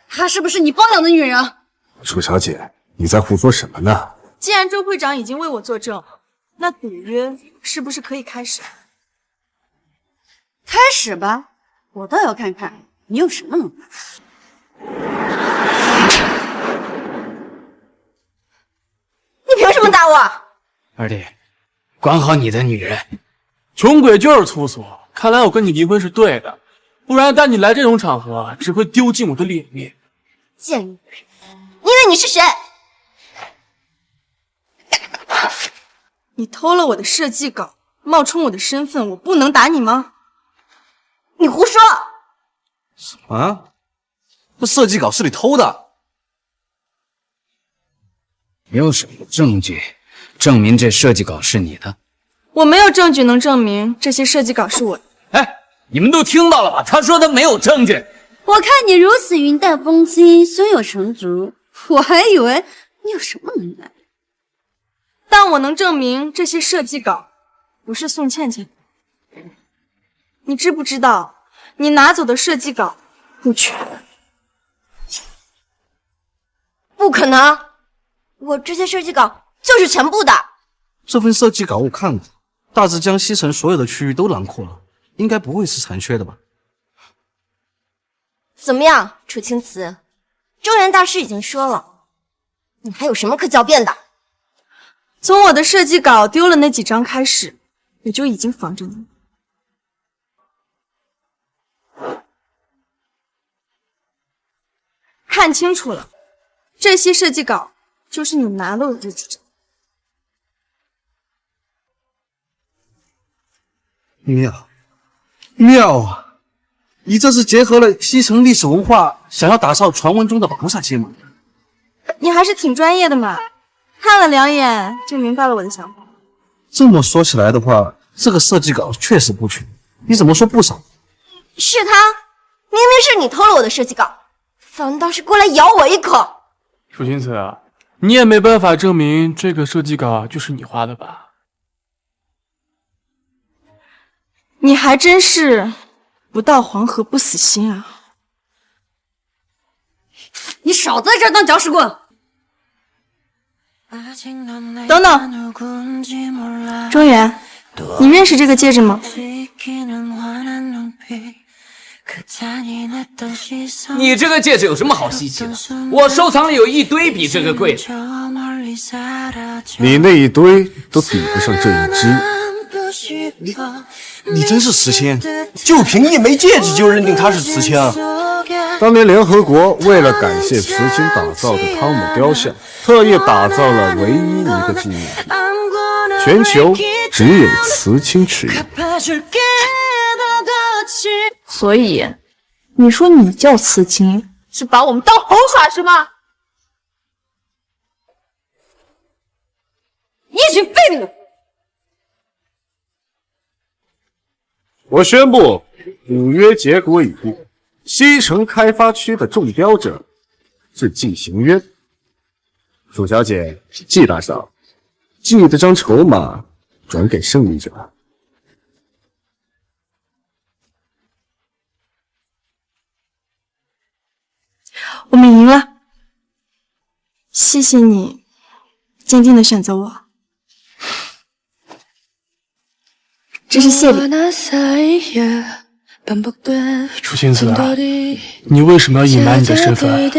她是不是你包养的女人？楚小姐，你在胡说什么呢？既然周会长已经为我作证，那赌约是不是可以开始？开始吧，我倒要看看你有什么能耐。你凭什么打我？二弟，管好你的女人。穷鬼就是粗俗，看来我跟你离婚是对的，不然带你来这种场合，只会丢尽我的脸面。贱女人，你以为你是谁？你偷了我的设计稿，冒充我的身份，我不能打你吗？你胡说！啊？这设计稿是你偷的？有什么证据证明这设计稿是你的？我没有证据能证明这些设计稿是我的。哎，你们都听到了吧？他说他没有证据。我看你如此云淡风轻，胸有成竹，我还以为你有什么能耐。但我能证明这些设计稿不是宋倩倩的。你知不知道，你拿走的设计稿不全？不可能，我这些设计稿就是全部的。这份设计稿我看过，大致将西城所有的区域都囊括了，应该不会是残缺的吧？怎么样，楚青瓷？中原大师已经说了，你还有什么可狡辩的？从我的设计稿丢了那几张开始，我就已经防着你。看清楚了，这些设计稿就是你拿漏的这几张。妙啊！你这是结合了西城历史文化，想要打造传闻中的菩萨街吗？你还是挺专业的嘛，看了2眼就明白了我的想法。这么说起来的话，这个设计稿确实不全，你怎么说不少？是他，明明是你偷了我的设计稿，反倒是过来咬我一口。楚青瓷，你也没办法证明这个设计稿就是你画的吧？你还真是不到黄河不死心啊！你少在这儿当搅屎棍！等等，庄园，你认识这个戒指吗？你这个戒指有什么好稀奇的？我收藏里有一堆比这个贵的。你那一堆都比不上这一只。你真是慈亲，就凭一枚戒指就认定他是慈亲啊？当年联合国为了感谢慈亲打造的汤姆雕像，特意打造了唯一一个纪念品，全球只有慈亲持有。所以，你说你叫慈亲，是把我们当猴耍是吗？一群废物！我宣布，五约结果已定，西城开发区的中标者是季行渊。楚小姐，季大少，季这张筹码转给胜利者。我们赢了，谢谢你坚定的选择我，这是谢礼。楚清子，你为什么要隐瞒你的身份？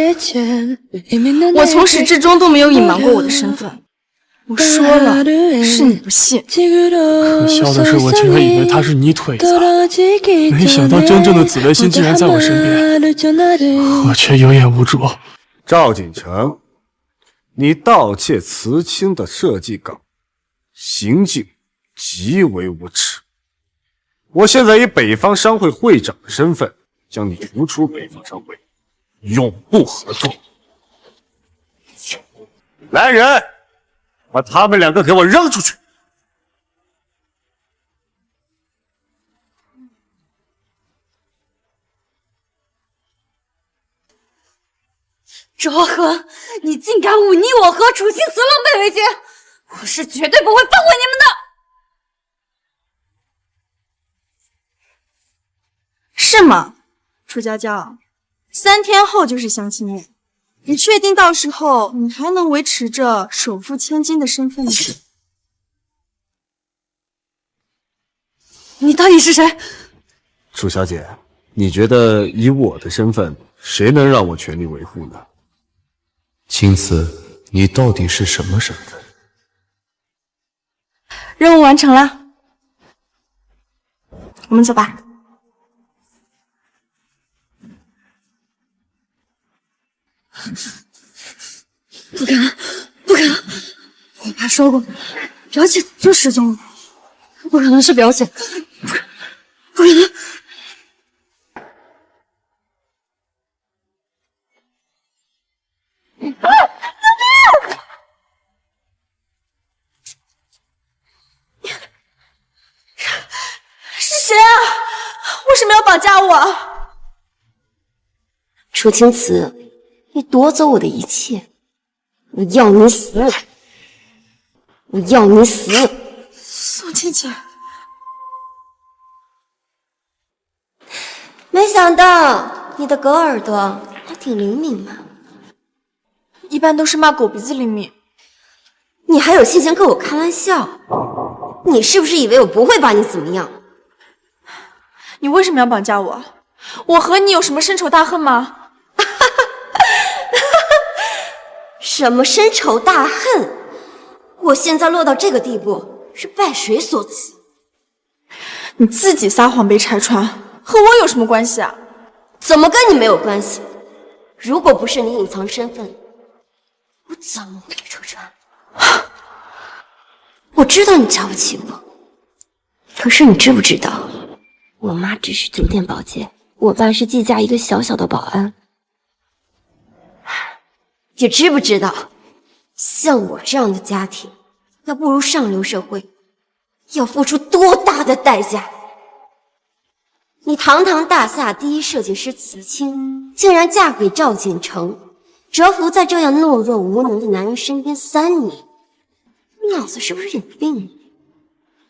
我从始至终都没有隐瞒过我的身份，我说了，是你不信。可笑的是，我竟然以为他是你腿子，没想到真正的紫微星竟然在我身边，我却有眼无珠。赵锦成，你盗窃慈青的设计稿，行径极为无耻。我现在以北方商会会长的身份，将你逐出北方商会，永不合作。来人，把他们两个给我扔出去！周和，你竟敢忤逆我和楚清慈狼狈为奸，我是绝对不会放过你们的！是吗，楚娇娇？3天后就是相亲宴，你确定到时候你还能维持着首富千金的身份吗？你到底是谁？楚小姐，你觉得以我的身份，谁能让我全力维护呢？青瓷，你到底是什么身份？任务完成了，我们走吧。不可能，不可能！我爸说过，表姐就失踪了，不可能是表姐，不可能！是谁啊？为什么要绑架我？楚清慈，你夺走我的一切，我要你死！我要你死！宋倩倩，没想到你的狗耳朵还挺灵敏嘛。一般都是骂狗鼻子灵敏。你还有心情跟我开玩笑？你是不是以为我不会把你怎么样？你为什么要绑架我？我和你有什么深仇大恨吗？什么深仇大恨？我现在落到这个地步，是拜谁所赐？你自己撒谎被拆穿，和我有什么关系啊？怎么跟你没有关系？如果不是你隐藏身份，我怎么会戳穿？我知道你瞧不起我，可是你知不知道，我妈只是酒店保洁，我爸是季家一个小小的保安。你知不知道，像我这样的家庭，要步入上流社会，要付出多大的代价？你堂堂大厦第一设计师慈青，竟然嫁给赵锦成，蛰伏在这样懦弱无能的男人身边3年，你脑子是不是有病？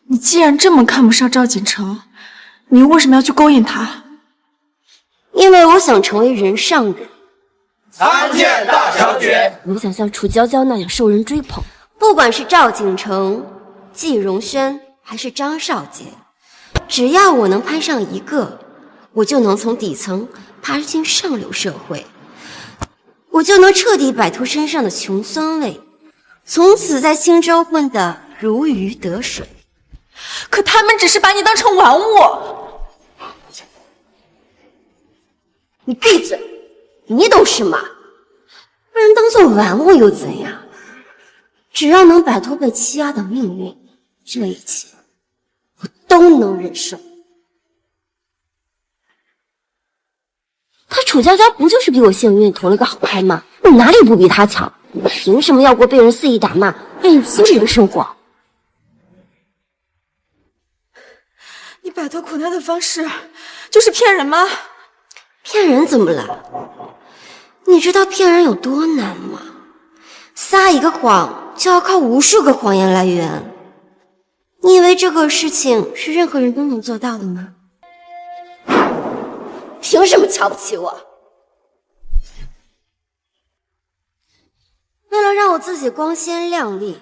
你既然这么看不上赵锦成，你又为什么要去勾引他？因为我想成为人上人。参见大小姐。我想像楚娇娇那样受人追捧，不管是赵锦成、季荣轩还是张少杰，只要我能攀上一个，我就能从底层爬进上流社会，我就能彻底摆脱身上的穷酸味，从此在青州混得如鱼得水。可他们只是把你当成玩物。你闭嘴！你懂什么？被人当做玩物又怎样？只要能摆脱被欺压的命运，这一切我都能忍受。他楚娇娇不就是比我幸运投了个好拍吗？我哪里不比他强？你凭什么要过被人肆意打骂、被人欺凌的生活？你摆脱苦难的方式就是骗人吗？骗人怎么了？你知道骗人有多难吗？撒一个谎就要靠无数个谎言来圆。你以为这个事情是任何人都能做到的吗？凭什么瞧不起我？为了让我自己光鲜亮丽，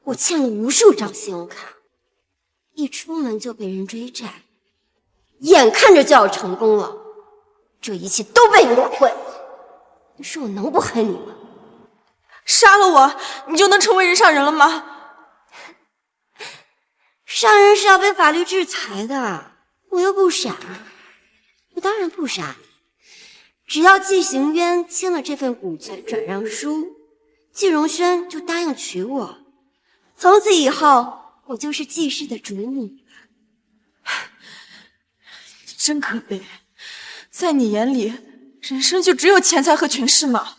我欠了无数张信用卡，一出门就被人追债，眼看着就要成功了，这一切都被你给毁了。你说我能不恨你吗？杀了我，你就能成为人上人了吗？杀人是要被法律制裁的，我又不傻，我当然不杀你。只要季行渊签了这份股权转让书，季荣轩就答应娶我，从此以后我就是季氏的主女。真可悲，在你眼里，人生就只有钱财和权势吗？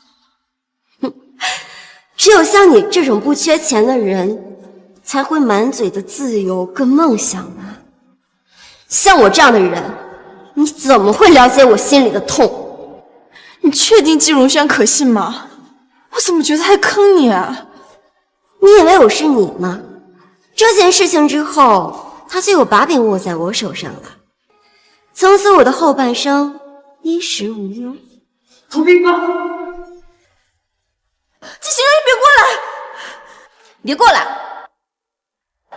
只有像你这种不缺钱的人，才会满嘴的自由跟梦想啊！像我这样的人，你怎么会了解我心里的痛？你确定季荣轩可信吗？我怎么觉得他在坑你啊？你以为我是你吗？这件事情之后，他就有把柄握在我手上了。从此我的后半生衣食无忧。童冰哥，季行渊，别过来！别过来！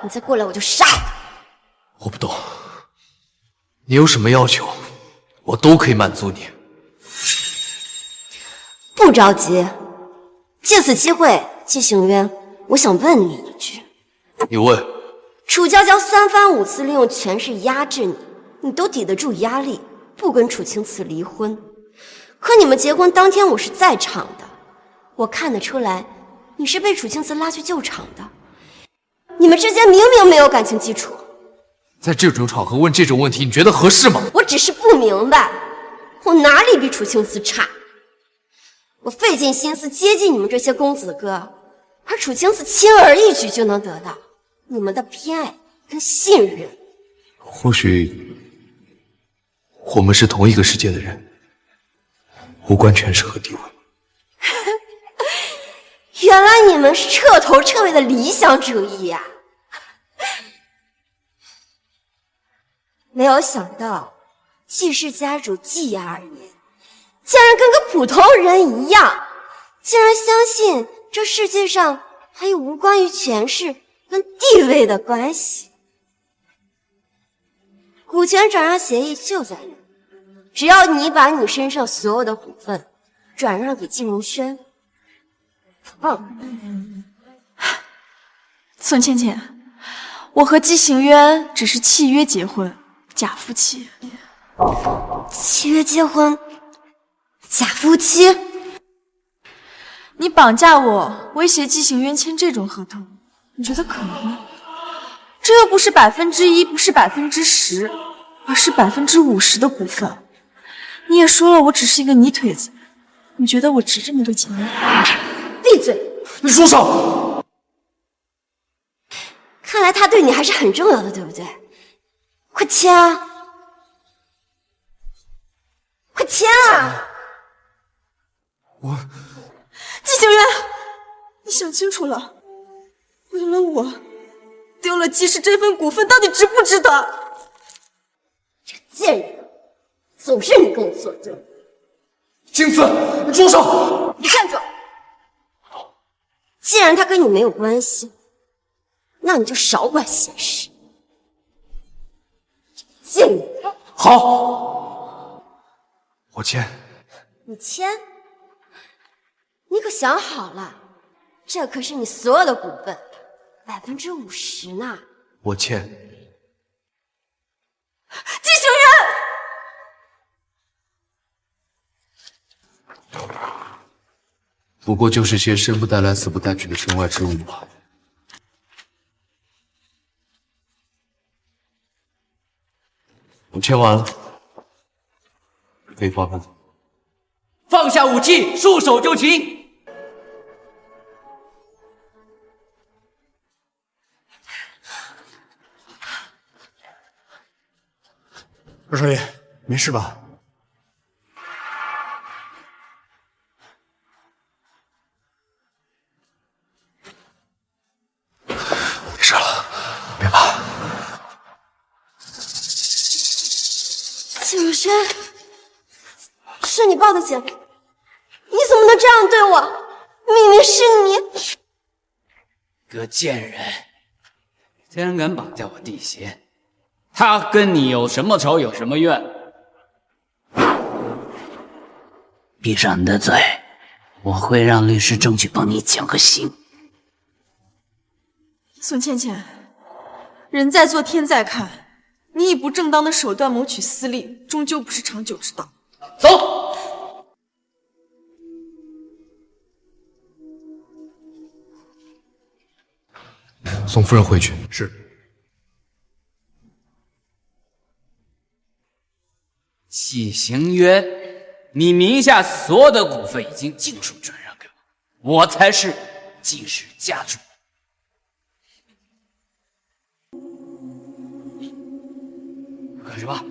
你再过来我就杀了他！我不懂，你有什么要求，我都可以满足你。不着急，借此机会，季行渊，我想问你一句：你问。楚娇娇3番5次利用权势压制你，你都抵得住压力，不跟楚青瓷离婚。可你们结婚当天我是在场的，我看得出来，你是被楚青瓷拉去救场的。你们之间明明没有感情基础，在这种场合问这种问题，你觉得合适吗？我只是不明白，我哪里比楚青瓷差？我费尽心思接近你们这些公子哥，而楚青瓷轻而易举就能得到你们的偏爱跟信任。或许我们是同一个世界的人，无关权势和地位。原来你们是彻头彻尾的理想主义呀！没有想到季氏家主季而言，竟然跟个普通人一样，竟然相信这世界上还有无关于权势跟地位的关系。股权转让协议就在那，只要你把你身上所有的股份转让给季荣轩，宋倩倩，我和季行渊只是契约结婚，假夫妻。契约结婚，假夫妻？你绑架我，威胁季行渊签这种合同，你觉得可能吗？这又不是1%，不是10%，而是50%的股份。你也说了，我只是一个泥腿子，你觉得我值这么多钱吗？闭嘴！你住手！看来他对你还是很重要的，对不对？快签啊！快签啊！季行渊，你想清楚了，为了我丢了季氏这份股份，到底值不值得？这贱人，总是你跟我作对。青瓷，你住手！你站住！既然他跟你没有关系，那你就少管闲事。贱人！好，我签。你签？你可想好了，这可是你所有的股份，50%呢。我签。不过就是些生不带来死不带去的身外之物吧。我签完了，可以放他走。放下武器，束手就擒。二少爷，没事吧？没事了，别怕。季如轩，是你报的警，你怎么能这样对我？明明是你！个贱人，竟然敢绑架我弟媳！他跟你有什么仇，有什么怨？闭上你的嘴，我会让律师争取帮你讲个刑。宋倩倩，人在做天在看，你以不正当的手段谋取私利，终究不是长久之道。走。送夫人回去。是。季行渊，你名下所有的股份已经尽数转让给我，我才是季氏家主。干什么？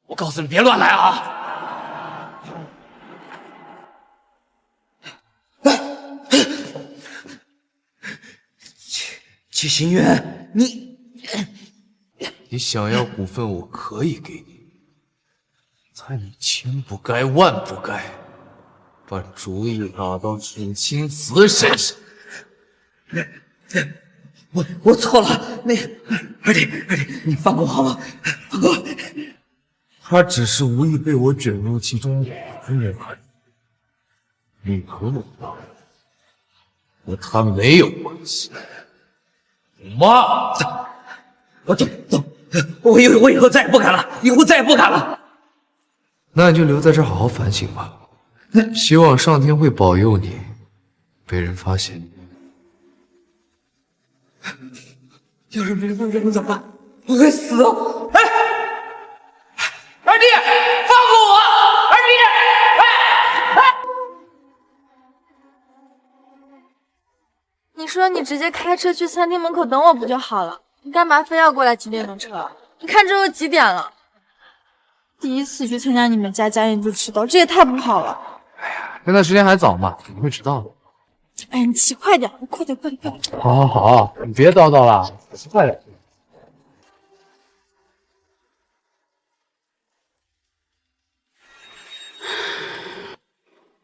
我告诉你，别乱来啊！季行渊，你想要股份，我可以给你，但你千不该万不该把主意打到沈清子身上。我错了，二弟，你放过我好吗？放过我！他只是无意被我卷入其中而已。你和我和他没有关系。妈，我走，我以后再也不敢了，以后再也不敢了。那你就留在这儿好好反省吧。希望上天会保佑你，被人发现。要是被人发现怎么办？我会死！哎，二弟，放过我！二弟，你说你直接开车去餐厅门口等我不就好了？你干嘛非要过来骑电动车？你看这都几点了？第一次去参加你们家家宴就迟到，这也太不好了。现在时间还早嘛，怎么会迟到的？哎，你骑快点，快点！好，你别叨叨了，快点。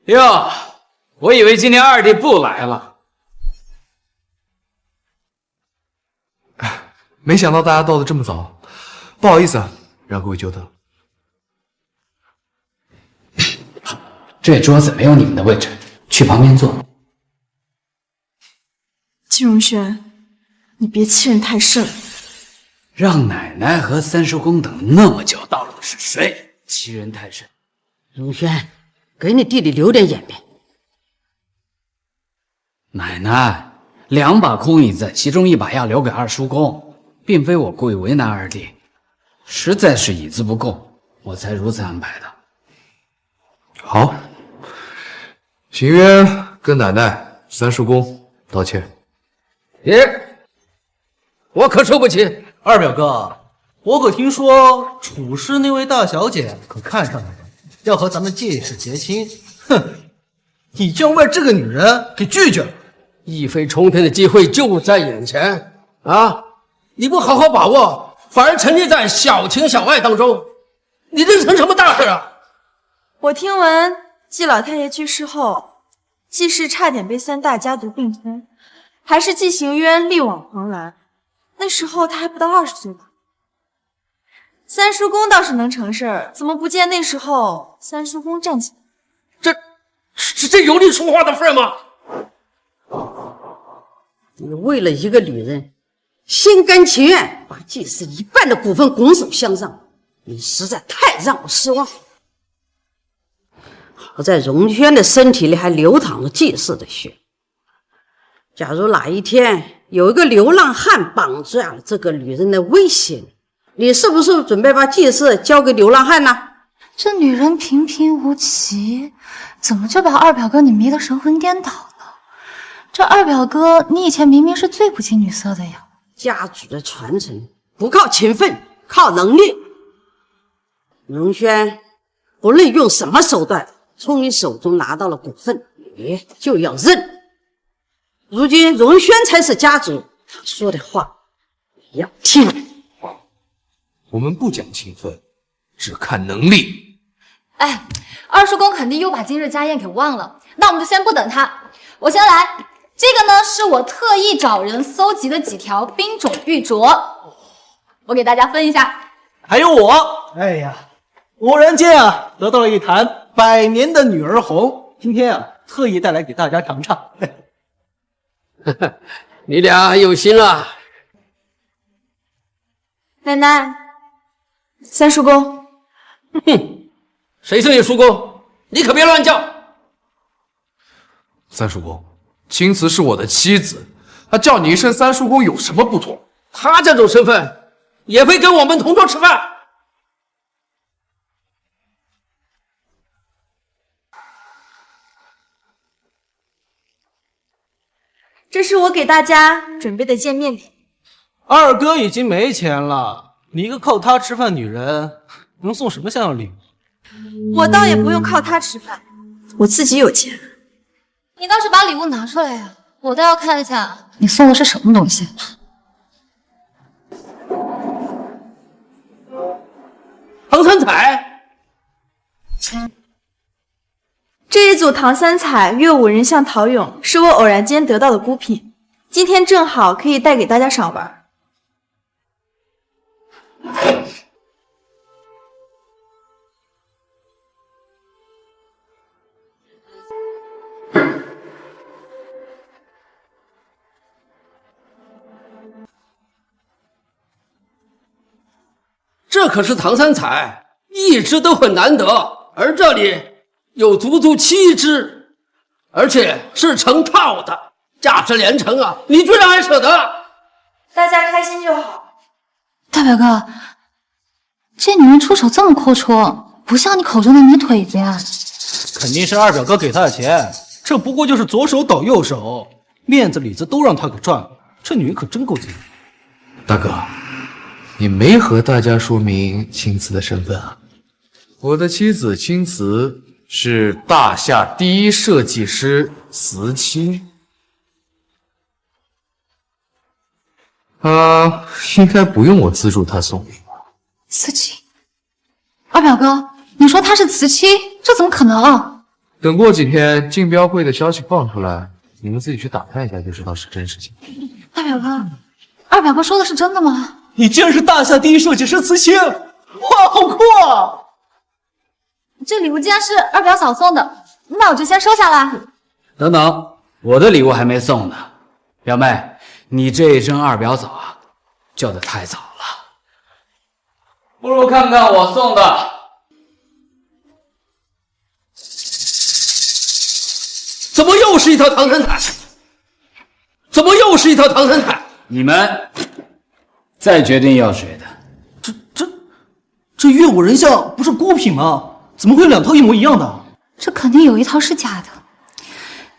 哟，我以为今天二弟不来了。没想到大家到的这么早，不好意思啊，让各位久等了。这桌子没有你们的位置，去旁边坐。季荣轩，你别欺人太甚。让奶奶和三叔公等那么久，到底是谁欺人太甚？荣轩，给你弟弟留点颜面。奶奶，2把空椅子，其中1把要留给二叔公，并非我故意为难二弟，实在是椅子不够，我才如此安排的。好，行渊跟奶奶、三叔公道歉。我可受不起。二表哥，我可听说楚氏那位大小姐可看上你了，要和咱们季氏结亲。哼，你竟然为这个女人给拒绝了！一飞冲天的机会就在眼前啊！你不好好把握，反而沉溺在小情小爱当中，你这成什么大事啊？我听闻季老太爷去世后，季氏差点被3大家族并吞，还是季行渊力挽狂澜。那时候他还不到20岁吧？三叔公倒是能成事儿，怎么不见那时候三叔公站起来？这有你说话的份吗？你为了一个女人，心甘情愿把季氏一半的股份拱手相让，你实在太让我失望了。好在荣轩的身体里还流淌着季氏的血。假如哪一天有一个流浪汉绑架了这个女人来威胁你是不是准备把季氏交给流浪汉呢？这女人平平无奇，怎么就把二表哥你迷得神魂颠倒了？这二表哥你以前明明是最不近女色的呀。家族的传承不靠勤奋，靠能力。荣轩不论用什么手段从你手中拿到了股份，你就要认。如今荣轩才是家主，他说的话你要听。我们不讲情分，只看能力。哎，二叔公肯定又把今日家宴给忘了，那我们就先不等他，我先来。这个呢是我特意找人搜集的几条冰种玉镯，我给大家分一下。还有我，哎呀，偶然间啊得到了一坛100年的女儿红，今天啊特意带来给大家尝尝。你俩有心了。奶奶，三叔公。哼，谁是你叔公？你可别乱叫。三叔公，青瓷是我的妻子，他叫你一声三叔公有什么不妥？他这种身份也配跟我们同桌吃饭？这是我给大家准备的见面礼。二哥已经没钱了，你一个靠他吃饭女人，能送什么像样礼物？我倒也不用靠他吃饭，我自己有钱。你倒是把礼物拿出来呀，我倒要看一下你送的是什么东西。唐三彩，这一组唐三彩乐舞人像陶俑是我偶然间得到的孤品，今天正好可以带给大家赏玩。这可是唐三彩，一只都很难得，而这里有足足7只，而且是成套的，价值连城啊！你居然还舍得？大家开心就好。大表哥，这女人出手这么阔绰，不像你口中的泥腿子呀。肯定是二表哥给他的钱，这不过就是左手倒右手，面子里子都让他给赚了。这女人可真够贼。大哥，你没和大家说明青瓷的身份啊？我的妻子青瓷是大夏第一设计师慈青，应该不用我资助她送礼吧？慈青，二表哥，你说她是慈青，这怎么可能？等过几天竞标会的消息放出来，你们自己去打探一下就知道是真是假。大表哥，二表哥说的是真的吗？你竟然是大夏第一设计师慈青，哇，好酷啊！这礼物既然是二表嫂送的，那我就先收下啦。等等，我的礼物还没送呢。表妹，你这一声二表嫂啊，叫得太早了，不如看看我送的。怎么又是一条唐三彩？怎么又是一条唐三彩？你们再决定要谁的。这乐舞人像不是孤品吗？怎么会有2套一模一样的？这肯定有一套是假的。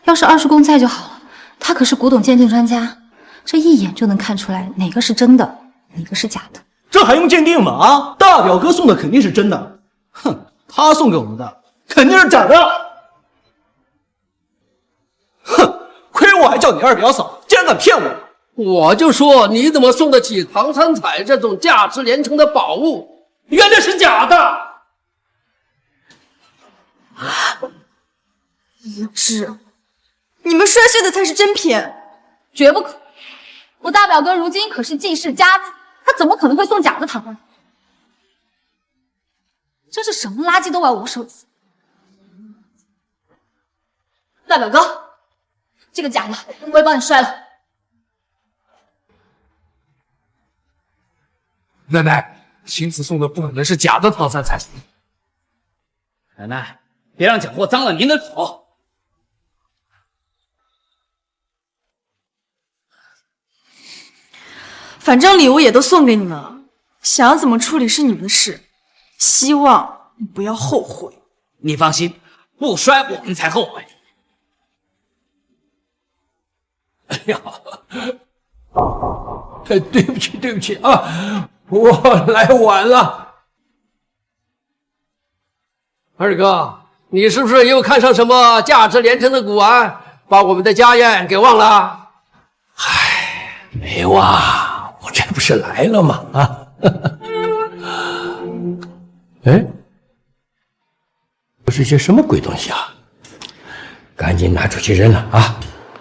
要是二叔公在就好了，他可是古董鉴定专家，这一眼就能看出来哪个是真的，哪个是假的。这还用鉴定吗？啊，大表哥送的肯定是真的，哼，他送给我们的肯定是假的。哼，亏我还叫你二表嫂，竟然敢骗我！我就说你怎么送得起唐三彩这种价值连城的宝物？原来是假的！无知，你们摔碎的才是真品，绝不可！我大表哥如今可是季氏家主，他怎么可能会送假的糖呢？这是什么垃圾都要我手撕！大表哥，这个假的我也帮你摔了。奶奶，青瓷送的不可能是假的唐三彩。奶奶，别让假货脏了您的手。反正礼物也都送给你们了，想要怎么处理是你们的事，希望你不要后悔。你放心，不摔我们才后悔。哎呀，对不起啊，我来晚了。二哥，你是不是又看上什么价值连城的古玩，把我们的家宴给忘了？唉，没忘，我这不是来了吗？啊，哎，这是些什么鬼东西啊？赶紧拿出去扔了啊！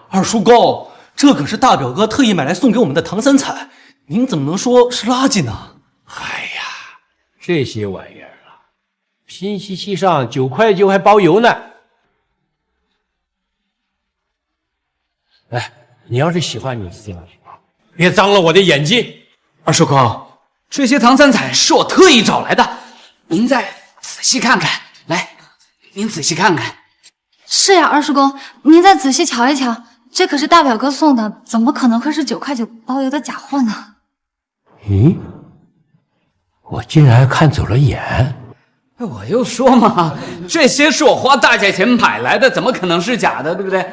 二叔公，这可是大表哥特意买来送给我们的唐三彩，您怎么能说是垃圾呢？哎呀，这些玩意儿啊，拼夕夕上9块9还包邮呢。哎，你要是喜欢你自己拿去，别脏了我的眼睛。二叔公，这些唐三彩是我特意找来的，您再仔细看看。来，您仔细看看。是呀，二叔公，您再仔细瞧一瞧，这可是大表哥送的，怎么可能会是9块9包邮的假货呢？咦，我竟然看走了眼。我又说嘛，这些是我花大价钱买来的，怎么可能是假的，对不对？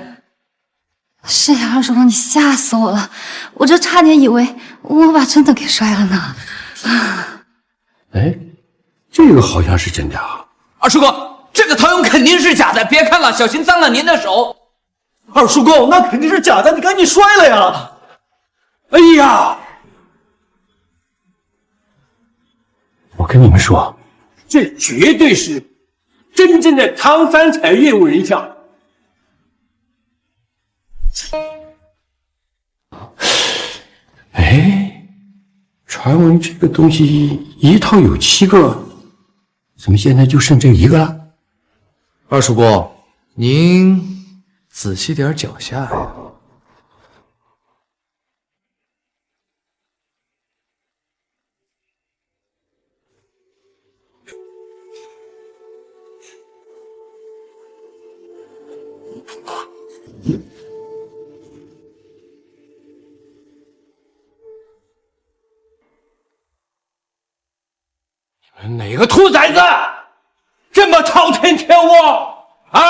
是呀，二叔公，你吓死我了，我这差点以为我把真的给摔了呢。哎，这个好像是真的啊。二叔公，这个陶俑肯定是假的，别看了，小心脏了您的手。二叔公，那肯定是假的，你赶紧摔了呀！哎呀，我跟你们说，这绝对是真正的唐三彩业务人像。哎，传闻这个东西一套有7个，怎么现在就剩这1个了？二叔公，您仔细点脚下呀。哪个兔崽子这么滔天挑我啊！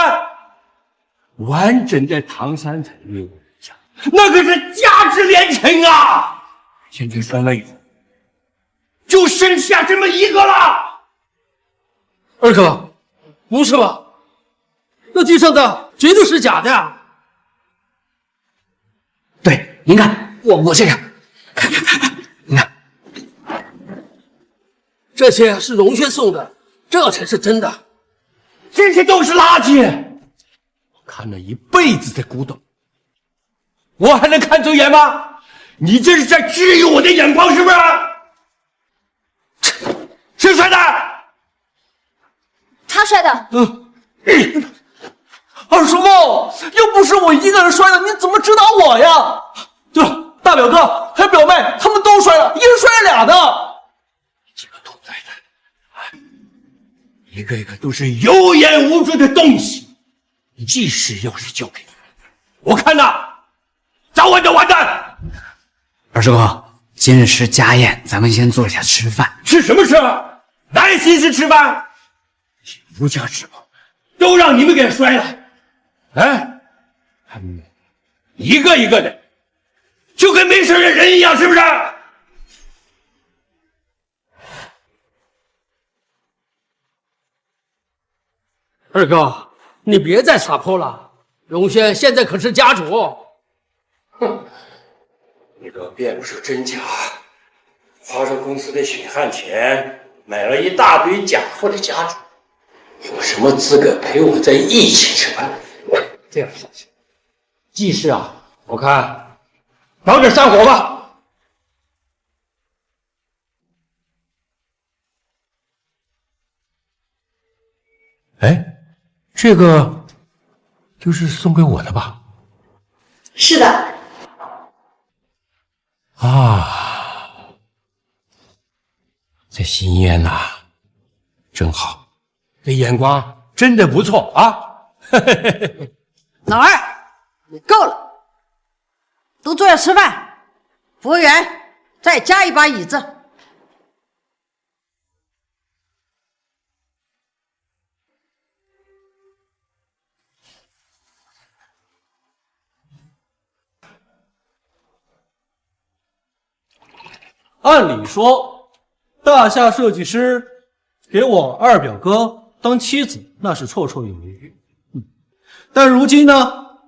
完整的唐三彩业务人像，那可是价值连城啊！现在摔了以后，就剩下这么1个了。二哥，不是吧？那地上的绝对是假的呀！对，您看，我这个，您看，这些是荣轩送的，这才是真的。这些都是垃圾，我看了一辈子的古董，我还能看走眼吗？你这是在质疑我的眼光是不是？谁摔的？他摔的。二叔公，又不是我一个人摔的，你怎么指导我呀？对了，大表哥还有表妹，他们都摔了，一人摔了2的。这个兔崽子，一个个都是有眼无珠的东西。即使要是交给你，我看呐，早晚都完蛋。二叔公，今日是家宴，咱们先坐下吃饭。吃什么吃？哪有心思吃饭？无价之宝都让你们给摔了，哎，他们一个一个的，就跟没事的人一样，是不是？二哥，你别再撒泼了，荣轩现在可是家主。哼，你都辨不出真假，花着公司的血汗钱买了一大堆假货的家主，有什么资格陪我在一起吃饭？这样下去，季氏啊，我看早点散伙吧。哎，这个就是送给我的吧？是的。啊，这心愿呐，真好，这眼光真的不错啊！老二，你够了，都坐下吃饭。服务员，再加一把椅子。按理说，大夏设计师给我二表哥当妻子，那是绰绰有余。但如今呢，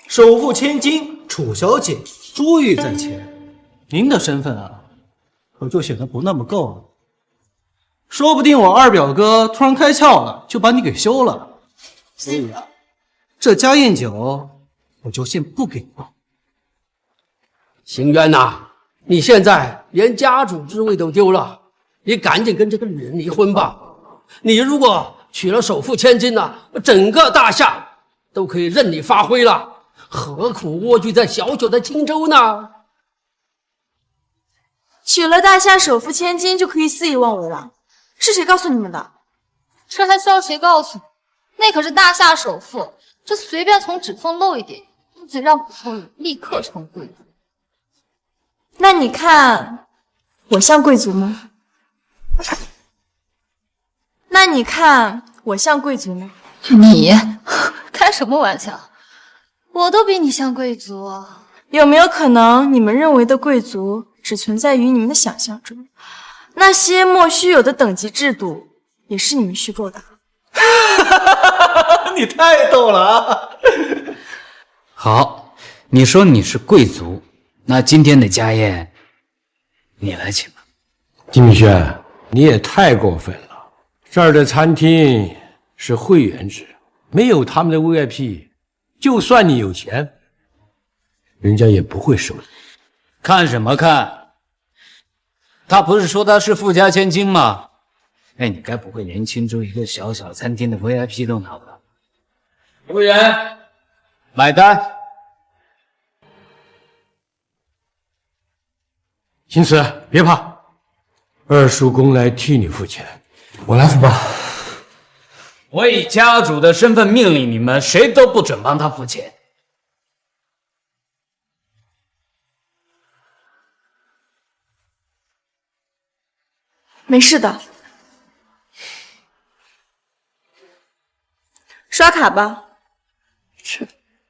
首富千金楚小姐珠玉在前，您的身份啊，可就显得不那么够了。说不定我二表哥突然开窍了，就把你给休了。所以啊，这家宴酒我就先不给你了。邢渊呐，你现在连家主之位都丢了，你赶紧跟这个女人离婚吧。你如果娶了首富千金呢，整个大夏都可以任你发挥了，何苦蜗居在小小的青州呢？娶了大夏首富千金就可以肆意妄为了？是谁告诉你们的？这还需要谁告诉你？那可是大夏首富，这随便从指缝漏一点，不止让普通人立刻成贵族。那你看，我像贵族吗？那你看我像贵族吗？你开什么玩笑？我都比你像贵族。有没有可能，你们认为的贵族只存在于你们的想象中？那些莫须有的等级制度，也是你们虚构的。你太逗了啊！好，你说你是贵族，那今天的家宴你来请吧。金明轩，你也太过分了！这儿的餐厅是会员制，没有他们的 VIP， 就算你有钱，人家也不会收你。看什么看？他不是说他是富家千金吗？哎，你该不会连青州一个小小餐厅的 VIP 都拿不到？服务员，买单。青瓷，别怕，二叔公来替你付钱，我来付吧。我以家主的身份命令你们，谁都不准帮他付钱。没事的，刷卡吧。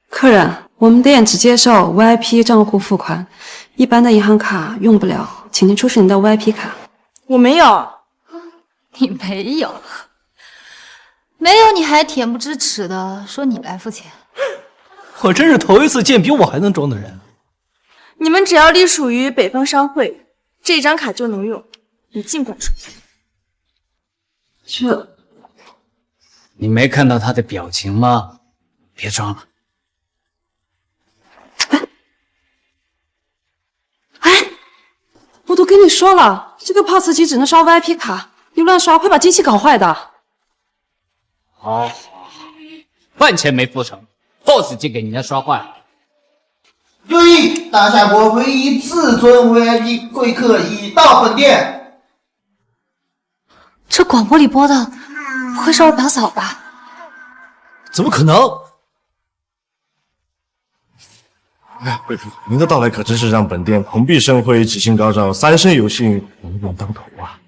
客人，我们店只接受 VIP 账户付款，一般的银行卡用不了，请您出示您的 VIP 卡。我没有。你没有？没有你还恬不知耻的说你来付钱？我真是头一次见比我还能装的人。你们只要隶属于北方商会，这张卡就能用。你尽管说。你没看到他的表情吗？别装了。我都跟你说了，这个 POS 机只能刷 VIP 卡，你乱刷会把机器搞坏的。好，饭钱没付成 ，POS 机给人家刷坏了。注意，大夏国唯一至尊 VIP 贵客已到本店。这广播里播的不会是我表嫂吧？怎么可能？哎呀，贵妇，您的到来可真是让本店蓬荜生辉、吉星高照、三生有幸、龙冠当头啊！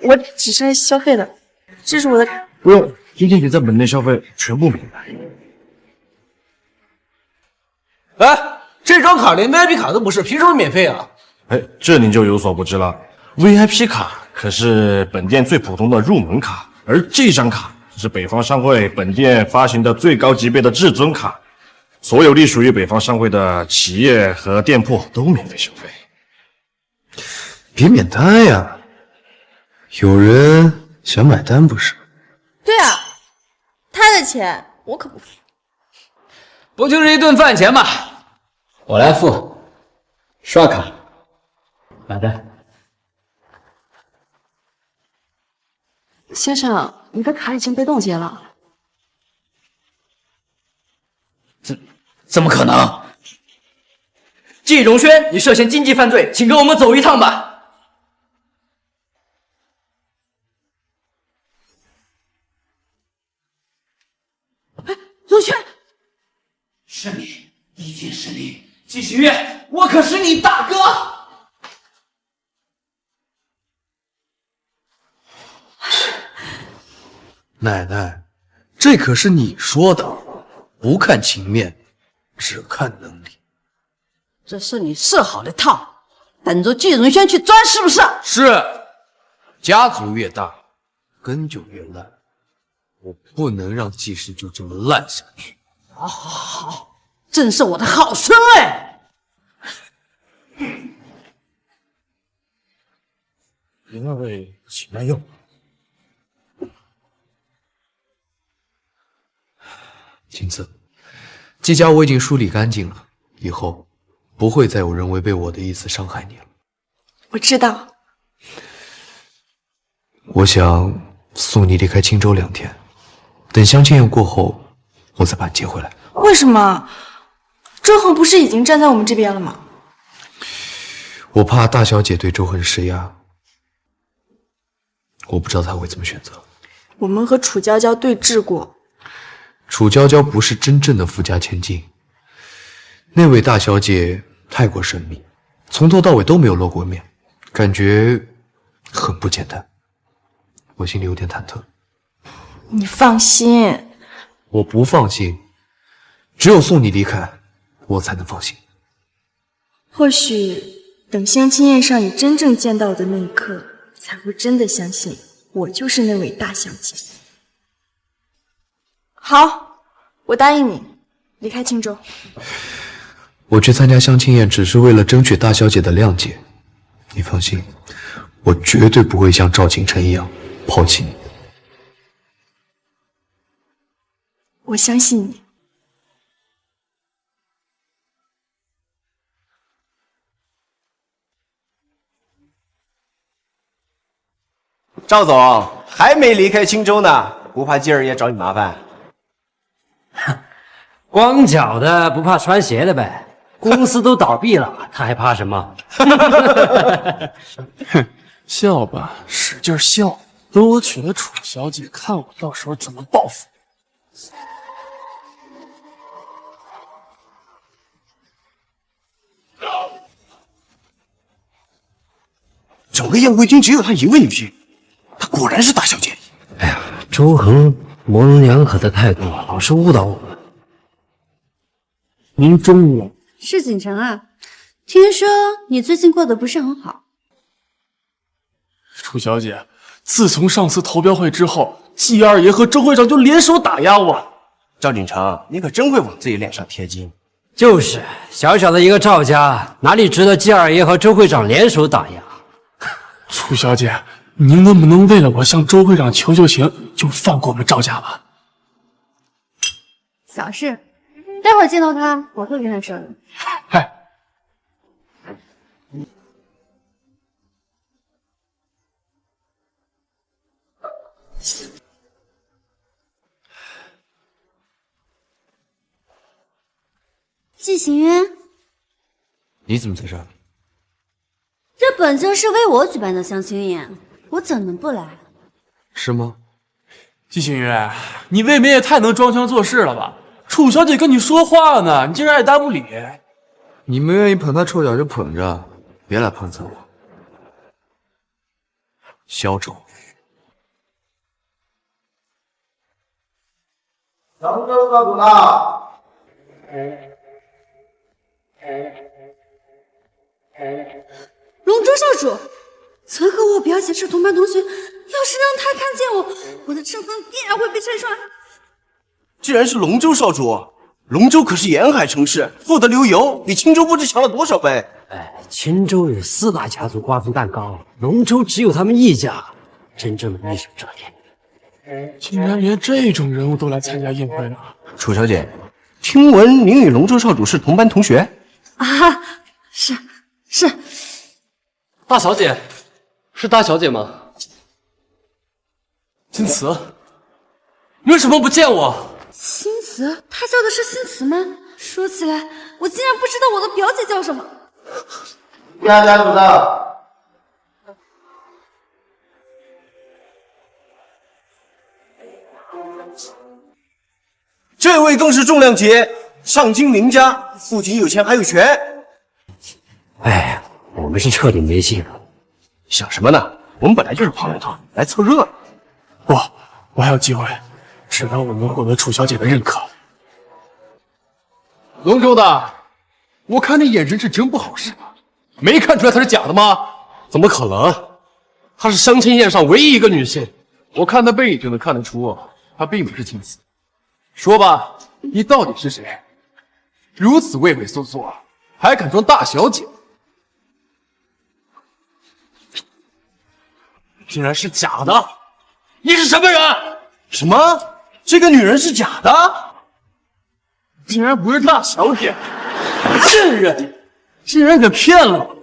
我只是来消费的，这是我的卡。不用，今天你在本店消费全部免单。哎，这张卡连 VIP 卡都不是，凭什么免费啊？哎，这您就有所不知了。VIP 卡可是本店最普通的入门卡，而这张卡是北方商会本店发行的最高级别的至尊卡。所有隶属于北方商会的企业和店铺都免费消费。别免单呀，有人想买单不是？对啊，他的钱我可不付。不就是一顿饭钱吗？我来付，刷卡，买单。先生，你的卡已经被冻结了。怎么可能？季荣轩，你涉嫌经济犯罪，请跟我们走一趟吧。许，我可是你大哥。奶奶，这可是你说的，不看情面，只看能力。这是你设好的套，等着季荣轩去钻，是不是？是，家族越大，根就越烂。我不能让季氏就这么烂下去。好，好，好，好，真是我的好孙哎！您二位请慢用。青子，季家我已经梳理干净了，以后不会再有人违背我的意思伤害你了。我知道。我想送你离开青州2天，等相亲宴过后，我再把你接回来。为什么？周恒不是已经站在我们这边了吗？我怕大小姐对周恒施压，我不知道她会怎么选择。我们和楚娇娇对峙过。楚娇娇不是真正的富家千金，那位大小姐太过神秘，从头到尾都没有露过面，感觉很不简单，我心里有点忐忑。你放心，我不放心，只有送你离开，我才能放心。或许等相亲宴上你真正见到我的那一刻，才会真的相信我就是那位大小姐。好，我答应你，离开青州。我去参加相亲宴只是为了争取大小姐的谅解，你放心，我绝对不会像赵景晨一样抛弃你。我相信你。赵总还没离开青州呢，不怕季二爷找你麻烦？光脚的不怕穿鞋的呗。公司都倒闭了，他还怕什么？哼，笑吧，使劲笑。等我娶了楚小姐，看我到时候怎么报复。整个宴会厅只有她一位女性，她果然是大小姐。哎呀，周恒模棱两可的态度老是误导我们。您中午是锦城啊，听说你最近过得不是很好。楚小姐，自从上次投标会之后，季二爷和周会长就联手打压我。赵锦城，你可真会往自己脸上贴金。就是小小的一个赵家，哪里值得季二爷和周会长联手打压？楚小姐，您能不能为了我向周会长求求情，就放过我们赵家吧？小事，待会儿见到他，我会跟他说的。嗨。季行渊，你怎么在这儿？这本就是为我举办的相亲宴，我怎能不来？是吗？季行渊，你未免也太能装腔作势了吧？楚小姐跟你说话呢，你竟然爱答不理。你们愿意捧她臭脚就捧着，别来碰瓷我。小丑。扬州少主到。龙舟少主，曾和我表姐是同班同学，要是让他看见我的身份必然会被拆穿。居然是龙舟少主，龙舟可是沿海城市，富得流油，比青州不知强了多少倍。哎，青州有4大家族瓜分蛋糕，龙州只有他们一家真正的一手遮天。竟然连这种人物都来参加宴会了。楚小姐，听闻您与龙舟少主是同班同学啊？是。大小姐，是大小姐吗？青瓷，你为什么不见我？青瓷？他叫的是新瓷吗？说起来，我竟然不知道我的表姐叫什么。亚家主到。这位更是重量级，上京林家，父亲有钱还有权，哎，我们是彻底没戏了。想什么呢？我们本来就是旁人团，来凑热闹。不，我还有机会，只要我能获得楚小姐的认可。龙州的，我看你眼神是真不好使啊，没看出来她是假的吗？怎么可能？她是相亲宴上唯一一个女性。我看她背影就能看得出，她并不是青瓷。说吧，你到底是谁？如此畏畏缩缩，还敢装大小姐？竟然是假的！你是什么人？什么？这个女人是假的？竟然不是大小姐！贱人，竟然给骗了我！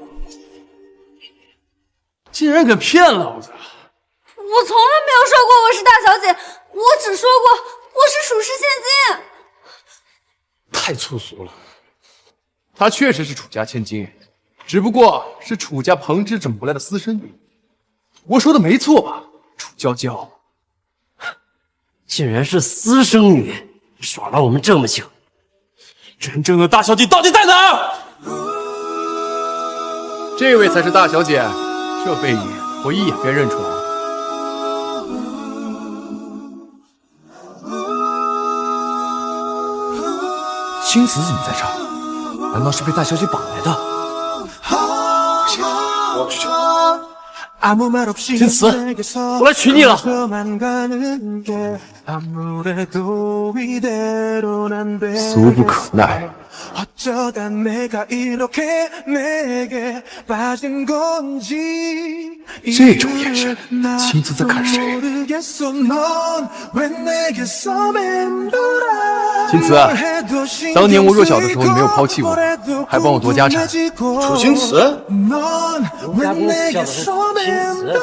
竟然给骗了我！我从来没有说过我是大小姐，我只说过我是属实千金。太粗俗了！她确实是楚家千金，只不过是楚家旁支整不来的私生女。我说的没错吧，楚娇娇？竟然是私生女，耍了我们这么久。真正的大小姐到底在哪儿？这位才是大小姐，这背影我一眼便认出来了。青瓷怎么在这儿？难道是被大小姐绑来的？不行，我要去救她。青瓷，我来娶你了。俗不可耐。这种眼神，青瓷在看谁？青瓷，当年我弱小的时候，你没有抛弃我，还帮我夺家产。楚青瓷，龙家公叫的是楚青瓷，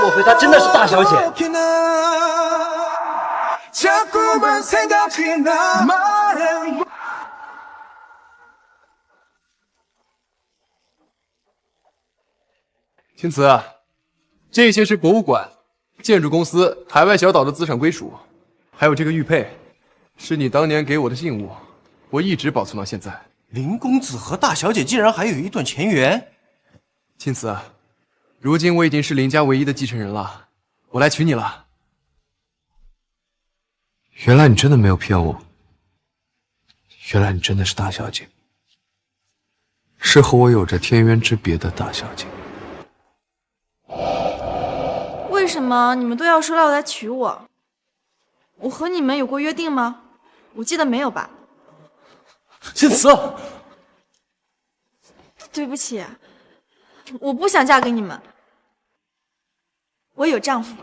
莫非她真的是大小姐？青瓷，这些是博物馆、建筑公司、海外小岛的资产归属，还有这个玉佩，是你当年给我的信物，我一直保存到现在。林公子和大小姐竟然还有一段前缘。青瓷，如今我已经是林家唯一的继承人了，我来娶你了。原来你真的没有骗我，原来你真的是大小姐，是和我有着天渊之别的大小姐。为什么你们都要说要来娶我？我和你们有过约定吗？我记得没有吧？青瓷，对不起，我不想嫁给你们，我有丈夫。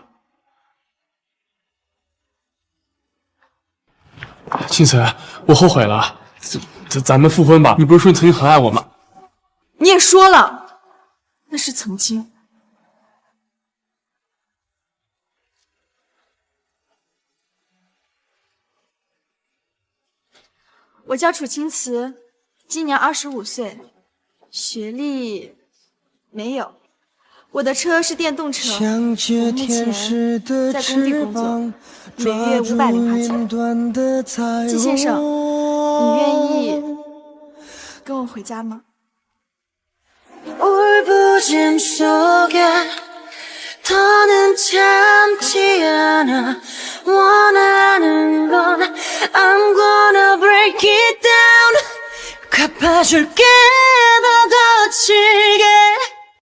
青瓷，我后悔了，咱们复婚吧。你不是说你曾经很爱我吗？你也说了，那是曾经。我叫楚青瓷，今年25岁，学历没有。我的车是电动车，我目前在工地工作，每月500零花钱。季先生，你愿意跟我回家吗？ 울부짖음 속에 더는 참지 않아 원하는 건 I'm gonna break it down 갚아줄게 더 거칠게